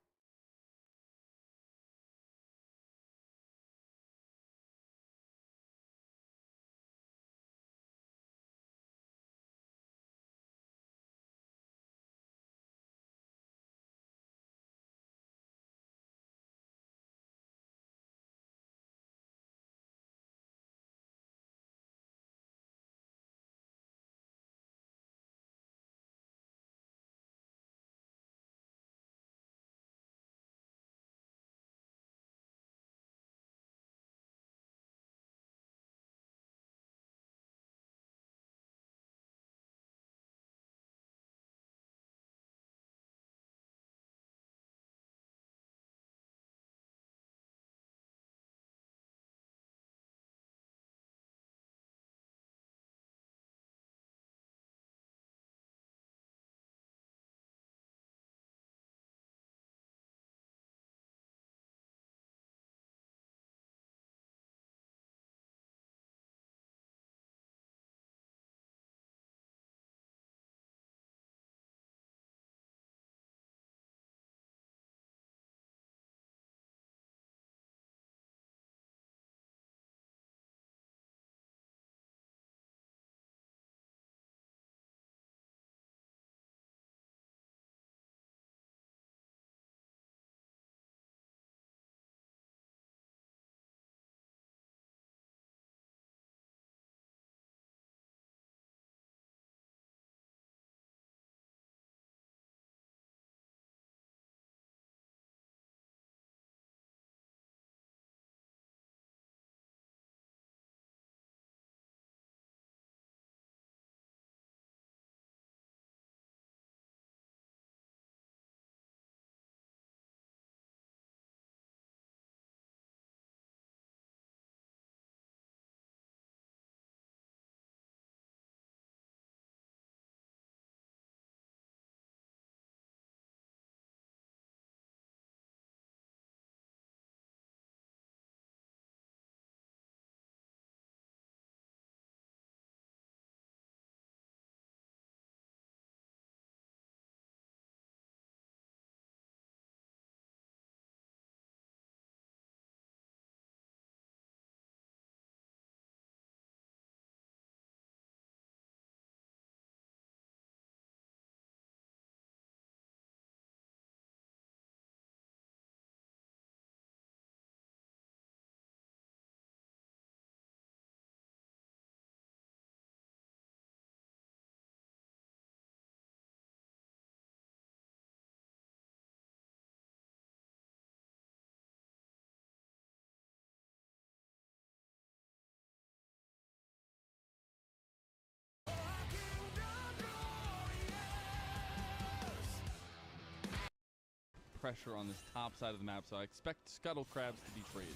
pressure on this top side of the map, so I expect Scuttle Crabs to be traded.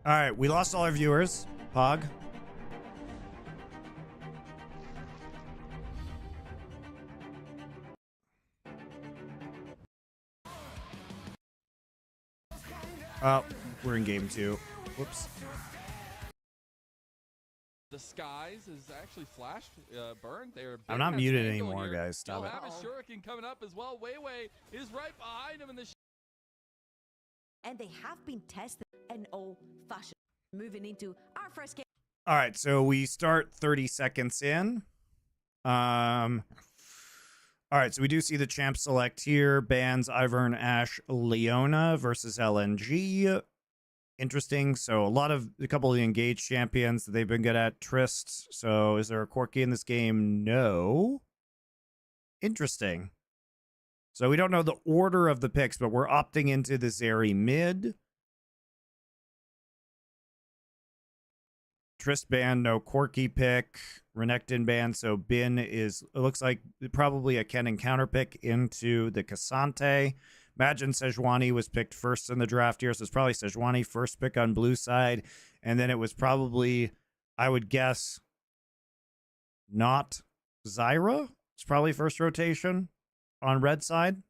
All right, we lost all our viewers. Pog. Oh, we're in game 2. Whoops. The skies is actually flashed, burned. I'm not muted anymore, guys. Stop You'll it. have a shuriken coming up as well. Weiwei is right behind him in the. And they have been tested in old fashion. Moving into our first game. All right, so we start 30 seconds in. All right, so we do see the champ select here. Bans Ivern, Ashe, Leona versus LNG. Interesting. So a couple of the engaged champions that they've been good at. Trist. So is there a Corki in this game? No. Interesting. So we don't know the order of the picks, but we're opting into the Zeri mid. Trist ban, no Corki pick. Renekton ban, so Bin is, it looks like probably a Kennen counter pick into the Cassante. Imagine Sejuani was picked first in the draft here, so it's probably Sejuani first pick on blue side. And then it was probably, I would guess, not Zyra. It's probably first rotation on red side.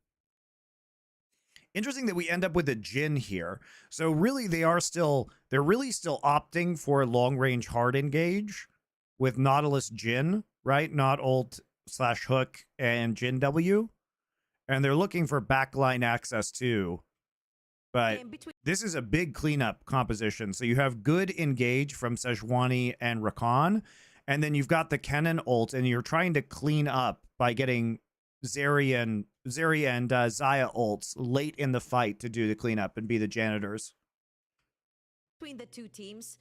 Interesting that we end up with a Jhin here. So really they're really still opting for long range hard engage with Nautilus Jhin, right? Not ult / hook and Jhin W. And they're looking for backline access too. But this is a big cleanup composition. So you have good engage from Sejuani and Rakan. And then you've got the Kennen ult, and you're trying to clean up by getting Zeri and Xayah ults late in the fight to do the cleanup and be the janitors. Between the two teams,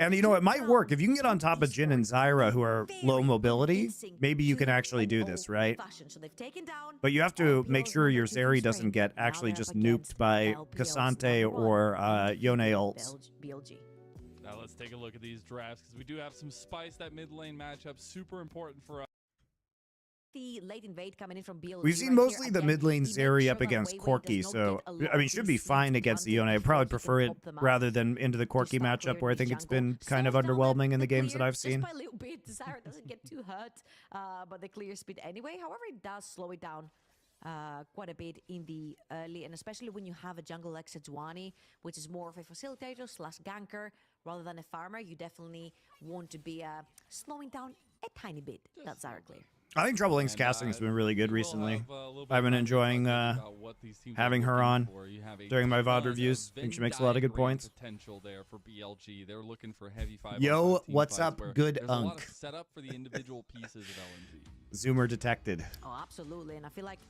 and you know, it might work. If you can get on top of Jhin and Zyra, who are low mobility, maybe you can actually do this, right? But you have to make sure your Zeri doesn't get actually just nuked by Cassante or Yone ults. Now let's take a look at these drafts, because we do have some spice. That mid lane matchup, super important for us. The late invade coming in from BLG. We've seen mostly the mid lane Zeri up against Corki, so I mean, should be fine against the Yone. I'd probably prefer it rather than into the Corki matchup, where I think it's been kind of underwhelming in the games that I've seen. Just by a little bit, Zyra doesn't get too hurt, but the clear speed anyway. However, it does slow it down quite a bit in the early, and especially when you have a jungle like Sejuani, which is more of a facilitator / ganker rather than a farmer. You definitely want to be slowing down a tiny bit. That's Zyra clear. I think Trouble Link's casting has been really good recently. I've been enjoying having her on during my VOD reviews. I think she makes a lot of good points. Potential there for BLG. They're looking for heavy 5-on-5 Yo, team what's fights up, good there's a lot unk? of setup for the individual pieces of LNG. Zoomer detected. Oh, absolutely. And I feel like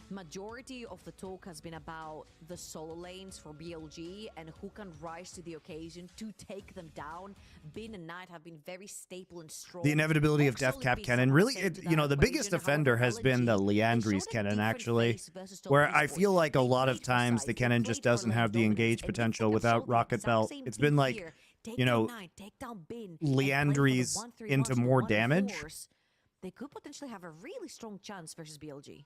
majority of the talk has been about the solo lanes for BLG and who can rise to the occasion to take them down. Bin and Knight have been very staple and strong. The inevitability of Death Cap Kennen. Really, the biggest offender has been the Liandry's Kennen, actually, where I feel like a lot of times the Kennen just doesn't have the engage potential without Rocket Belt. It's been like, you know, Liandry's into more damage. They could potentially have a really strong chance versus BLG.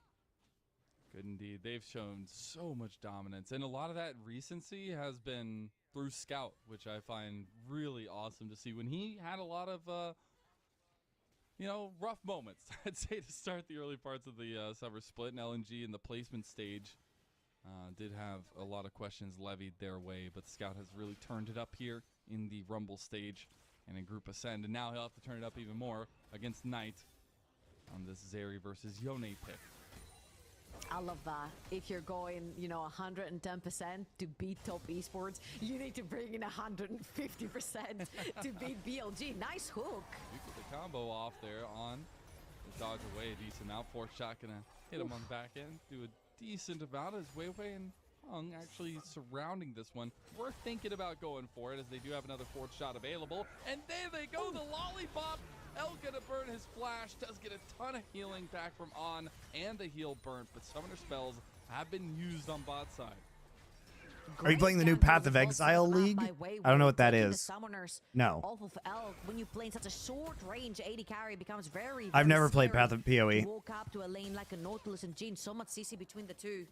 Good indeed. They've shown so much dominance, and a lot of that recency has been through Scout, which I find really awesome to see. When he had a lot of, rough moments, I'd say, to start the early parts of the summer split, and LNG in the placement stage did have a lot of questions levied their way, but Scout has really turned it up here in the Rumble stage and in Group Ascend, and now he'll have to turn it up even more against Knight on this Zeri versus Yone pick. I love that. If you're going, 110% to beat top esports, you need to bring in 150% to beat BLG. Nice hook. You get the combo off there on the dodge away a decent amount. Fourth shot gonna hit him on the back end. Do a decent amount as Weiwei and Hung actually surrounding this one. We're thinking about going for it, as they do have another fourth shot available. And there they go, the lollipop. El gonna burn his flash, does get a ton of healing back from On, and the heal burnt, but summoner spells have been used on bot side. Are you playing the new Path of Exile League? I don't know what that is. No. Off of Elk, when you play in such a short range, 80 carry becomes very, I've very never played scary Path of PoE. to walk up to a lane like a Nautilus and Jhin. So much CC between the two.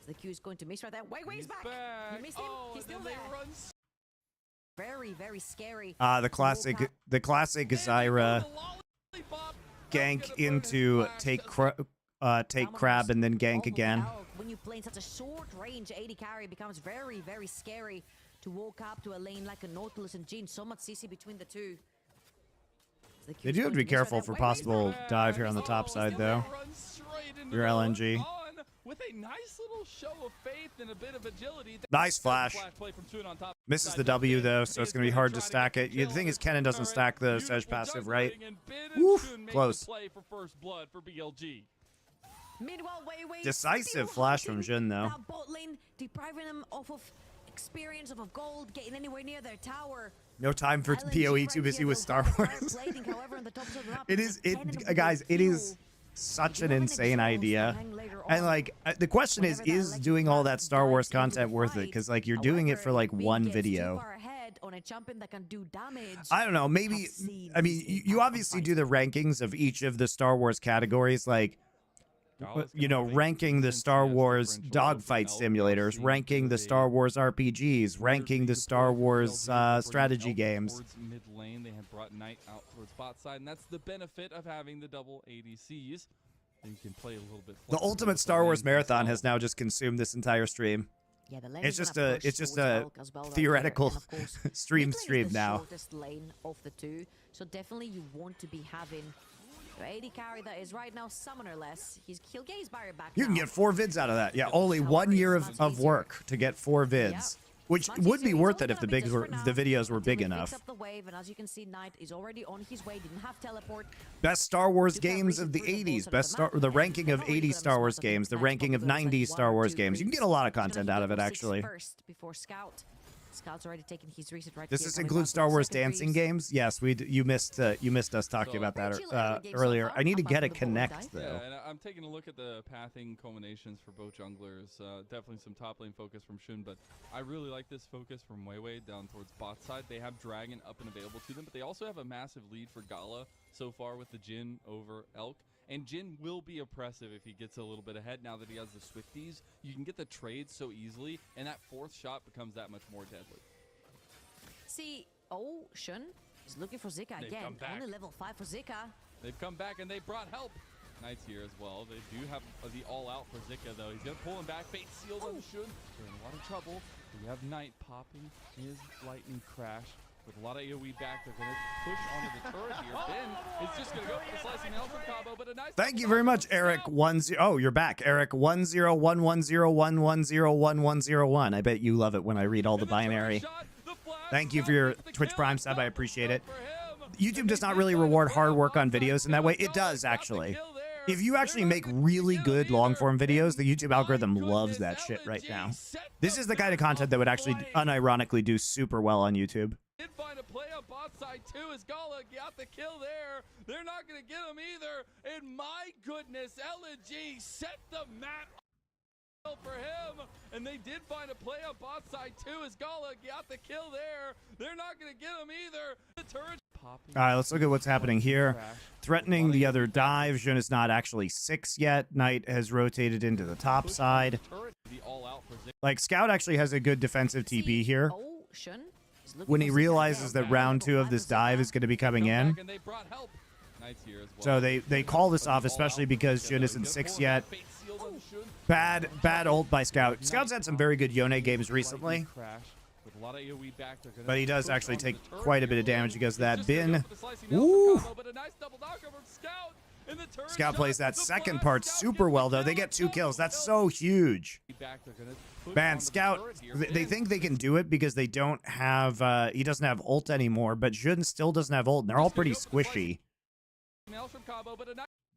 The Q is going to miss right there. Wait, he's back. You missed him. He's still there. Very, very scary. The classic Zyra gank into take crab and then gank again. When you play in such a short range, 80 carry becomes very, very scary to walk up to a lane like a Nautilus and Jhin. So much CC between the two. They do have to be careful for possible dive here on the top side, though. Your LNG. With a nice little show of faith and a bit of agility. Nice flash. Misses the W, though, so it's going to be hard to stack it. The thing is, Kennen doesn't stack the Sedge passive, right? Woof, close. Decisive flash from Jhin, though. Bot lane, depriving them of experience of gold, getting anywhere near their tower. No time for PoE, too busy with Star Wars. Guys, it is such an insane idea. And like the question is doing all that Star Wars content worth it? Because like you're doing it for like one video. I don't know, maybe, I mean, you obviously do the rankings of each of the Star Wars categories, like, you know, ranking the Star Wars dogfight simulators, ranking the Star Wars RPGs, ranking the Star Wars strategy games. Mid lane, they have brought Knight out towards bot side, and that's the benefit of having the double ADCs. You can play a little bit. The ultimate Star Wars marathon has now just consumed this entire stream. Yeah, it's just a theoretical stream now. Shortest lane of the two, so definitely you want to be having 80 carry that is right now summonerless. He'll get his barrier back. You can get 4 vids out of that. Yeah, only 1 year of work to get 4 vids. Which would be worth it if the videos were big enough. Up the wave, and as you can see, Knight is already on his way. Didn't have teleport. Best Star Wars games of the 80s. The ranking of 80 Star Wars games. The ranking of 90 Star Wars games. You can get a lot of content out of it, actually. First, before Scout. Scout's already taken his reset right. Does this include Star Wars dancing games? Yes, you missed us talking about that earlier. I need to get a connect though. Yeah, and I'm taking a look at the pathing culminations for both junglers. Definitely some top lane focus from Shun, but I really like this focus from Weiwei down towards bot side. They have Dragon up and available to them, but they also have a massive lead for Gala so far with the Jhin over Elk. And Jhin will be oppressive if he gets a little bit ahead now that he has the Swifties. You can get the trades so easily, and that 4th shot becomes that much more deadly. See, Shun is looking for Zika again. Only level 5 for Zika. They've come back, and they brought help. Knight's here as well. They do have the all-out for Zika, though. He's going to pull him back. Fate sealed on Shun. They're in a lot of trouble. We have Knight popping his lightning crash. With a lot of AoE back, they're going to push onto the turret here. Ben is just going to go for the slicing Elfin combo, but a nice... Thank you very much, Eric. Oh, you're back. Eric 101101101101. I bet you love it when I read all the binary. Thank you for your Twitch Prime sub. I appreciate it. YouTube does not really reward hard work on videos in that way. It does, actually. If you actually make really good long-form videos, the YouTube algorithm loves that shit right now. This is the kind of content that would actually unironically do super well on YouTube. Did find a play on bot side too as Gala got the kill there. They're not going to get him either. And my goodness, LNG set the map for him. And they did find a play on bot side too as Gala got the kill there. They're not going to get him either. The turret popping. All right, let's look at what's happening here. Threatening the other dive. Jhin is not actually 6 yet. Knight has rotated into the top side. Like, Scout actually has a good defensive TP here. When he realizes that round 2 of this dive is going to be coming in. So they call this off, especially because Jhin isn't 6 yet. Bad ult by Scout. Scout's had some very good Yone games recently. But he does actually take quite a bit of damage because of that. Bin. Woo! Scout plays that second part super well, though. They get 2 kills. That's so huge. Man, Scout, they think they can do it because they don't have, he doesn't have ult anymore, but Jhin still doesn't have ult, and they're all pretty squishy.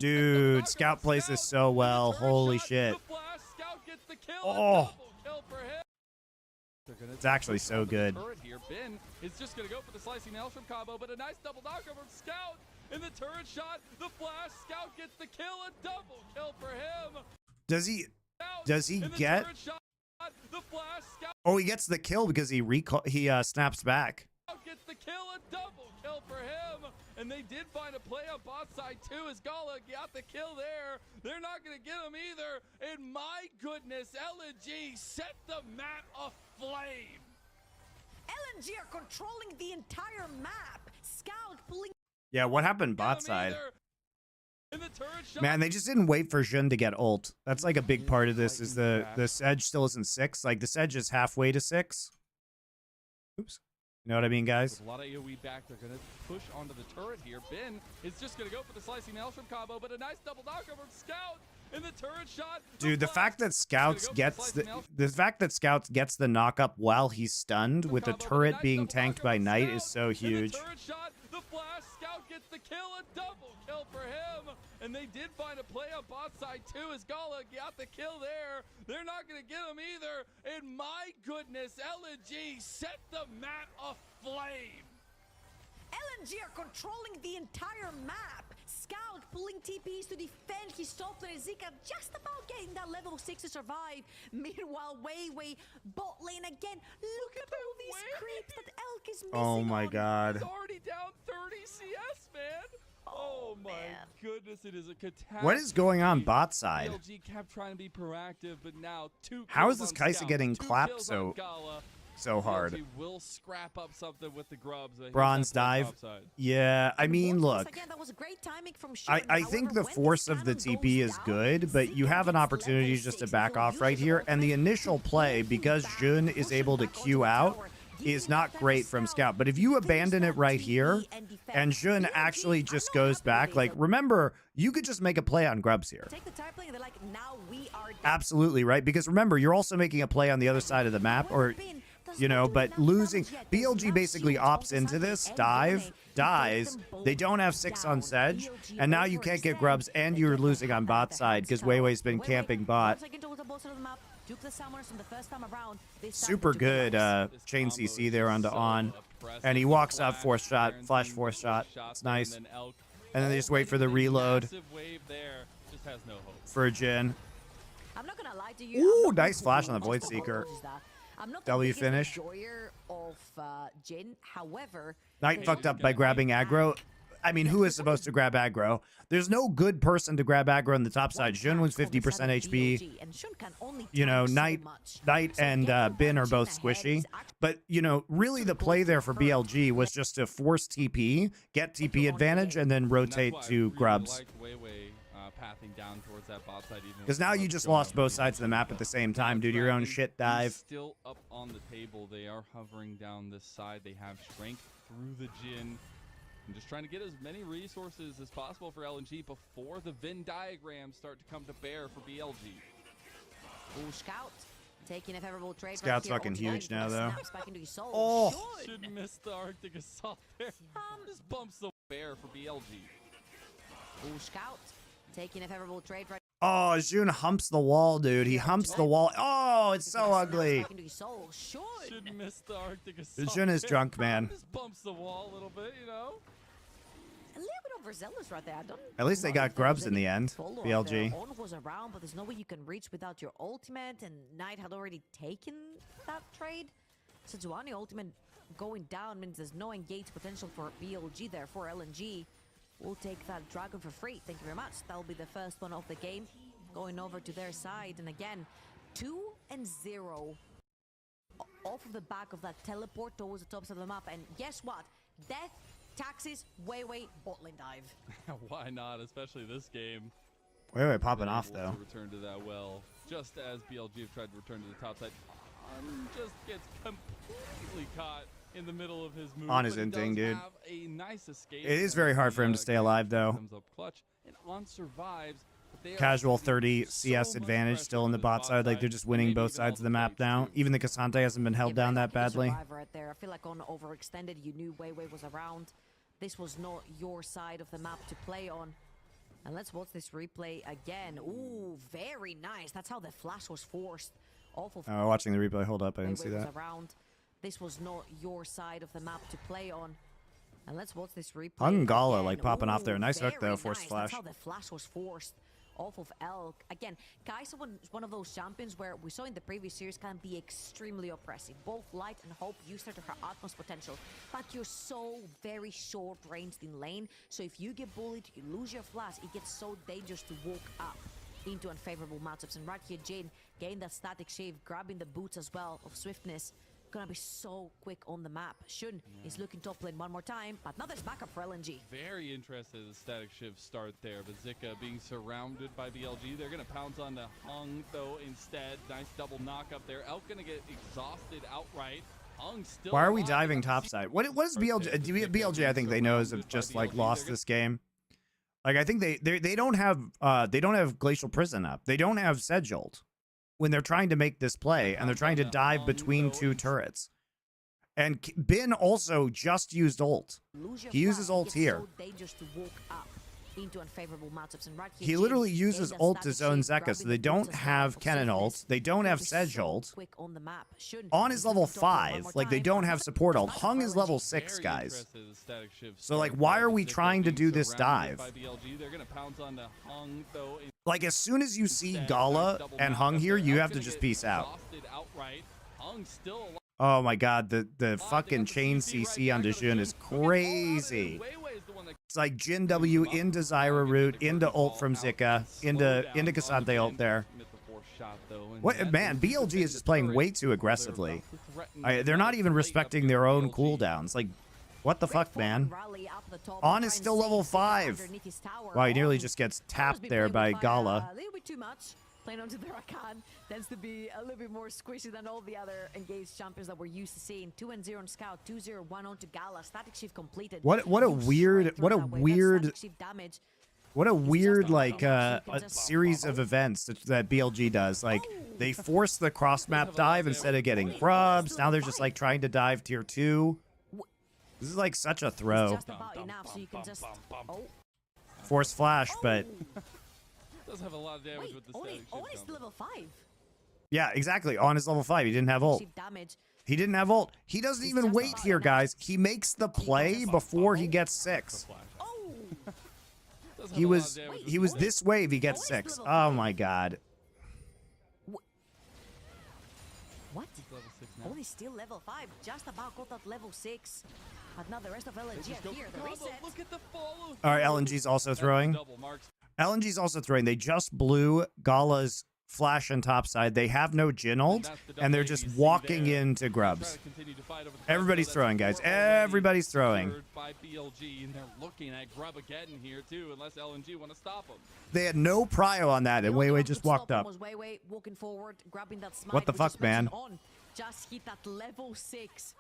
Dude, Scout plays this so well. Holy shit. Oh. It's actually so good. Ben is just going to go for the slicing Maelstrom combo, but a nice double knockover from Scout. In the turret shot, the flash, Scout gets the kill, a double kill for him. Does he get Oh, he gets the kill because he snaps back. Gets the kill, a double kill for him. And they did find a play on bot side too, as Gala got the kill there. They're not going to get him either. And my goodness, LNG set the map aflame. LNG are controlling the entire map. Scout pulling. Yeah, what happened bot side? Man, they just didn't wait for Jun to get ult. That's like a big part of this is the Sedge still isn't 6. Like the Sedge is halfway to 6. Oops. You know what I mean, guys? With a lot of AoE back, they're going to push onto the turret here. Ben is just going to go for the slicing maelstrom combo, but a nice double knockover from Scout in the turret shot. Dude, the fact that Scouts gets the knock up while he's stunned with the turret being tanked by Knight is so huge. The flash, Scout gets the kill, a double kill for him. And they did find a play on bot side too, as Gala got the kill there. They're not going to get him either. And my goodness, LNG set the map aflame. LNG are controlling the entire map. Scout pulling TPs to defend his top lane. Zika just about getting that level 6 to survive. Meanwhile, Wei bot lane again. Look at all these creeps that Elk is missing. Oh my god. He's already down 30 CS, man. Oh my goodness, it is a catastrophe. What is going on bot side? BLG kept trying to be proactive, but now 2 How is kills this on Kaisa Scout, getting 2 clapped kills on so Gala. hard? BLG will scrap up something with the grubs. Bronze dive. Yeah, I mean, look. Again, that was great timing from I think the force of the TP is good, but you have an opportunity just to back off right here. And the initial play, because Jun is able to queue out, is not great from Scout. But if you abandon it right here, and Jun actually just goes back, like, remember, you could just make a play on Grubs here. Absolutely, right? Because remember, you're also making a play on the other side of the map, or, you know, but losing. BLG basically opts into this, dies. They don't have 6 on Sedge, and now you can't get Grubs, and you're losing on bot side because Weiwei's been camping bot. Super good chain CC there onto On. And he walks up, force shot, flash force shot. It's nice. And then they just wait for the reload for Jin. I'm not gonna lie to you. Ooh, nice flash on the Void Seeker. I'm not W the finish. enjoyer of Jin. However, Knight fucked up by grabbing aggro. I mean, who is supposed to grab aggro? There's no good person to grab aggro on the top side. Jun wins 50% HP. You know, Knight and Bin are both squishy. But, you know, really the play there for BLG was just to force TP, get TP advantage, and then rotate to Grubs. Because now you just lost both sides of the map at the same time, dude. Your own shit dive. Still up on the table. They are hovering down this side. They have strength through the Jin. I'm just trying to get as many resources as possible for LNG before the Venn diagrams start to come to bear for BLG. Ooh, Scout taking a favorable trade. Scout's fucking huge now, though. Oh, should miss the Arctic Assault there. Just bumps the bear for BLG. Ooh, Scout taking a favorable trade. Oh, Jun humps the wall, dude. He humps the wall. Oh, it's so ugly. Should miss the Arctic Assault. Jun is drunk, man. Just bumps the wall a little bit, you know. A little bit overzealous right there. At least they got Grubs in the end. BLG. On was around, but there's no way you can reach without your ultimate, and Knight had already taken that trade. So Sejuani ultimate going down means there's no engage potential for BLG there. For LNG, we'll take that dragon for free. Thank you very much. That'll be the first one of the game, going over to their side. And again, 2-0 off of the back of that teleport towards the tops of the map. And guess what? Death, taxes, Weiwei, bot lane dive. Why not? Especially this game. Weiwei popping off, though. Return to that well, just as BLG have tried to return to the top side. Just gets completely caught in the middle of his move. On his inting, dude. A nice escape. It is very hard for him to stay alive, though. Comes up clutch, and On survives. Casual 30 CS advantage still in the bot side. Like, they're just winning both sides of the map now. Even the Cassante hasn't been held down that badly. Right there. I feel like On overextended. You knew Weiwei was around. This was not your side of the map to play on. And let's watch this replay again. Ooh, very nice. That's how the flash was forced off of. Oh, watching the replay. Hold up, I didn't see that. This was not your side of the map to play on. And let's watch this replay. Ungala, like, popping off there. Nice hook, though. Forced flash. That's how the flash was forced off of Elk. Again, Kai'Sa was one of those champions where we saw in the previous series can be extremely oppressive. Both Light and Hope used her to her utmost potential, but you're so very short-ranged in lane, so if you get bullied, you lose your flash, it gets so dangerous to walk up into unfavorable matchups. And right here, Jin getting that static shave, grabbing the boots as well of swiftness. Gonna be so quick on the map. Shun is looking top lane one more time, but now there's backup for LNG. Very interested in the static shift start there, but Zika being surrounded by BLG. They're gonna pounce on the Hung though instead. Nice double knock up there. Elk gonna get exhausted outright. Hung still. Why are we diving topside? What is BLG? BLG, I think they know have just like lost this game. Like I think they don't have Glacial Prison up. They don't have Sedge ult when they're trying to make this play, and they're trying to dive between two turrets. And Bin also just used ult. He uses ult here. Into unfavorable matchups, and right here, he literally uses ult to zone Zeka, so they don't have Kennen ult. They don't have Sedge ult. On is level 5. Like, they don't have support ult. Hung is level 6, guys. So, like, why are we trying to do this dive? Like, as soon as you see Gala and Hung here, you have to just peace out. Oh my god, the fucking chain CC on Dejun is crazy. It's like Jin W into Zyra root, into ult from Zika, into Cassante ult there. What, man, BLG is just playing way too aggressively. They're not even respecting their own cooldowns. Like, what the fuck, man? On is still level 5. Wow, he nearly just gets tapped there by Gala. A little bit too much. Playing onto the Rakan tends to be a little bit more squishy than all the other engaged champions that we're used to seeing. 2-0 on Scout, 2-0, 1 onto Gala. Static shift completed. What a weird like a series of events that BLG does. Like, they force the cross map dive instead of getting grubs. Now they're just like trying to dive tier 2. This is like such a throw. Force flash, but does have a lot of damage with the On is level 5. yeah, exactly. On is level 5. He didn't have ult. He didn't have ult. He doesn't even wait here, guys. He makes the play before he gets 6. He was this wave. He gets 6. Oh my god. What? Only still level 5. Just about got that level 6. But now the rest of LNG are here. The reset. Look at the follow. All right, LNG's also throwing. LNG's also throwing. They just blew Gala's flash on top side. They have no Jin ult, and they're just walking into grubs. Everybody's throwing, guys. Everybody's throwing. By BLG, and they're looking at grub again here too, unless LNG want to stop them. They had no prio on that, and Weiwei just walked up. Walking forward, grabbing that smite, What the fuck, man? Just hit that level 6,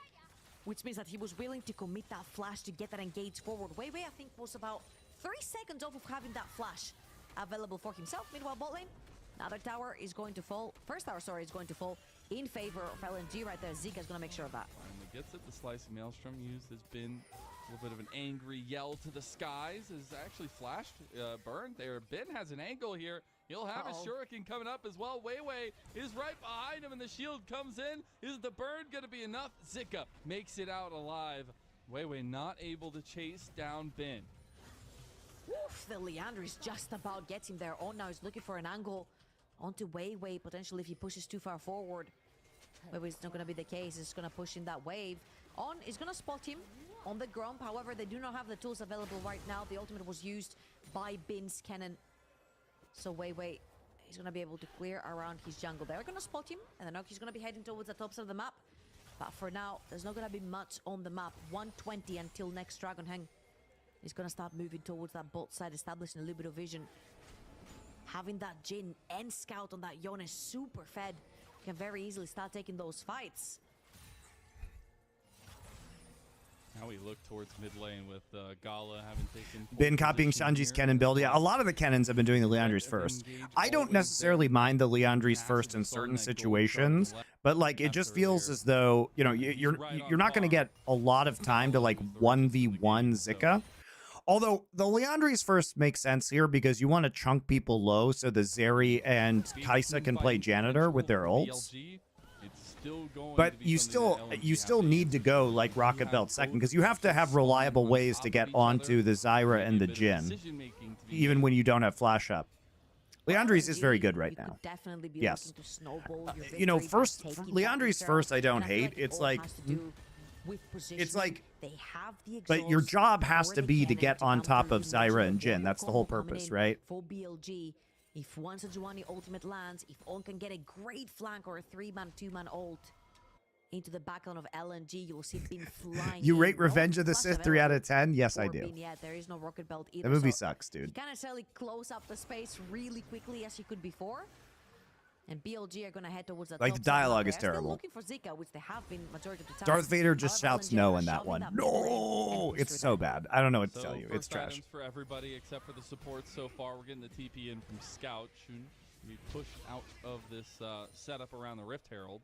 which means that he was willing to commit that flash to get that engage forward. Weiwei, I think, was about 3 seconds off of having that flash available for himself. Meanwhile, bot lane, another tower is going to fall. First tower, sorry, is going to fall in favor of LNG right there. Zika's going to make sure of that. And he gets it. The slice of Maelstrom used has been a little bit of an angry yell to the skies. Is actually flashed, burned there. Ben has an angle here. He'll have his shuriken coming up as well. Weiwei is right behind him, and the shield comes in. Is the burn going to be enough? Zika makes it out alive. Weiwei not able to chase down Ben. Oof, the Leandro is just about getting there. On now is looking for an angle onto Weiwei, potentially if he pushes too far forward. Weiwei's not going to be the case. It's going to push in that wave. On is going to spot him on the Grump. However, they do not have the tools available right now. The ultimate was used by Bin's Cannon. So Weiwei is going to be able to clear around his jungle. They're going to spot him, and then he's going to be heading towards the top side of the map. But for now, there's not going to be much on the map. 120 until next Dragon Hang. He's going to start moving towards that bot side, establishing a little bit of vision. Having that Jin and Scout on that Yone is super fed. Can very easily start taking those fights. Now we look towards mid lane with Gala having taken... Been copying Shanji's Kennen build. Yeah, a lot of the Kennens have been doing the Leandris first. I don't necessarily mind the Leandris first in certain situations, but like it just feels as though, you know, you're not going to get a lot of time to like 1v1 Zika. Although the Leandris first makes sense here because you want to chunk people low so the Zeri and Kai'Sa can play janitor with their ults. But you still need to go like Rocket Belt second because you have to have reliable ways to get onto the Zyra and the Jin, even when you don't have flash up. Leandri's is very LNG, good right you could now. definitely be Yes. looking to snowball your You know, victory by first, taking that Leandri's return, first I don't and I feel hate. like it It's all like, has to do with it's like, positioning. They have the but your exhaust job has or to the be to cannon get on come top through. of You mentioned Zyra the and Jin. volume That's the whole combo coming purpose, in right? for BLG. If once a Juani ultimate lands, if On can get a great flank or a 3-man, 2-man ult into the backline of LNG, you will see Bin flying. You rate in. Revenge No of the flash Sith 3 out available of 10? Yes, I for do. Bin yet. There is no rocket belt either. That movie so sucks, you dude. can't necessarily close up the space really quickly as you could before. And BLG are going to head towards that Like, top the dialogue side. is They're still terrible. looking for Zika, which they have been majority of the time. Darth Vader just However, shouts LNG are no gonna in that shove one. that mid lane No! and push It's through so that. bad. I don't know what to So tell you. It's first trash. items for everybody except for the support so far. We're getting the TP in from Scout. Shouldn't be pushed out of this setup around the Rift Herald.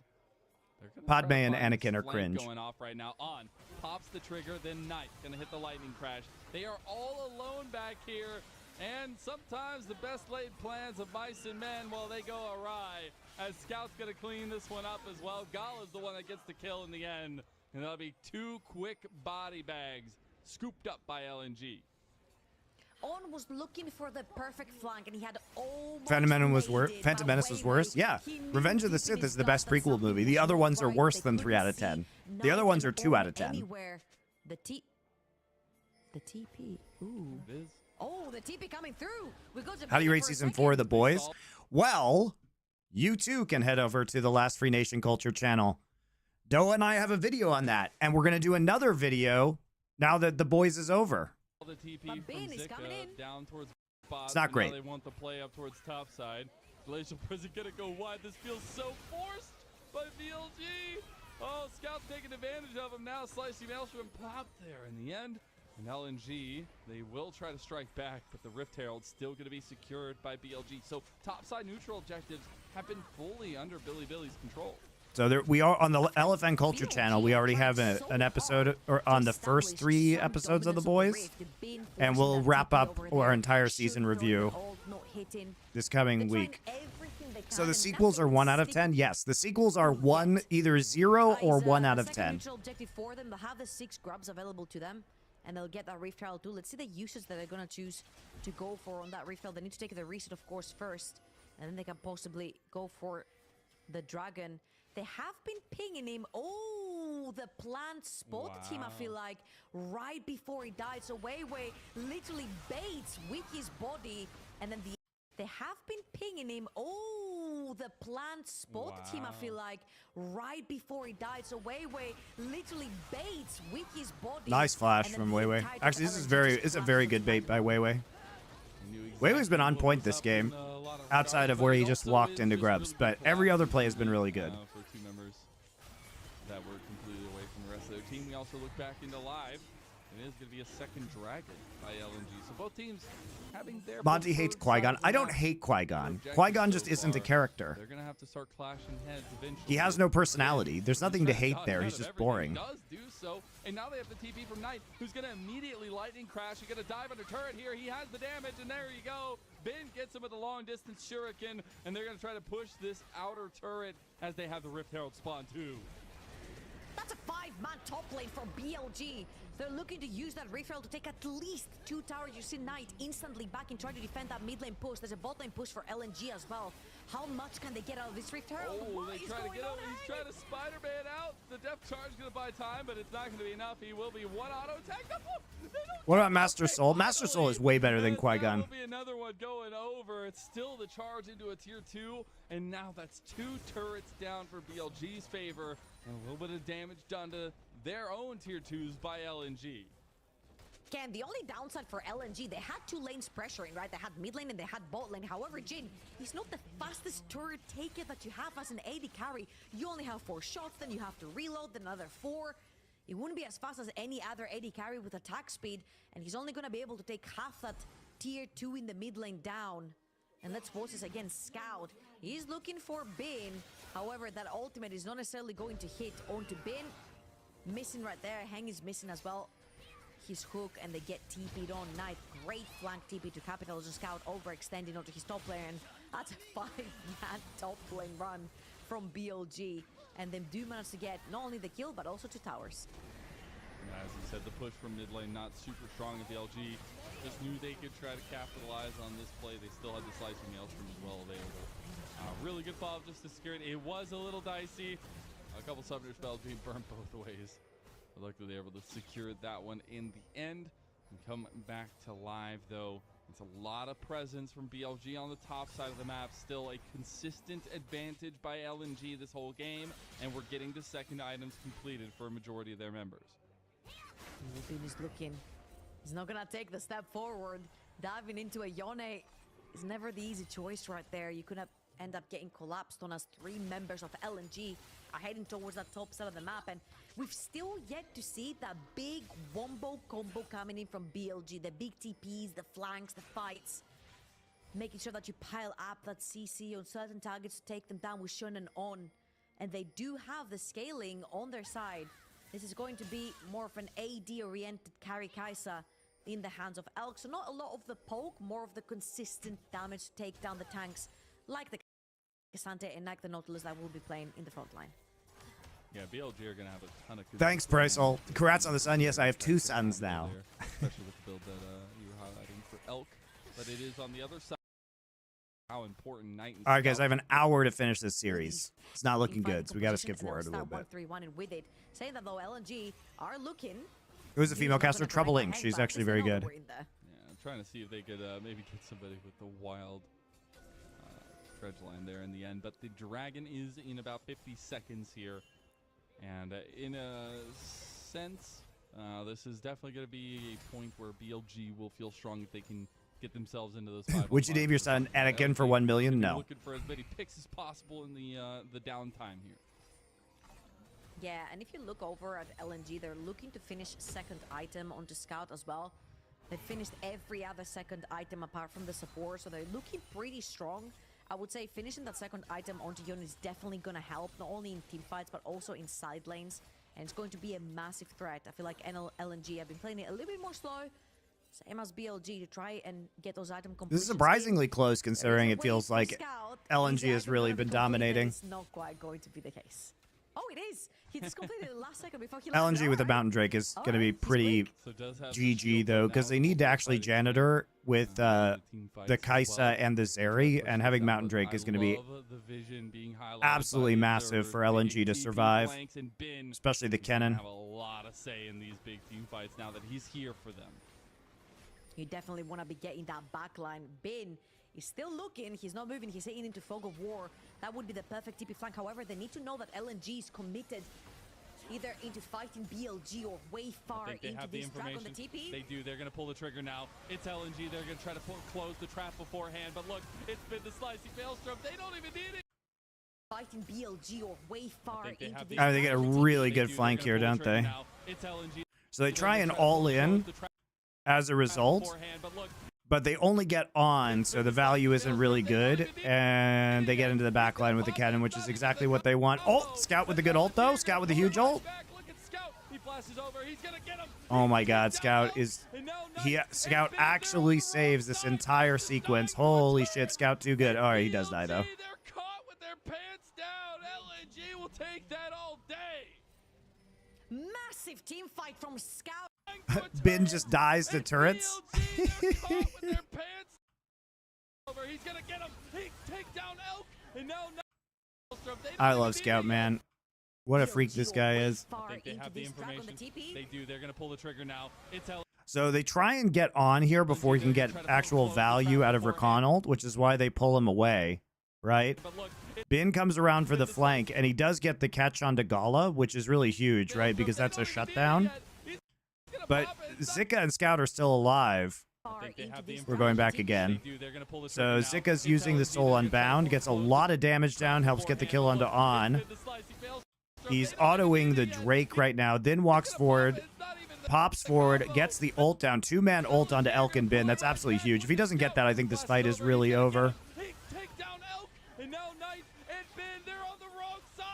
They're gonna Padme try to and find this Anakin are flank cringe. Going off right now. On pops the trigger, then Knight gonna hit the lightning crash. They are all alone back here, and sometimes the best laid plans of mice and men, well, they go awry. As Scout's gonna clean this one up as well. Gal is the one that gets the kill in the end, and that'll be 2 quick body bags scooped up by LNG. On was looking for the perfect flank, and he had almost Phantom Menace was made worse. it, Phantom but Menace was Wei worse. Wei, Yeah, he knew Revenge of the deep in Sith his is the gut best that prequel something movie. was The other not ones are right. worse They than 3 out of couldn't 10. see The other Knight ones and are 2 out of Ornn 10. anywhere. The TP. Ooh. Viz. Oh, the TP coming through. We go to How do you Vader rate for a season 4 of The second. Boys? Well, you too can head over to the Last Free Nation Culture channel. Doa and I have a video on that, and we're going to do another video now that The Boys is over. The TP But from Ben is coming Zika in. down towards bots. It's not and great. Now they want the play up towards top side. Glacial Prison gonna go wide. This feels so forced by BLG. Oh, Scout's taking advantage of him now. Slicey Maelstrom popped there in the end. And LNG, they will try to strike back, but the Rift Herald's still going to be secured by BLG. So topside neutral objectives have been fully under Billy's control. So there, we are on the LFN Culture channel. We already have an episode or on the first 3 episodes of The Boys, and we'll wrap up our entire season review this coming week. So the sequels are 1 out of 10. Yes, the sequels are either 0 or 1 out of 10. Objective for them. They'll have the 6 grubs available to them, and they'll get that Rift Herald too. Let's see the usage that they're gonna choose to go for on that Rift Herald. They need to take the reset, of course, first, and then they can possibly go for the dragon. They have been pinging him. Oh, the plant spot team, I feel like, right before he died. So Wei Wei literally baits with his body, and then they have been pinging him. Oh, the plant spot team, I feel like, right before he died. So Wei Wei literally baits with his body. Nice flash and then from the Wei Wei. entire Actually, this is LNG it's a just very flashes good bait by Wei Wei. Wei Wei's been on point this game, outside of where he just walked into grubs, but every other play has been really good. For 2 members that were completely away from the rest of their team, we also look back into live. It is going to be a second dragon by LNG. So both teams having their Monty hates preferred Qui-Gon. sides I don't now. hate Qui-Gon. Objectives Qui-Gon so just isn't a far, character. They're going to have to start clashing heads eventually. He has no personality. There's nothing to hate there. He's just boring. He does do so. And now they have the TP from Knight, who's going to immediately lightning crash. He's going to dive under turret here. He has the damage, and there you go. Ben gets him with a long-distance shuriken, and they're going to try to push this outer turret as they have the Rift Herald spawn too. That's a 5-man top lane for BLG. They're looking to use that Rift Herald to take at least 2 towers. You see Knight instantly back and try to defend that mid lane push. There's a bot lane push for LNG as well. How much can they get out of this Rift Herald? Oh, What they is try to going get on? him. He's trying to Spider-Man out. The depth charge is going to buy time, but it's not going to be enough. He will be 1 auto attack. What about Master Soul? Master Soul is way better than Qui-Gon. That will be another one going over. It's still the charge into a tier 2, and now that's 2 turrets down for BLG's favor, and a little bit of damage done to their own tier 2s by LNG. Ken, the only downside for LNG, they had 2 lanes pressuring, right? They had mid lane and they had bot lane. However, Jin, he's not the fastest turret taker that you have as an AD carry. You only have 4 shots, then you have to reload, then another 4. He wouldn't be as fast as any other AD carry with attack speed, and he's only going to be able to take half that tier 2 in the mid lane down. And let's watch this again. Scout, he's looking for Bin. However, that ultimate is not necessarily going to hit onto Bin. Missing right there. Hang is missing as well. His hook, and they get TP'd on Knight. Great flank TP to capitalize on Scout, overextending onto his top lane. And that's a 5-man top lane run from BLG. And them do manage to get not only the kill, but also 2 towers. As he said, the push from mid lane not super strong at BLG. Just knew they could try to capitalize on this play. They still had the slicing maelstrom as well available. Really good follow just to secure it. It was a little dicey. A couple summoner spells being burnt both ways. But luckily they were able to secure that one in the end. And come back to live though. It's a lot of presence from BLG on the top side of the map. Still a consistent advantage by LNG this whole game. And we're getting the second items completed for a majority of their members. Bin is looking. He's not gonna take the step forward. Diving into a Yone is never the easy choice right there. You could have end up getting collapsed on as 3 members of LNG are heading towards that top side of the map, and we've still yet to see that big wombo combo coming in from BLG. The big TPs, the flanks, the fights, making sure that you pile up that CC on certain targets to take them down with Shun and On, and they do have the scaling on their side. This is going to be more of an AD-oriented carry Kai'Sa in the hands of Elk. So not a lot of the poke, more of the consistent damage to take down the tanks, like the Cassante and like the Nautilus that will be playing in the front line. Yeah, BLG are going to have a ton of... Thanks, Bryce. Congrats on the son. Yes, I have 2 sons now. Especially with the build that you were highlighting for Elk. But it is on the other side. How important Knight and All right, guys, I have an hour to finish this series. It's not looking good, so we got to skip And they'll forward a little start bit. 1-3-1 and with it, saying that though LNG are looking. It was a female caster, Troubling. She's actually very good. Yeah, I'm trying to see if they could maybe get somebody with the wild dredge line there in the end. But the Dragon is in about 50 seconds here. And in a sense, this is definitely going to be a point where BLG will feel strong if they can get themselves into those 5. Would you name your son Anakin for 1 million? No. Looking for as many picks as possible in the downtime here. Yeah, and if you look over at LNG, they're looking to finish second item onto Scout as well. They finished every other second item apart from the support, so they're looking pretty strong. I would say finishing that second item onto Yone is definitely going to help, not only in team fights, but also in side lanes. And it's going to be a massive threat. I feel like LNG have been playing it a little bit more slow, same as BLG, to try and get those item completions. This is surprisingly close, considering it feels like LNG has really been dominating. It's not quite going to be the case. Oh, it is. He just completed the last second before he LNG with the Mountain Drake is going to be pretty GG, though, because they need to actually janitor with the Kai'Sa and the Zeri, and having Mountain Drake is going to be absolutely massive for LNG to survive, especially the Kennen. Have a lot of say in these big team fights now that he's here for them. You definitely want to be getting that backline. Bin is still looking. He's not moving. He's hitting into Fog of War. That would be the perfect TP flank. However, they need to know that LNG is committed either into fighting BLG or way far into this drag on the TP. They do. They're going to pull the trigger now. It's LNG. They're going to try to close the trap beforehand. But look, it's been the slicing maelstrom. They don't even need it. Fighting BLG or way far into this. They get a really good flank here, don't they? It's LNG. So they try and all in as a result, but they only get on, so the value isn't really good, and they get into the backline with the cannon, which is exactly what they want. Oh, Scout with a good ult, though. Scout with a huge ult. Oh my god, Scout actually saves this entire sequence. Holy shit, Scout too good. All right, he does die, though. They're caught with their pants down. LNG will take that all day. Massive team fight from Scout. Bin just dies to turrets. I love Scout, man. What a freak this guy is. I think they have the information. They do. They're going to pull the trigger now. So they try and get on here before he can get actual value out of Recon ult, which is why they pull him away, right? Bin comes around for the flank, and he does get the catch onto Gala, which is really huge, right? Because that's a shutdown. But Zika and Scout are still alive. We're going back again. So Zika's using the Soul Unbound, gets a lot of damage down, helps get the kill onto On. He's autoing the Drake right now, then walks forward, pops forward, gets the ult down. 2-man ult onto Elk and Bin. That's absolutely huge. If he doesn't get that, I think this fight is really over.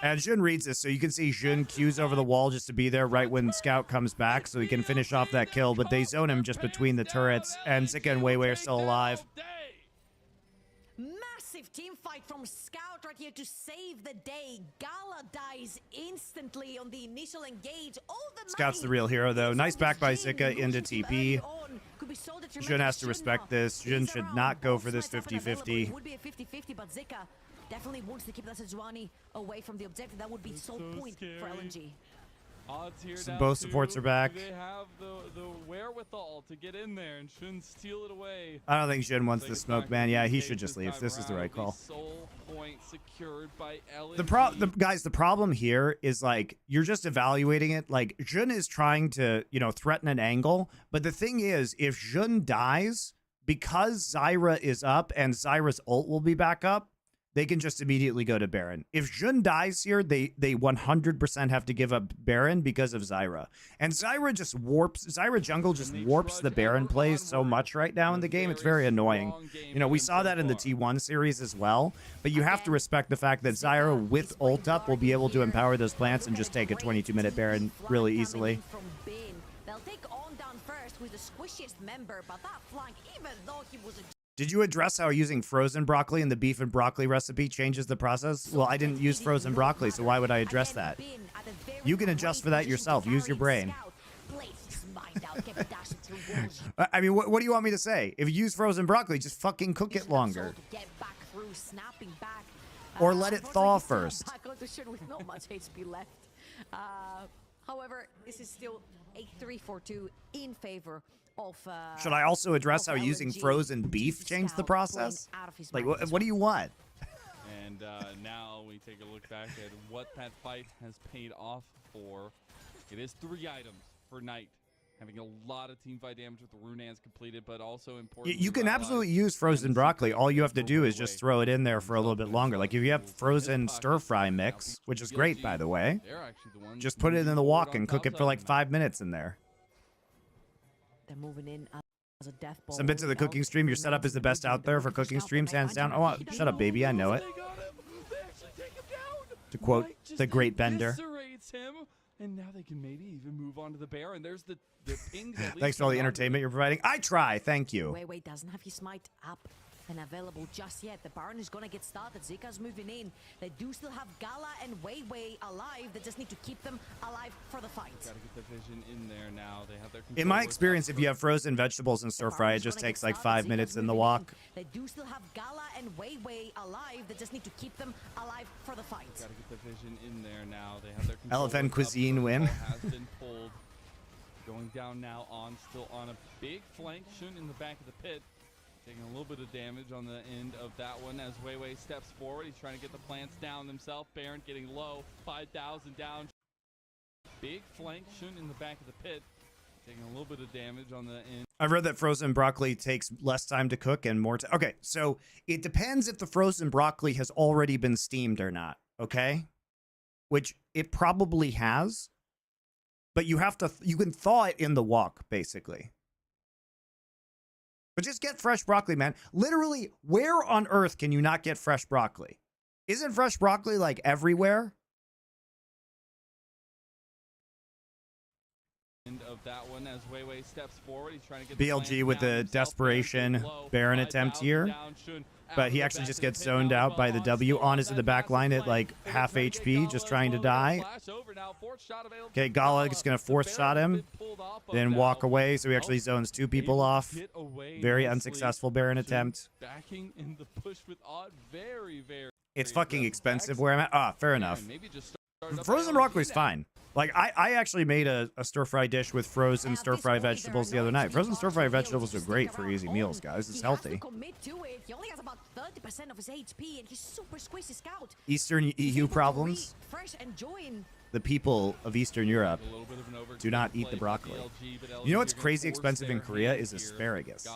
And Jun reads this, so you can see Jun queues over the wall just to be there right when Scout comes back so he can finish off that kill, but they zone him just between the turrets, and Zika and Weiwei are still alive. massive team fight from Scout right here to save the day. Gala dies instantly on the initial engage. All the Scout's the money real hero, though. is Nice on back by this team. Zika into Losing team TP. early on could be so detrimental. Jun has to Shun respect now this. Jun is should around. not go Both for this sides up and available. 50-50. It would be a 50-50, but Zika definitely wants to keep that Sejuani away from the objective. That would be sole so point scary. for LNG. Odds here So down both to, supports are back. do they have the wherewithal to get in there and shouldn't steal it away? I don't think Jun wants Like the it's smoke, not man. gonna Yeah, be he safe should just leave. time This is the around. right call. Sole point secured by LNG. Guys, the problem here is like you're just evaluating it. Like Jun is trying to, threaten an angle, but the thing is, if Jun dies, because Zyra is up and Zyra's ult will be back up, they can just immediately go to Baron. If Jun dies here, they 100% have to give up Baron because of Zyra. And Zyra jungle just warps the Baron plays so much right now in the game. It's very annoying. We saw that in the T1 series as well, but you have to respect the fact that Zyra with ult up will be able to empower those plants and just take a 22-minute Baron really easily. They'll take on down first with the squishiest member, but that flank, even though he was a Did you address how using frozen broccoli in the beef and broccoli recipe changes the process? Well, I didn't use frozen broccoli, so why would I address that? You can adjust for that yourself. Use your brain. I mean, what do you want me to say? If you use frozen broccoli, just fucking cook it longer. Or let it thaw first. With not much HP left. However, this is still a 3-4-2 in favor of, Should I also address how of using LNG, frozen which beef is changed the Scout process? playing out of his Like, mind as what do you want? And now we take a look back at what that fight has paid off for. It is 3 items for Knight. Having a lot of team fight damage with the Runaan's completed, but also important. You can absolutely use frozen broccoli. All you have to do is just throw it in there for a little bit longer. Like if you have frozen stir fry mix, which is great, by the way, They're actually the ones just put it in the moving wok forward and on cook it top for like side. 5 minutes in there. They're moving in as a death ball. Some bits of the cooking stream. Your setup is the best out there for cooking streams, hands down. Oh, shut up, baby. I know it. They got him. They actually take him down. To quote Knight just the great Bender. eviscerates him, and now they can maybe even move on to the bear. And there's the pings. At least Thanks for all the coming onto entertainment you're providing. I try. Thank you. Wei doesn't have his smite up and available just yet. The Baron is gonna get started. Zika's moving in. They do still have Gala and Wei alive. They just need to keep them alive for the fight. Gotta get the vision in there now. They have their In my controllers experience, up if you have frozen vegetables and stir fry, it just takes like 5 minutes in the wok. They do still have Gala and Wei alive. They just need to keep them alive for the fight. Gotta get the vision in there now. They have their Elephant controllers up. cuisine The win. ball has been pulled. Going down now still on a big flank. Shun in the back of the pit. Taking a little bit of damage on the end of that one as Wei steps forward. He's trying to get the plants down himself. Baron getting low. 5,000 down. Big flank. Shun in the back of the pit. Taking a little bit of damage on the end. I've read that frozen broccoli takes less time to cook and more time. Okay, so it depends if the frozen broccoli has already been steamed or not, okay? Which it probably has. But you can thaw it in the wok, basically. But just get fresh broccoli, man. Literally, where on earth can you not get fresh broccoli? Isn't fresh broccoli like everywhere? End of that one as Wei steps forward. He's trying to get BLG with the desperation Baron attempt here. But he actually just gets zoned out by the W. On is in the back line at like half HP, just trying to die. Okay, Gala is going to fourth shot him, then walk away. So he actually zones 2 people off. Very unsuccessful Baron attempt. Backing in the push with odd, very. It's fucking expensive where I'm at. Ah, fair enough. Frozen broccoli is fine. Like, I actually made a stir-fry dish with frozen stir-fry vegetables the other night. Frozen stir-fry vegetables are great for easy meals, guys. It's healthy. He only has about 30% of his HP, and he's super squishy Scout. Eastern EU problems. Fresh and join. The people of Eastern Europe do not eat the broccoli. You know what's crazy expensive in Korea is asparagus.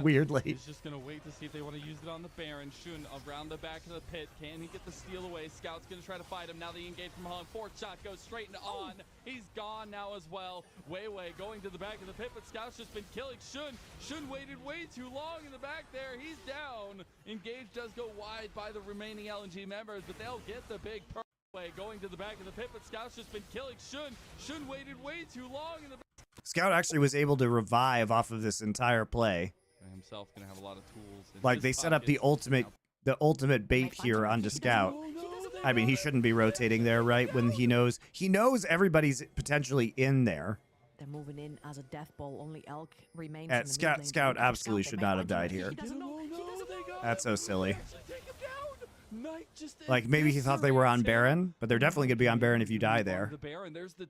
Weirdly. He's just going to wait to see if they want to use it on the Baron. Shun around the back of the pit. Can he get the steal away? Scout's going to try to fight him. Now the engage from Hung. Fourth shot goes straight into on. He's gone now as well. Wei going to the back of the pit, but Scout's just been killing Shun. Shun waited way too long in the back there. He's down. Engage does go wide by the remaining LNG members, but they'll get the big perk. Going to the back of the pit, but Scout's just been killing Shun. Shun waited way too long in the back. Scout actually was able to revive off of this entire play. himself going to have a lot of tools. in Like his they set up the pockets. ultimate bait here onto Scout. I mean, he shouldn't be rotating there, right? When he knows everybody's potentially in there. They're moving in as a death ball. Only Elk remains. At in the Scout, mid lane. Scout They might absolutely scout, should they might not have find him. died here. He doesn't know. He doesn't know. That's so silly. Take him down. Knight just Like maybe he thought they were on eviscerates him. Baron, but they're definitely gonna be on Baron if you die there. The Baron, there's the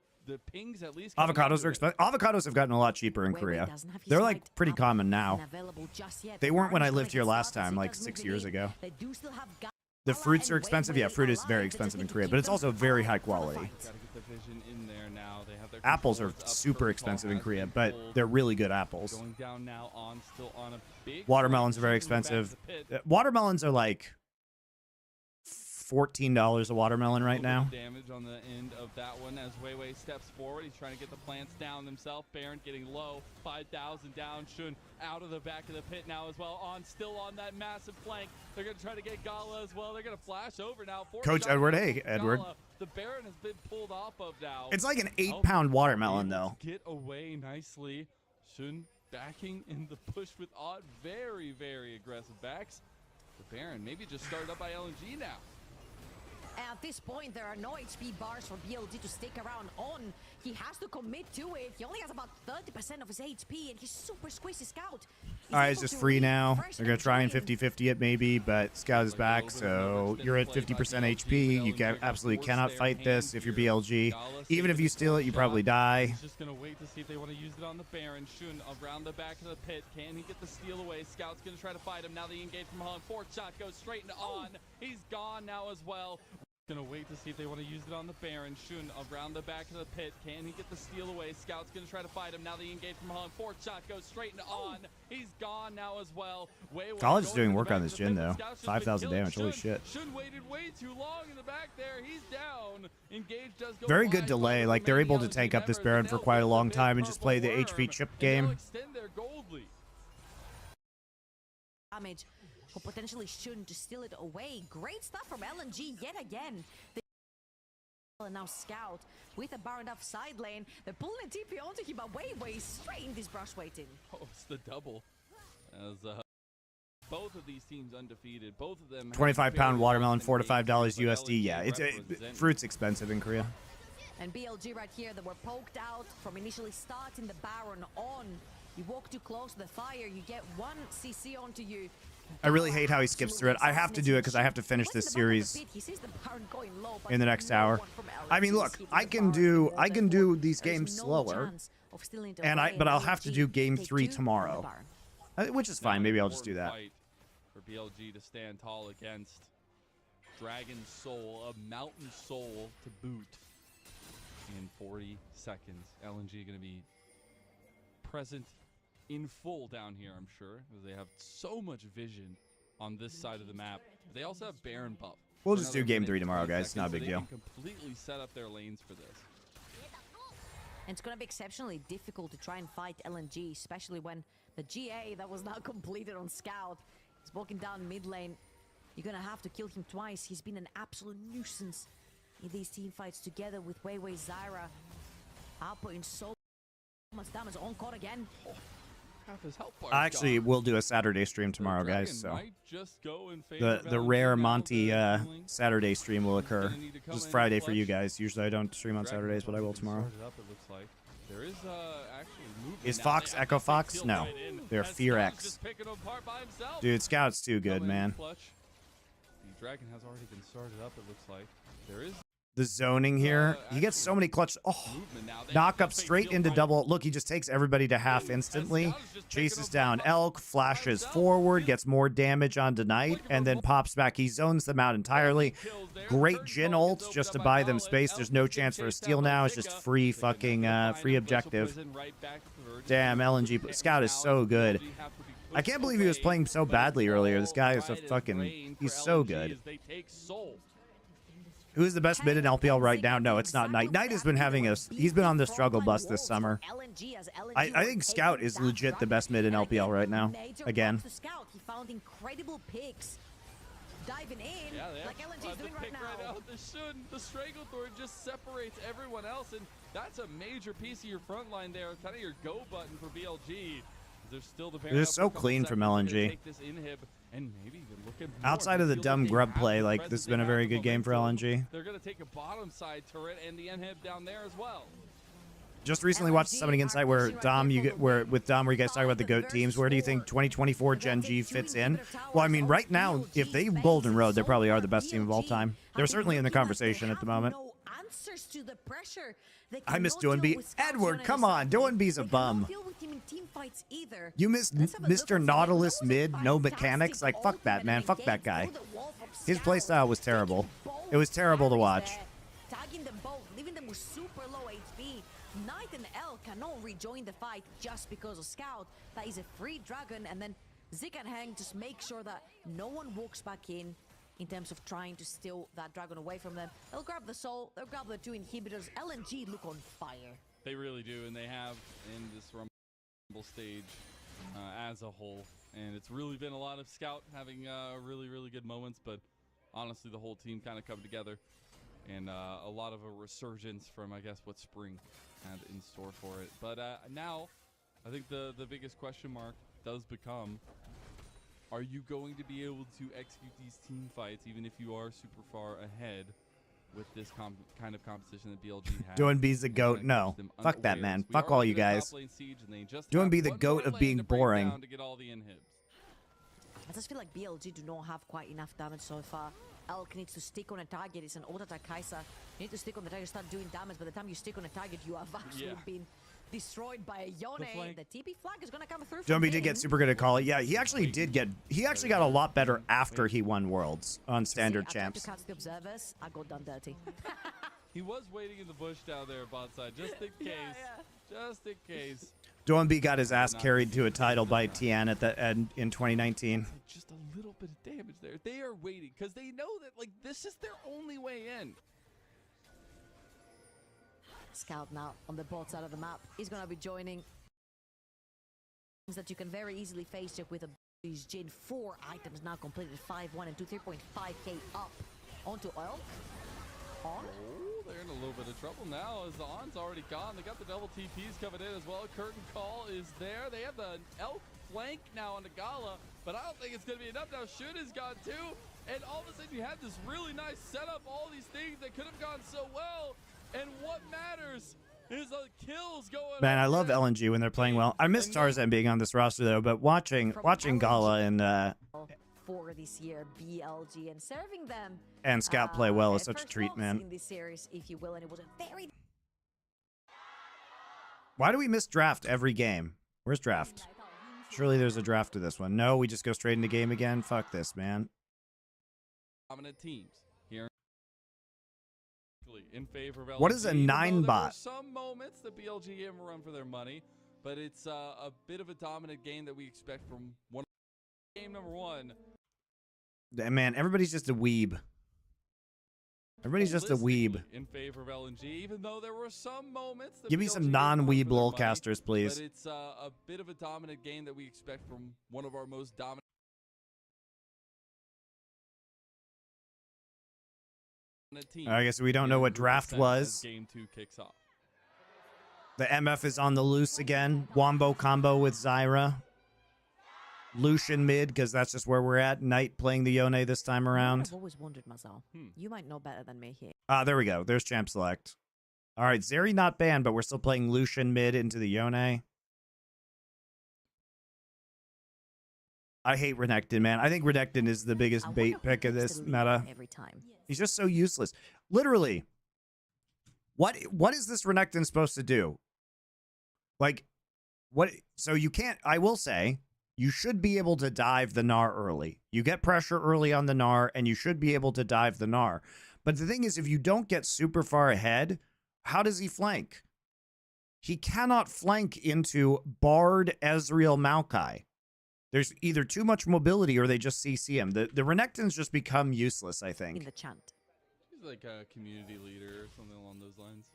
pings at least. coming Avocados into are it. expensive. Avocados have gotten a lot cheaper in Wei Wei Korea. doesn't have his They're like light pretty up common now. and available just yet. They weren't when I Baron's lived here trying to last get time, started, like does 6 move years in. ago. They do still have The Gala fruits and are expensive. Yeah, Wei Wei fruit is alive. very They expensive just in need to Korea, keep but it's them also for very the high fight. quality. Gotta get the vision in there now. They have their Apples are controls up. super Protocol expensive in has Korea, been but pulled. they're really good apples. Going down now on still on a big Watermelons are very shooting back to expensive. the pit. Watermelons are like $14 a watermelon right Little now. bit of damage on the end of that one as Wei Wei steps forward. He's trying to get the plants down himself. Baron getting low. 5,000 down. Shun out of the back of the pit now as well. Still on that massive flank. They're going to try to get Gala as well. They're going to flash over now. Coach Edward, hey, Edward. Gala. The Baron has been pulled off of now. It's like an 8-pound watermelon, Able though. to get away nicely. Shun backing in the push with Odd. Very, very aggressive backs. The Baron maybe just started up by LNG now. At this point, there are no HP bars for BLG to stick around on. He has to commit to it. He only has about 30% of his HP, and he's super squishy Scout. All right, it's just free now. They're going to try and 50-50 it maybe, but Scout is back, so you're at 50% HP. You absolutely cannot fight this if you're BLG. Even if you steal it, you probably die. He's just going to wait to see if they want to use it on the Baron. Shun around the back of the pit. Can he get the steal away? Scout's going to try to fight him. Now the engage from Hong. Fourth shot goes straight into On. He's gone now as well. Gonna wait to see if they want to use it on the Baron. Shun around the back of the pit. Can he get the steal away? Scout's gonna try to fight him. Now the engage from Hong. Fourth shot goes straight into On. He's gone now as well. College is doing work on this Jhin, though. 5,000 damage. Holy shit. Shun waited way too long in the back there. He's down. Engage does go Very wide, good but delay. the Like, they're remaining able to LNG take up this members, Baron for they'll quite a put long big time and just play the purple HP worm, chip and they'll game. extend their gold lead. Damage or potentially shouldn't to steal it away. Great stuff from LNG yet again. And now Scout with a Baron off side lane. They're pulling a TP onto him, but Wei Wei straight in this brush waiting. Oh, it's the double. As both of these teams undefeated. Both of them. 25-pound watermelon, $4 to $5 USD. USD. Yeah, fruit's expensive in Korea. And BLG right here, they were poked out from initially starting the Baron on. You walk too close to the fire, you get one CC onto you. I really hate how he skips through it. I have to do it because I have to finish this series in the next hour. I mean, look, I can do these games slower, but I'll have to do game 3 tomorrow, which is fine. Maybe I'll just do that. For BLG to stand tall against Dragon Soul, a Mountain Soul to boot. In 40 seconds, LNG going to be present in full down here, I'm sure, because they have so much vision on this side of the map. They also have Baron buff. We'll just do game 3 tomorrow, guys. It's not a big deal. They can completely set up their lanes for this. And it's going to be exceptionally difficult to try and fight LNG, especially when the GA that was now completed on Scout is walking down mid lane. You're going to have to kill him twice. He's been an absolute nuisance in these team fights together with Wei Wei Zyra. Outputting so much damage on court again. Half his health bar Actually, gone. we'll do a Saturday stream tomorrow, The guys. Dragon So might just go in favor of the LNG rare now. Monty They're healing. Saturday stream will occur. Gonna need to come Just in Friday clutch. for you guys. Usually I don't stream on Dragon Saturdays, but I will already tomorrow. started up, it looks like. There is actually movement Is now. Fox They Echo actually Fox? peeled No. right in. They're As Fear Scout's X. just picking them apart by himself. Dude, Scout's too good, Coming in man. clutch. The Dragon has already been started up, it looks like. There is The zoning here. He gets so many clutch. Oh, movement now. They knock have up to straight face into field double. Look, he just takes everybody to half instantly. Chases down Elk, flashes forward, gets more damage onto Knight, and then pops back. He zones them out entirely. Great Jhin ult just to buy them space. There's no chance for a steal now. It's just free fucking free objective. Damn, LNG. Scout is so good. I can't believe he was playing so badly earlier. This guy is a fucking... He's so good. Who's the best mid in LPL right now? No, it's not Knight. Knight has been having he's been on the struggle bus this summer. I think Scout is legit the best mid in LPL right now. Again. He found incredible picks. Diving in, like LNG is doing right now. The Stranglethorn just separates everyone else, and that's a major piece of your front line there. Kind of your go button for BLG. There's still the They're so clean from LNG. Take this inhib and maybe even look at more. Outside of the They feel dumb like they grub have play, the like presence, this has they been a have very the good game for momentum. LNG. They're going to take a bottom side turret and the inhib down there as well. Just recently watched Summoning Insight where Dom, where you guys talk about the GOAT teams. Where do you think 2024 Gen G fits in? Well, I mean, right now, if they Golden Road, they probably are the best team of all time. They're certainly in the conversation at the moment. I miss Doan B. Edward, come on. Doan B's a bum. You missed Mr. Nautilus mid, no mechanics. Like, fuck that, man. Fuck that guy. His playstyle was terrible. It was terrible to watch. Tagging them both, leaving them with super low HP. Knight and L cannot rejoin the fight just because of Scout. That is a free dragon, and then Zik and Hang just make sure that no one walks back in terms of trying to steal that dragon away from them. They'll grab the soul, they'll grab the 2 inhibitors. LNG look on fire. They really do, and they have in this Rumble stage as a whole. And it's really been a lot of Scout having really, really good moments, but honestly, the whole team kind of come together. And a lot of a resurgence from, I guess, what Spring had in store for it. But now, I think the biggest question mark does become, are you going to be able to execute these team fights, even if you are super far ahead with this kind of competition that BLG has? Doan B's the GOAT. No. Fuck that, man. Fuck all you guys. Doan B the GOAT of being boring. To get all the inhibs. I just feel like BLG do not have quite enough damage so far. Elk needs to stick on a target. It's an auto-attack Kai'Sa. You need to stick on the target, start doing damage. By the time you stick on a target, you have actually been destroyed by a Yone. The TP flag is going to come through. Doan B did get super good at call it. Yeah, he actually got a lot better after he won Worlds on standard champs. To catch the observers, I got done dirty. He was waiting in the bush down there, bot side, just in case. Just in case. Doan B got his ass carried to a title by Tian at the end in 2019. Just a little bit of damage there. They are waiting because they know that like this is their only way in. Scout now on the bot side of the map is going to be joining. That you can very easily face check with these Jin. 4 items now completed. 5-1 and 2, 3.5k up onto Oil. On. Oh, they're in a little bit of trouble now as the On's already gone. They got the double TPs coming in as well. Curtain call is there. They have the Elk flank now on the Gala, but I don't think it's going to be enough. Now Shoot is gone too, and all of a sudden you have this really nice setup, all these things that could have gone so well, and what matters is the kills going. Man, I love LNG when they're playing well. I miss Tarzan being on this roster though, but watching Gala and for this year, BLG, and serving them and Scout play well is such a treat, man. In this series, if you will, and it was a very. Why do we miss draft every game? Where's draft? Surely there's a draft to this one. No, we just go straight into game again. Fuck this, man. Dominant teams here in favor of LNG. What is a 9 bot? Some moments that BLG have run for their money, but it's a bit of a dominant game that we expect from game number 1. Man, everybody's just a weeb. Everybody's just a weeb. In favor of LNG, even though there were some moments. That Give me some non-weeb lolcasters, please. But it's a bit of a dominant game that we expect from one of our most dominant. Teams. I guess we don't know what draft was. Game 2 kicks off. The MF is on the loose again. Wombo combo with Zyra. Lucian mid, because that's just where we're at. Knight playing the Yone this time around. I've always wondered, Marcel. You might know better than me here. Ah, there we go. There's champ select. All right, Zeri not banned, but we're still playing Lucian mid into the Yone. I hate Renekton, man. I think Renekton is the biggest bait pick of this meta. Every time. He's just so useless. Literally, what is this Renekton supposed to do? Like, what? So you can't, I will say, you should be able to dive the Gnar early. You get pressure early on the Gnar, and you should be able to dive the Gnar. But the thing is, if you don't get super far ahead, how does he flank? He cannot flank into Bard, Ezreal, Maokai. There's either too much mobility or they just CC him. The Renektons just become useless, I think. In the chant. He's like a community leader or something along those lines.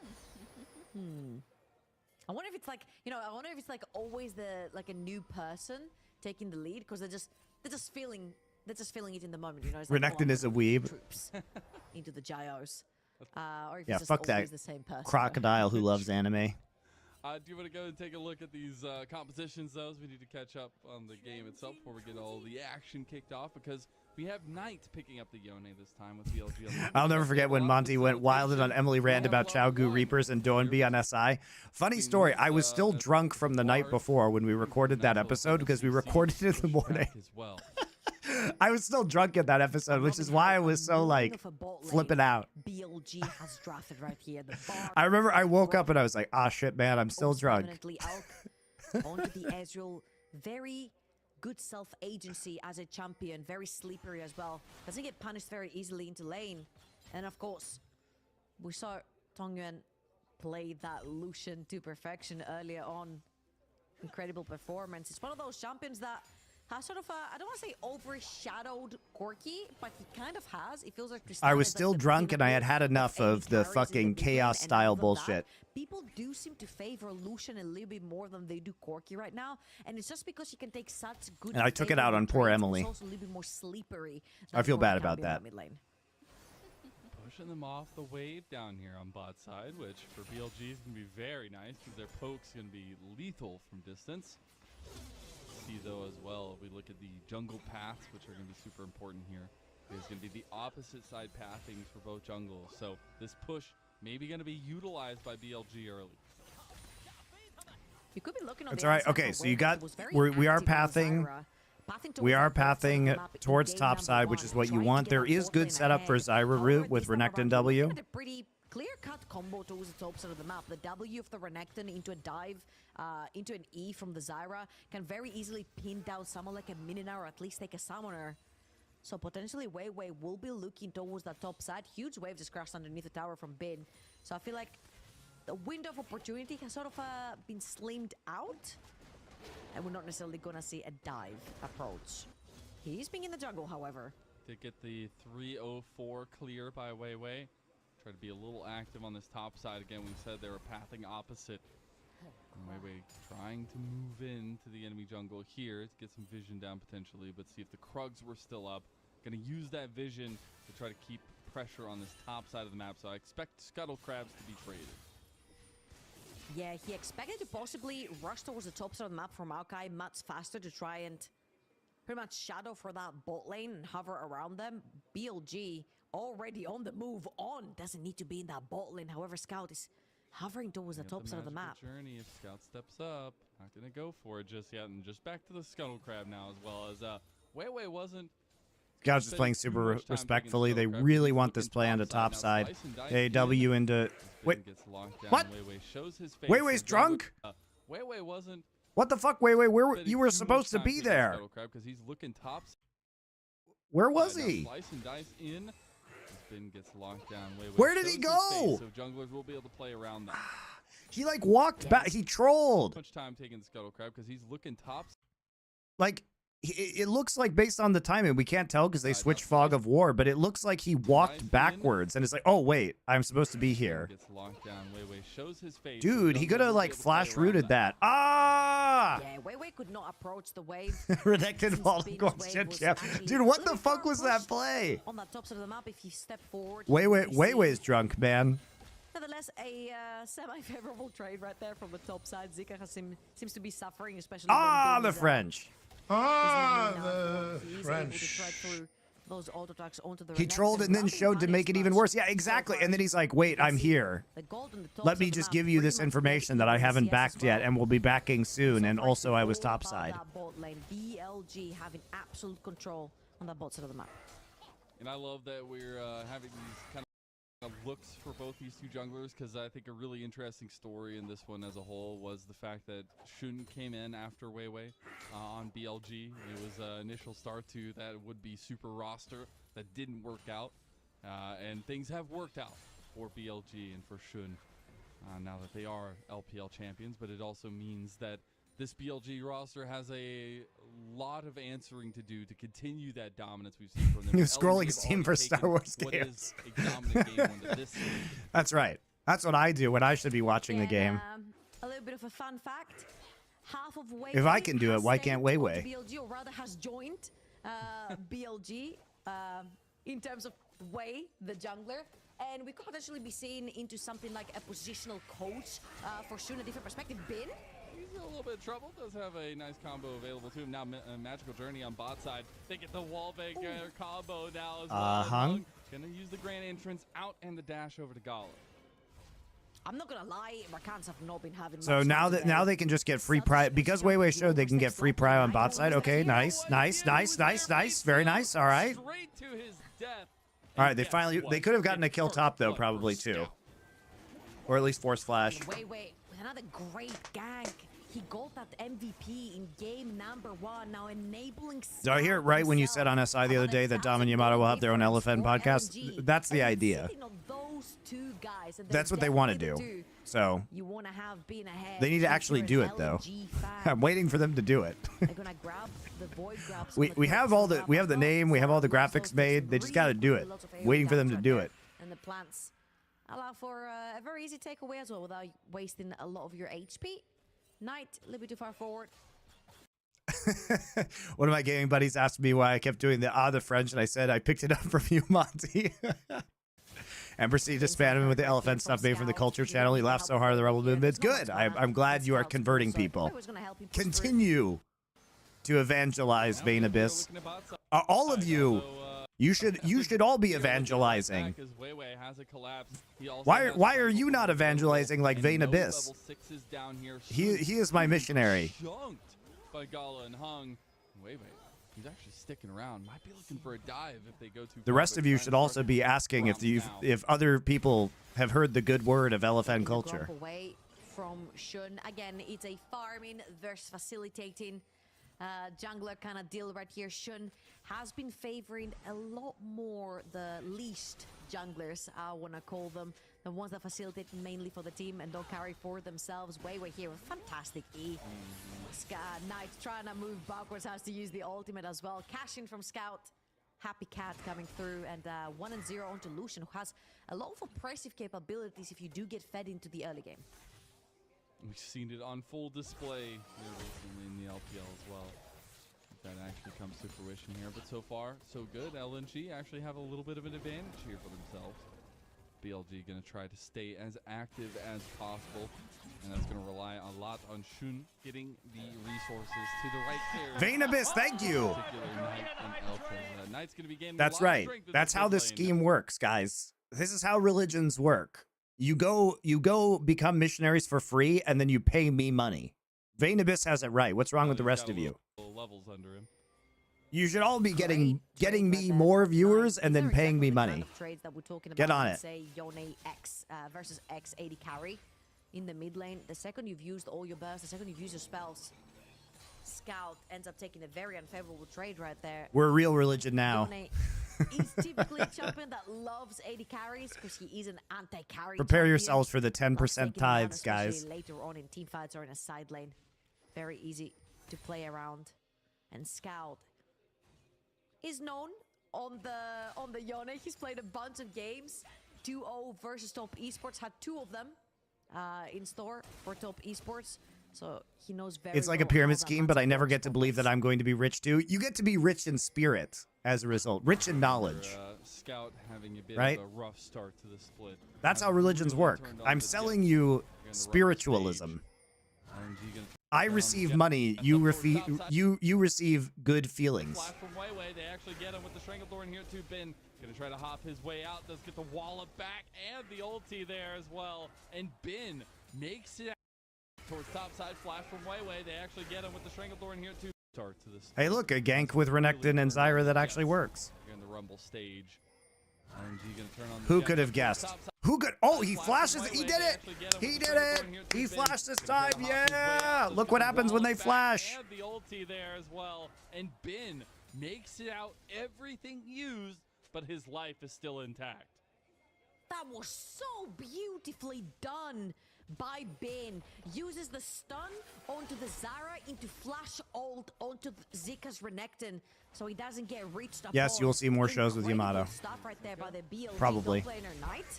I wonder if it's like, I wonder if it's like always a new person taking the lead, because they're just feeling it in the moment, It's like, Renekton is a weeb. Troops into the gyos. Or if Yeah, it's just fuck always that the same person. crocodile who loves anime. Do you want to go and take a look at these compositions, though? We need to catch up on the game itself before we get all the action kicked off, because we have Knight picking up the Yone this time with BLG. I'll never forget when Monty went wilded on Emily Rand about Chaogu Reapers and Doanby on SI. Funny story, I was still drunk from the night before when we recorded that episode, because we recorded it in the morning. I was still drunk at that episode, which is why I was so, like, flipping out. BLG has drafted right here. I remember I woke up and I was like, ah, shit, man, I'm still drunk. Onto the Ezreal. Very good self-agency as a champion. Very slippery as well. Doesn't get punished very easily into lane. And, of course, we saw Tongyuan play that Lucian to perfection earlier on. Incredible performance. It's one of those champions that has sort of, I don't want to say overshadowed Corki, but he kind of has. It feels like I was still drunk and I had enough of the fucking chaos style bullshit. People do seem to favor Lucian a little bit more than they do Corki right now, and it's just because he can take such good. And I took it out on poor Emily. Also a little bit more slippery. I feel bad about that. Pushing them off the wave down here on bot side, which for BLG is going to be very nice because their poke's going to be lethal from distance. See though as well, we look at the jungle paths, which are going to be super important here. There's going to be the opposite side pathings for both jungles, so this push maybe going to be utilized by BLG early. You could be looking on That's all right. Okay, so you got we are pathing. We are pathing towards top side, which is what you want. There is good setup for Zyra route with Renekton W. Pretty clear-cut combo towards the top side of the map. The W of the Renekton into a dive, into an E from the Zyra can very easily pin down someone like a Mininar or at least take a Summoner. So potentially Weiwei will be looking towards that top side. Huge wave just crashed underneath the tower from Bin. So I feel like the window of opportunity has sort of been slimmed out. And we're not necessarily going to see a dive approach. He's being in the jungle, however. To get the 304 clear by Weiwei. Try to be a little active on this top side. Again, we said they were pathing opposite. Weiwei trying to move into the enemy jungle here to get some vision down potentially, but see if the Krugs were still up. Going to use that vision to try to keep pressure on this top side of the map. So I expect Scuttle Crabs to be traded. Yeah, he expected to possibly rush towards the top side of the map from Maokai much faster to try and pretty much shadow for that bot lane and hover around them. BLG already on the move on. Doesn't need to be in that bot lane. However, Scout is hovering towards the top side of the map. Journey, if Scout steps up, not going to go for it just yet. And just back to the Scuttle Crab now as well as Weiwei wasn't. Scout's just playing super respectfully. They really want this play on the top side. Hey, W into... Wait, what? Weiwei's drunk? Weiwei wasn't. What the fuck, Weiwei? You were supposed to be there. He's looking top. Where was he? Slice and dice in. Spin gets locked down. Where did he go? So junglers will be able to play around that. He like walked back. He trolled. Much time taking the Scuttle Crab because he's looking top. Like it looks like based on the timing, we can't tell because they switched Fog of War, but it looks like he walked backwards and it's like, oh wait, I'm supposed to be here. Gets locked down. Weiwei shows his face. Dude, he could have like flash rooted that. Ah! Yeah, Weiwei could not approach the wave. Renekton falls shit. Dude, what the fuck was that play? On that top side of the map, if you step forward. Weiwei's drunk, man. Nevertheless, a semi-favorable trade right there from the top side. Zika seems to be suffering, especially when the French. The French. Those auto attacks onto the he trolled and then showed to make it even worse. Yeah, exactly. And then he's like, wait, I'm here. Let me just give you this information that I haven't backed yet and will be backing soon. And also I was topside. BLG having absolute control on that bot side of the map. And I love that we're having these kind of looks for both these two junglers, because I think a really interesting story in this one as a whole was the fact that Shun came in after Weiwei on BLG. It was an initial start to that would be super roster that didn't work out, and things have worked out for BLG and for Shun now that they are LPL champions, but it also means that this BLG roster has a lot of answering to do to continue that dominance we've seen from them. You're scrolling Steam for Star Wars games. That's right. That's what I do when I should be watching the game. A little bit of a fun fact. Half of Weiwei if I can do it, why can't Weiwei? BLG, or rather has joined BLG in terms of Wei, the jungler. and we could potentially be seeing into something like a positional coach for Shun, a different perspective. Bin. He's in a little bit of trouble. Does have a nice combo available to him now. Magical Journey on bot side. They get the wall break combo now as well. Hung. Gonna use the grand entrance out and the dash over to Gala. I'm not gonna lie, Rakans have not been having. So much now luck that today. they can just get free pry because Weiwei showed they can get free pry on bot side. Okay, nice. Very nice. All right. Straight to his death. All right, they could have gotten a kill top though, probably too, or at least force flash. Wait, with another great gank. He got that MVP in game number 1, now enabling. Did I hear it right when you said on SI the other day that Dom and Yamato will have their own LFN podcast? That's the idea. That's what they want to do. So you want to have been ahead. they need to actually do it though. I'm waiting for them to do it. They're gonna grab the void grabs. we have all the name, we have all the graphics made. They just got to do it. Waiting for them to do it. And the plants allow for a very easy takeaway as well without wasting a lot of your HP. Knight, a little bit too far forward. One of my gaming buddies asked me why I kept doing the French, and I said I picked it up from you, Monty. And proceeded to spam him with the elephant stuff made from the culture channel. He laughed so hard at the rebel movement. It's good. I'm glad you are converting people. Continue to evangelize Vayne Abyss. All of you, you should all be evangelizing. Why are you not evangelizing like Vayne Abyss? He is my missionary. By Gala and Hung. Wait. He's actually sticking around. Might be looking for a dive if they go too far. The rest of you should also be asking if other people have heard the good word of LFN culture. Away from Shun. Again, it's a farming versus facilitating jungler kind of deal right here. Shun has been favoring a lot more the least junglers, I want to call them. The ones that facilitate mainly for the team and don't carry for themselves. Weiwei here with fantastic E. Knight trying to move backwards, has to use the ultimate as well. Cash in from Scout. Happy Cat coming through, and 1-0 onto Lucian, who has a lot of oppressive capabilities if you do get fed into the early game. We've seen it on full display here recently in the LPL as well. If that actually comes to fruition here, but so far, so good. LNG actually have a little bit of an advantage here for themselves. BLG going to try to stay as active as possible, and that's going to rely a lot on Shun getting the resources to the right players. Vayne Abyss, thank you. Knight's going to be gaining That's right. That's how this scheme works, guys. This is how religions work. You go become missionaries for free, and then you pay me money. Vayne Abyss has it right. What's wrong with the rest of you? Levels under him. You should all be getting me more viewers and then paying me money. Get on it. Say Yone X versus X 80 carry in the mid lane. The second you've used all your bursts, the second you've used your spells, Scout ends up taking a very unfavorable trade right there. We're a real religion now. He's typically a champion that loves 80 carries because he is an anti-carry. Prepare yourselves for the 10% tithes, guys. Later on in team fights or in a side lane, very easy to play around. And Scout is known on the Yone. He's played a bunch of games. 2-0 versus Top Esports. Had 2 of them in store for Top Esports. So he knows very It's like a pyramid scheme, but I never get to believe that I'm going to be rich too. You get to be rich in spirit as a result. Rich in knowledge. Scout having a bit right? of a rough start to the split. That's how religions work. I'm selling you spiritualism. I receive money. You receive good feelings. Flash from Weiwei. They actually get him with the Stranglethorn here too. Bin gonna try to hop his way out. Does get the wallop back and the ulti there as well. And Bin makes it out towards top side. Flash from Weiwei. They actually get him with the Stranglethorn here too. Start to this. Hey, look, a gank with Renekton and Zyra that actually works. Here in the Rumble stage. RNG gonna turn on the Who could have guessed? Who could? Oh, he flashes. He did it. He did it. He flashed this time. Yeah. Look what happens when they flash. And the ulti there as well. And Bin makes it out. Everything used, but his life is still intact. That was so beautifully done by Bin. Uses the stun onto the Zara into flash ult onto Zika's Renekton, so he doesn't get reached up. Yes, you'll see more shows with Yamato. Right there by the BLG probably.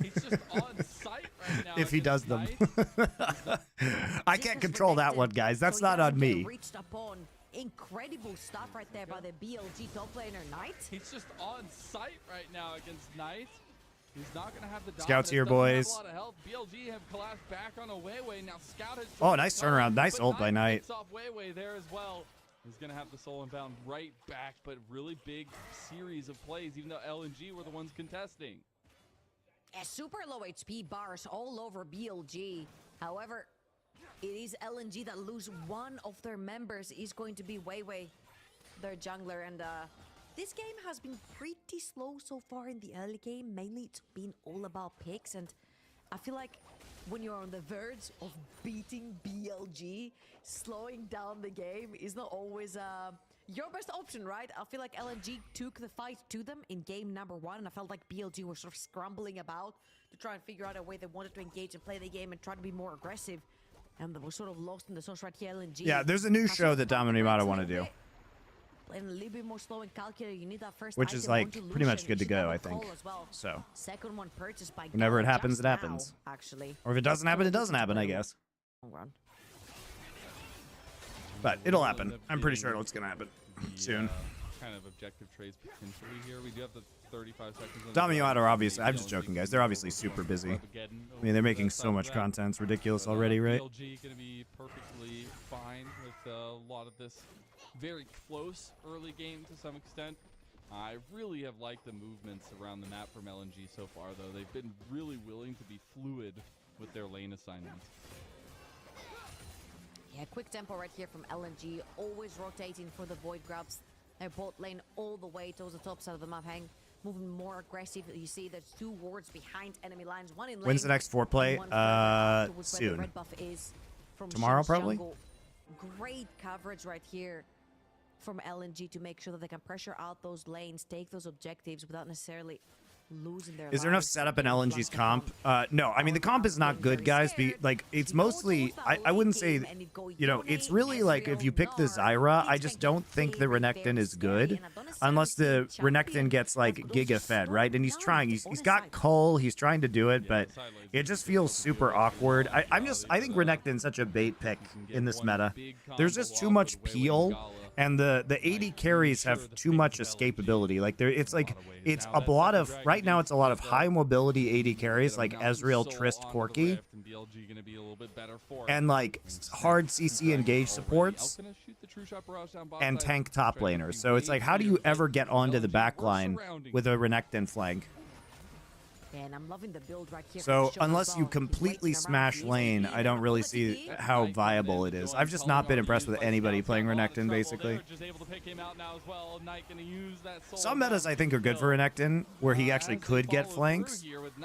He's just on site right now. If he does them. I can't control that one, guys. That's not on me. Reached up on. Incredible stuff right there by the BLG top laner Knight. He's just on site right now against Knight. He's not going to have the Scouts dominance, here, doesn't have boys. a lot of health. BLG have collapsed back on a Weiwei. Now Scout has Oh, joined nice the column, turnaround. Nice but ult by Knight. picks off Weiwei there as well. He's going to have the soul inbound right back, but really big series of plays, even though LNG were the ones contesting. Yeah, super low HP bars all over BLG. However, it is LNG that lose one of their members. Is going to be Weiwei, their jungler, and this game has been pretty slow so far in the early game. Mainly it's been all about picks, and I feel like when you're on the verge of beating BLG, slowing down the game is not always your best option, right? I feel like LNG took the fight to them in game number 1, and I felt like BLG were sort of scrambling about to try and figure out a way they wanted to engage and play the game and try to be more aggressive. And they were sort of lost in the sauce right here, LNG. Yeah, there's a new show that Dom and Yamato want to do, playing a little bit more slow and calculated. You need that first which is like pretty much good to go, I think. So second one purchased by whenever it Gala happens, just it happens. now, actually. Or if it doesn't happen, it doesn't happen, I guess. Long run. But it'll happen. I'm pretty sure it's gonna happen soon. Kind of objective trades potentially here. We do have the 35 seconds. Dom and Yamato are obviously, I'm just joking, guys. They're obviously super busy. I mean, they're making so much content. It's ridiculous already, right? BLG going to be perfectly fine with a lot of this very close early game to some extent. I really have liked the movements around the map from LNG so far, though. They've been really willing to be fluid with their lane assignments. Yeah, quick tempo right here from LNG, always rotating for the void grabs. Their bot lane all the way towards the top side of the map, moving more aggressive. You see there's 2 wards behind enemy lines, one in lane. When's the next foreplay? Soon. Tomorrow, probably? Jungle. Great coverage right here from LNG to make sure that they can pressure out those lanes, take those objectives without necessarily losing their Is there enough lives. setup in LNG's comp? No, I mean, the comp is not good, guys. Like, it's mostly, I wouldn't say, you know, it's really like if you pick the Zyra, I just don't think the Renekton is good unless the Renekton gets like Giga fed, right? And he's trying, he's got Cull, he's trying to do it, but it just feels super awkward. I think Renekton's such a bait pick in this meta. There's just too much peel. And the AD carries have too much escapability. Like it's a lot of right now. It's a lot of high mobility AD carries like Ezreal, Trist, Corki, and like hard CC engage supports and tank top laners. So it's like, how do you ever get onto the back line with a Renekton flank? And I'm loving the build right here. So unless you completely smash lane, I don't really see how viable it is. I've just not been impressed with anybody playing Renekton, basically. Some metas I think are good for Renekton, where he actually could get flanks,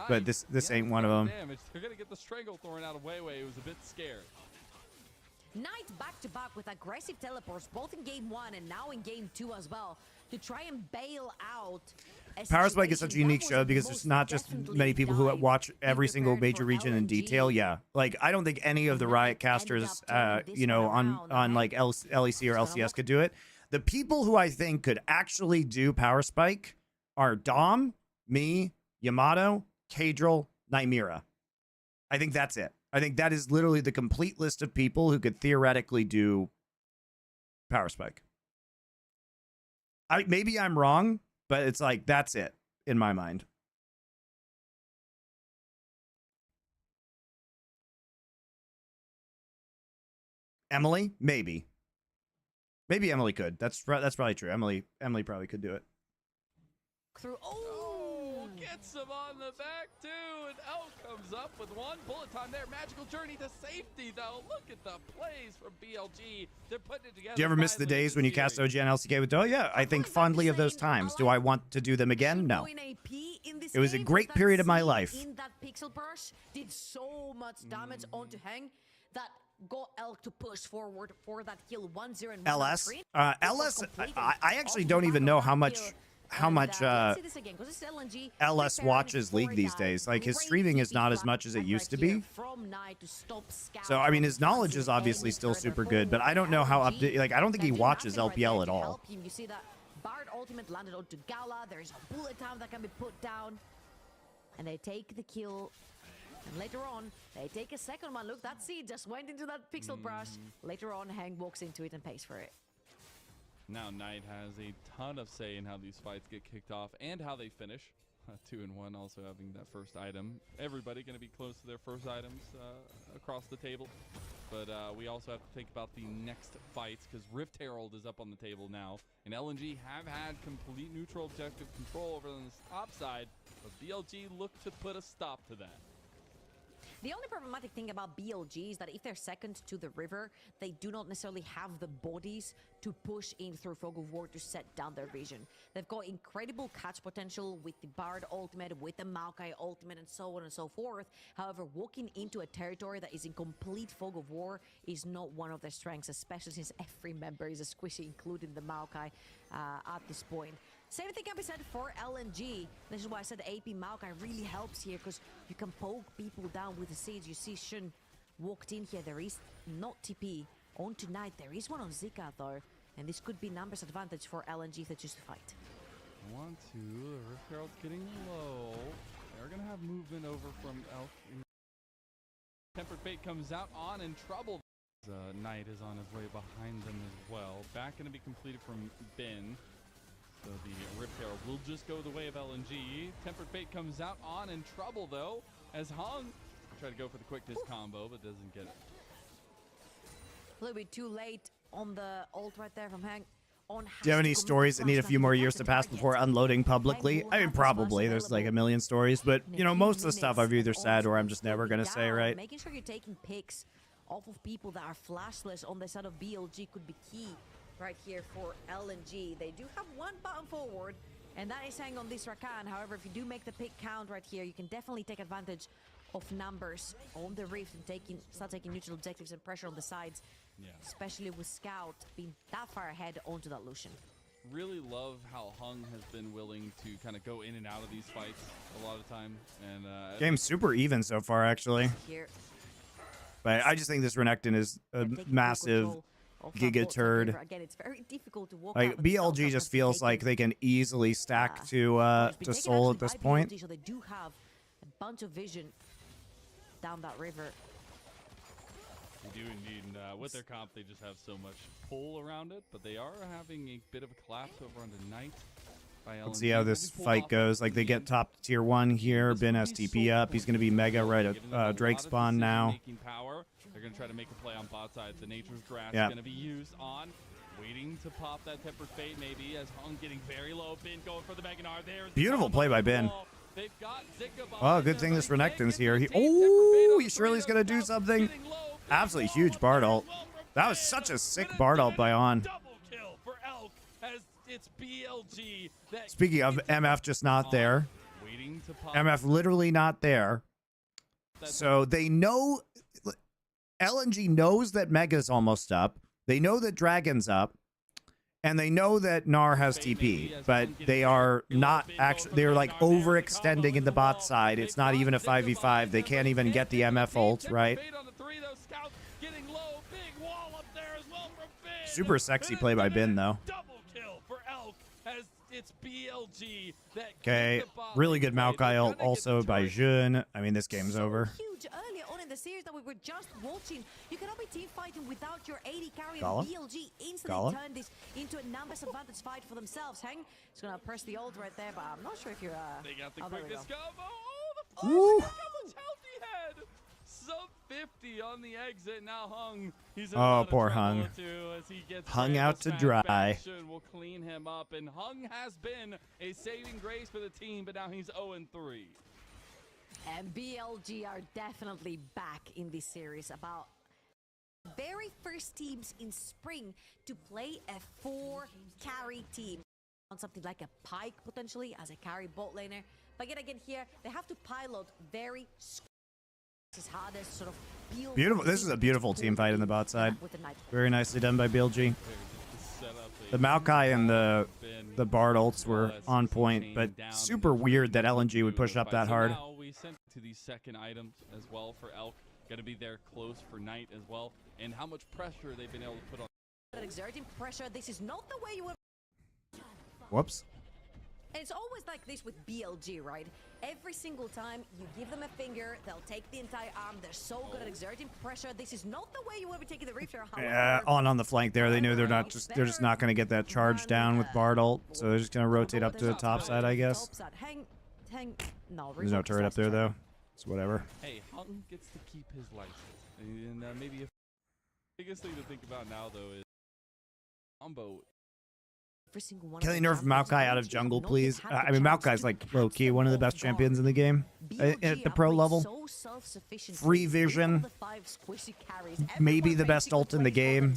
but this ain't one of them. They're gonna get the strangle thrown out of Weiwei, who was a bit scared. Knight back-to-back with aggressive teleports, both in game 1 and now in game 2 as well, to try and bail out. Power Spike is such a unique show because there's not just many people who watch every single major region in detail. Yeah, like I don't think any of the Riot casters, you know, on like LEC or LCS could do it. The people who I think could actually do Power Spike are Dom, me, Yamato, Kadril, Nymira. I think that's it. I think that is literally the complete list of people who could theoretically do Power Spike. Maybe I'm wrong, but it's like, that's it in my mind. Emily? Maybe. Maybe Emily could. That's probably true. Emily probably could do it. Gets him on the back too, and Elk comes up with one bullet time there. Magical journey to safety though. Look at the plays from BLG. They're putting it together. Do you ever miss the days when you cast OG and LCK with Doe? Yeah, I think fondly of those times. Do I want to do them again? No. It was a great period of my life. In that pixel burst did so much damage onto Hang that got Elk to push forward for that kill 1-0 and LS? LS, I actually don't even know how much LS watches League these days. Like, his streaming is not as much as it used to be. So, I mean, his knowledge is obviously still super good, but I don't know how like, I don't think he watches LPL at all. You see that Bard ultimate landed onto Gala. There's a bullet time that can be put down. And they take the kill. And later on, they take a second one. Look, that seed just went into that pixel brush. Later on, Hang walks into it and pays for it. Now Knight has a ton of say in how these fights get kicked off and how they finish. 2-1 also having that first item. Everybody going to be close to their first items across the table. But we also have to think about the next fights because Rift Herald is up on the table now. And LNG have had complete neutral objective control over on the top side. But BLG look to put a stop to that. The only problematic thing about BLG is that if they're second to the river, they do not necessarily have the bodies to push in through Fog of War to set down their vision. They've got incredible catch potential with the Bard ultimate, with the Maokai ultimate, and so on and so forth. However, walking into a territory that is in complete Fog of War is not one of their strengths, especially since every member is a squishy, including the Maokai at this point. Same thing can be said for LNG. This is why I said AP Maokai really helps here, because you can poke people down with the seeds. You see Shun walked in here. There is not TP on tonight. There is one on Zika though, and this could be numbers advantage for LNG if they choose to fight. 1-2, the Rift Herald's getting low. They're gonna have movement over from Elk. Tempered Fate comes out on in trouble. Knight is on his way behind them as well. Back gonna be completed from Ben. So the Rift Herald will just go the way of LNG. Tempered Fate comes out on in trouble though, as Hung try to go for the quickness combo, but doesn't get it. A little bit too late on the ult right there from Hang. Do you have any stories that need a few more years to pass before unloading publicly? I mean, probably. There's like a million stories, but you know, most of the stuff I've either said or I'm just never gonna say, right? Making sure you're taking picks off of people that are flashless on the side of BLG could be key right here for LNG. They do have one button forward, and that is Hang on this Rakan. However, if you do make the pick count right here, you can definitely take advantage of numbers on the Rift and start taking neutral objectives and pressure on the sides. Yeah. Especially with Scout being that far ahead onto that Lucian. Really love how Hung has been willing to kind of go in and out of these fights a lot of time. And game's super even so far, actually. Here. But I just think this Renekton is a massive giga turd. Again, it's very difficult to walk like BLG just feels like they can easily stack to Soul at this point. BLG, so they do have a bunch of vision down that river. They do indeed, and with their comp, they just have so much pull around it, but they are having a bit of a collapse over on the Knight. Let's see how this fight goes. Like, they get top tier 1 here. Ben has TP up. He's going to be mega right at Drake spawn now. They're going to try to make a play on bot side. The Nature's Grasp is going to be used on, waiting to pop that Tempered Fate maybe, as Hung getting very low. Ben going for the Meganar. There's beautiful play by Ben. They've got Zika. Oh, good thing this Renekton's here. He surely's going to do something. Absolutely huge Bard ult. That was such a sick Bard ult by On. Double kill for Elk as it's BLG. Speaking of MF just not there. MF literally not there. So they know, LNG knows that Mega's almost up. They know that Dragon's up. And they know that Gnar has TP, but they are not actually, they're like overextending in the bot side. It's not even a 5v5. They can't even get the MF ult, right? Super sexy play by Ben, though. Okay, really good Maokai ult also by Jun. I mean, this game's over. Huge earlier on in the series that we were just watching. You cannot be team fighting without your AD carry. BLG instantly turned this into a numbers advantage fight for themselves. Hang is gonna press the ult right there, but I'm not sure if you're. They got the quickness combo. Oh, the healthy head. Sub 50 on the exit. Now Hung. He's poor Hung. As he gets Hung out to dry. Will clean him up, and Hung has been a saving grace for the team, but now he's 0-3. And BLG are definitely back in this series. About very first teams in spring to play a 4-carry team on something like a Pyke potentially as a carry bot laner. But yet again here, they have to pilot very sort of beautiful. This is a beautiful team fight in the bot side. Very nicely done by BLG. The Maokai and the Bard ults were on point, but super weird that LNG would push up that hard. Now we sent to the second items as well for Elk. Going to be there close for Knight as well, and how much pressure they've been able to put on. Exerting pressure. This is not the way you would. Whoops. And it's always like this with BLG, right? Every single time you give them a finger, they'll take the entire arm. They're so good at exerting pressure. This is not the way you want to be taking the Reef. Yeah, on the flank there. They knew they're just not going to get that charge down with Bard ult, so they're just going to rotate up to the top side, I guess. No, There's no turret up there, though. It's whatever. Hey, Hung gets to keep his license. And maybe the biggest thing to think about now, though, is combo. Can they nerf Maokai out of jungle, please? I mean, Maokai's like low-key one of the best champions in the game at the pro level. Free vision, maybe the best ult in the game.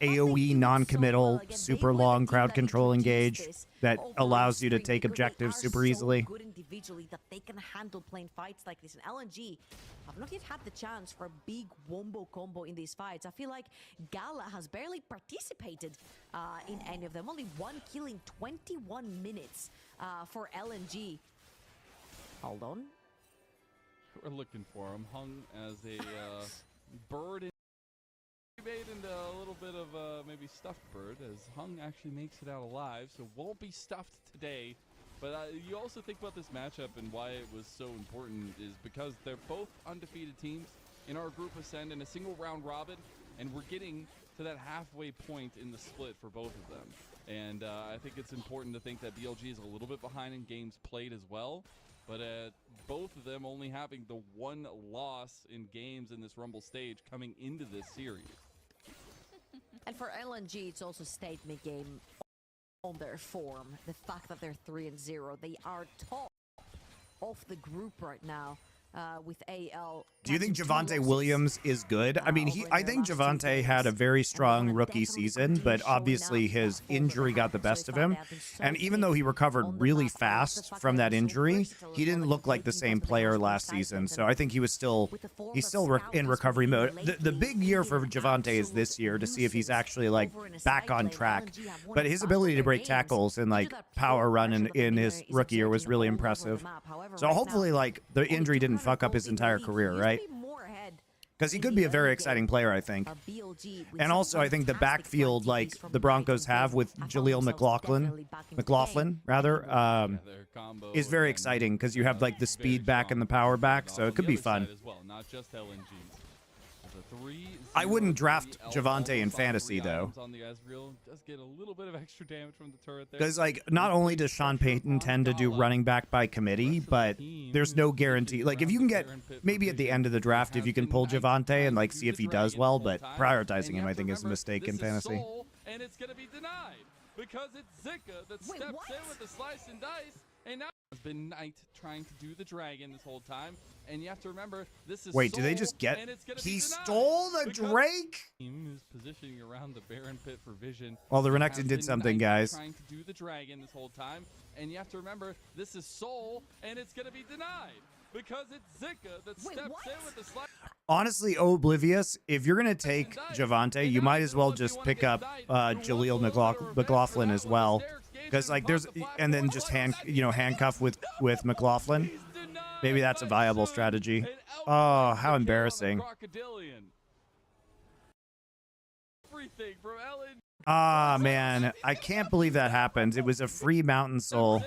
AoE non-committal, super long crowd control engage that allows you to take objectives super easily. Good individually that they can handle playing fights like this. And LNG have not yet had the chance for a big wombo combo in these fights. I feel like Gala has barely participated in any of them. Only one kill in 21 minutes for LNG. Hold on. We're looking for him. Hung as a bird. Made into a little bit of maybe stuffed bird, as Hung actually makes it out alive, so won't be stuffed today. But you also think about this matchup and why it was so important is because they're both undefeated teams in our group ascend in a single round robin, and we're getting to that halfway point in the split for both of them. And I think it's important to think that BLG is a little bit behind in games played as well. But both of them only having the one loss in games in this Rumble stage coming into this series. And for LNG, it's also statement game on their form. The fact that they're 3-0, they are top of the group right now. With AL. Do you think Javante Williams is good? I mean, I think Javante had a very strong rookie season, but obviously his injury got the best of him. And even though he recovered really fast from that injury, he didn't look like the same player last season. So I think he's still in recovery mode. The big year for Javante is this year to see if he's actually like back on track. But his ability to break tackles and like power run in his rookie year was really impressive. So hopefully like the injury didn't fuck up his entire career, right? Because he could be a very exciting player, I think. And also, I think the backfield, like the Broncos have with Jaleel McLaughlin, is very exciting because you have like the speed back and the power back, so it could be fun. Not just LNG. I wouldn't draft Javante in fantasy, though. Because, like, not only does Sean Payton tend to do running back by committee, but there's no guarantee. Like, if you can get, maybe at the end of the draft, if you can pull Javante and, like, see if he does well, but prioritizing him, I think, is a mistake in fantasy. And it's going to be denied because it's Zika that steps in with the slice and dice. And now it's been Knight trying to do the dragon this whole time. And you have to remember, this is Wait, do they just get... He stole the Drake? Team is positioning around the Baron Pit for vision. Well, the Renekton did something, guys. Trying to do the dragon this whole time. And you have to remember, this is Soul, and it's going to be denied. Because it's Zika that steps in with the slide. Honestly, Oblivious, if you're going to take Javante, you might as well just pick up Jaleel McLaughlin as well. Because, like, there's... And then just handcuff with McLaughlin. Maybe that's a viable strategy. Oh, how embarrassing. Ah, man. I can't believe that happened. It was a free Mountain Soul.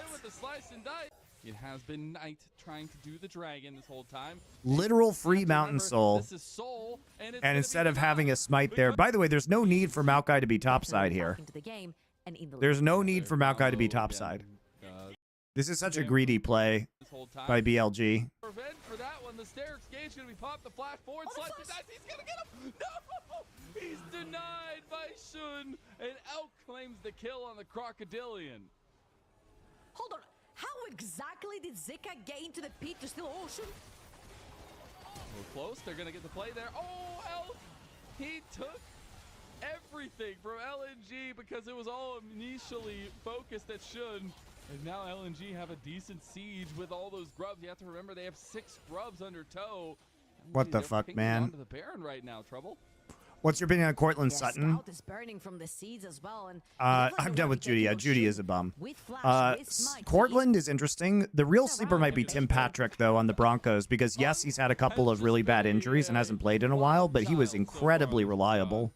It has been Knight trying to do the dragon this whole time. Literal free Mountain Soul. And instead of having a smite there... By the way, there's no need for Maokai to be topside here. There's no need for Maokai to be topside. This is such a greedy play by BLG. For that one, the Sterix Gage going to be popped, the flash forward, slice and dice, he's going to get him! No! He's denied by Shun, and outclaims the kill on the Crocodilian. Hold on, how exactly did Zika get into the pit to steal Ocean? We're close, they're going to get the play there. Oh, he took everything from LNG because it was all initially focused at Shun. And now LNG have a decent siege with all those grubs. You have to remember they have 6 grubs under toe. What the fuck, man? The Baron right now, Trouble. What's your opinion on Cortland Sutton? Is burning from the seeds as well, and I'm done with Judy. Yeah, Judy is a bum. Cortland is interesting. The real sleeper might be Tim Patrick, though, on the Broncos, because yes, he's had a couple of really bad injuries and hasn't played in a while, but he was incredibly reliable.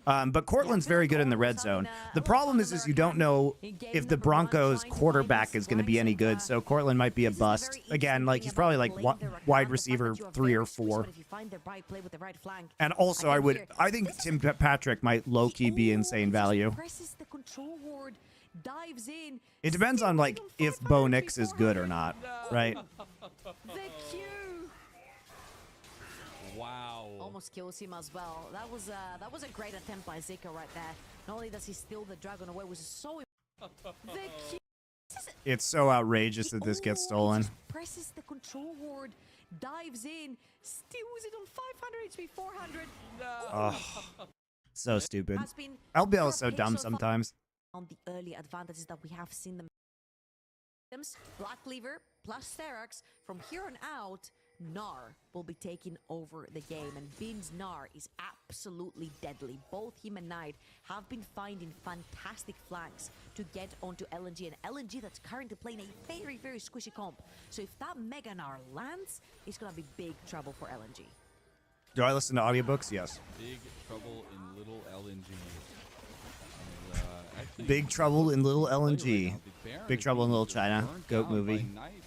But Cortland's very good in the red zone. The problem is you don't know if the Broncos quarterback is going to be any good, so Cortland might be a bust. Again, like he's probably like wide receiver 3 or 4. And also I think Tim Patrick might low-key be insane value. dives in. It depends on, like, if Bo Nix is good or not, right? The Q Wow. almost kills him as well. That was a great attempt by Zika right there. Not only does he steal the dragon away, which is so the Q. It's so outrageous that this gets stolen. He just presses the control ward, dives in, steals it on 500 HP, 400. Oh, so stupid. Has been LBL is so pure dumb pace so far sometimes. on the early advantages that we have seen them. Black Cleaver plus Therax. From here on out, Gnar will be taking over the game, and Bin's Gnar is absolutely deadly. Both him and Knight have been finding fantastic flanks to get onto LNG, and LNG that's currently playing a very, very squishy comp. So if that Mega Gnar lands, it's gonna be big trouble for LNG. Do I listen to audiobooks? Yes. Big trouble in little LNG. Actually, Big Trouble in Little LNG. the Baron Big is Trouble in being Little just China. burned Goat down movie. by Knight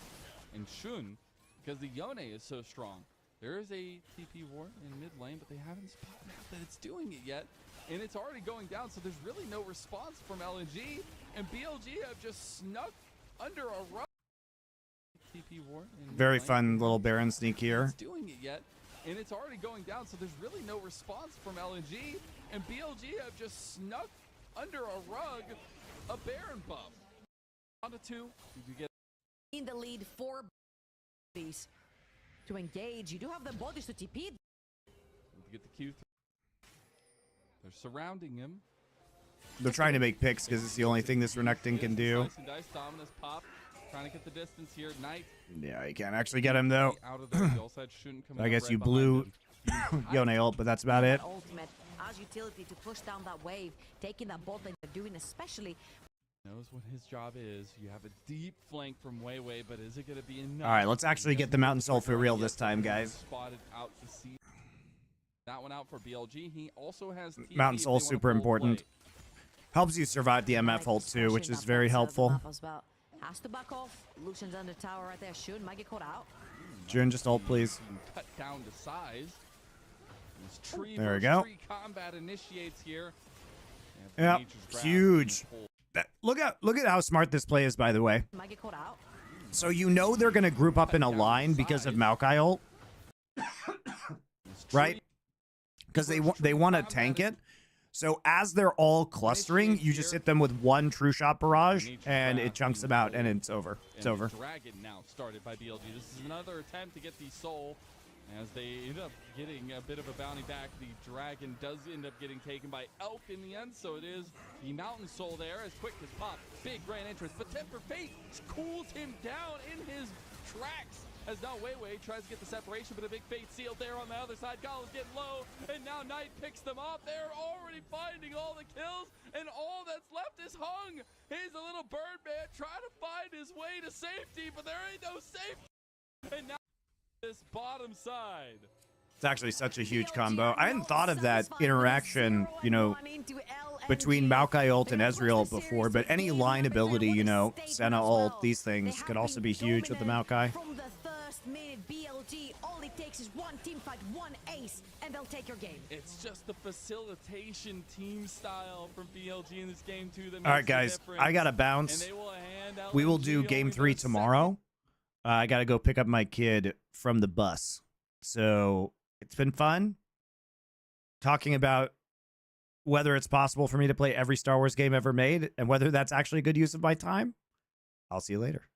and Shun, because the Yone is so strong. There is a TP ward in mid lane, but they haven't spotted out that it's doing it yet. And it's already going down, so there's really no response from LNG. And BLG have just snuck under a rug. TP ward in mid Very lane. fun little Baron sneak here. It's doing it yet. And it's already going down, so there's really no response from LNG. And BLG have just snuck under a rug a Baron buff. On to 2. You get In the lead for bodies to engage. You do have the bodies to TP. get the Q3. They're surrounding him. They're trying to make picks because it's the only thing this Renekton can do. Slice and dice, Dominus pop. Trying to get the distance here. Knight Yeah, you can't actually get him though. out of there. The ult side shouldn't come I up guess right you behind blew him. Yone ult, but that's about it. Ultimate as utility to push down that wave, taking that bot lane they're doing, especially. Knows what his job is. You have a deep flank from Weiwei, but is it going to be enough? All right, let's actually get the Mountain Soul for real this time, guys. Spotted out to see that one out for BLG. He also has TP Mountain if they Soul wanna super full important. play. Helps you survive the MF ult too, which is very helpful. Has to back off. Lucian's under tower right there. Should might get caught out. June, just ult, please. Cut down to size. This tree There we versus go. tree combat initiates here. Yep, Nature's Wrath huge. and pull. Look at how smart this play is, by the way. Might get caught out. So you know they're gonna group up in a line because of Maokai ult, This right? tree Because they versus they tree want to combat tank is- it. So as they're all clustering, you just hit them with one true shot barrage, and it chunks them out, and it's over. It's And over. the Dragon now started by BLG. This is another attempt to get the soul. As they end up getting a bit of a bounty back, the Dragon does end up getting taken by Elk in the end, so it is the Mountain Soul there, as quick as pop. Big grand entrance, but Temper Fate cools him down in his tracks. As now Weiwei tries to get the separation, but a big Fate sealed there on the other side. Gala's getting low, and now Knight picks them off. They're already finding all the kills, and all that's left is Hung. He's a little Birdman trying to find his way to safety, but there ain't no safety. And now this bottom side. It's actually such a huge combo. I hadn't thought of that interaction, you know, between Maokai ult and Ezreal before, but any line ability, you know, Senna ult, these things could also be huge with the Maokai. From the first minute, BLG, all it takes is one team fight, one ace, and they'll take your game. It's just the facilitation team style from BLG in this game too that makes All right, guys, the difference. I gotta And bounce. they will hand out We will LNG do game only 3 the second. tomorrow. I gotta go pick up my kid from the bus. So it's been fun talking about whether it's possible for me to play every Star Wars game ever made and whether that's actually a good use of my time. I'll see you later.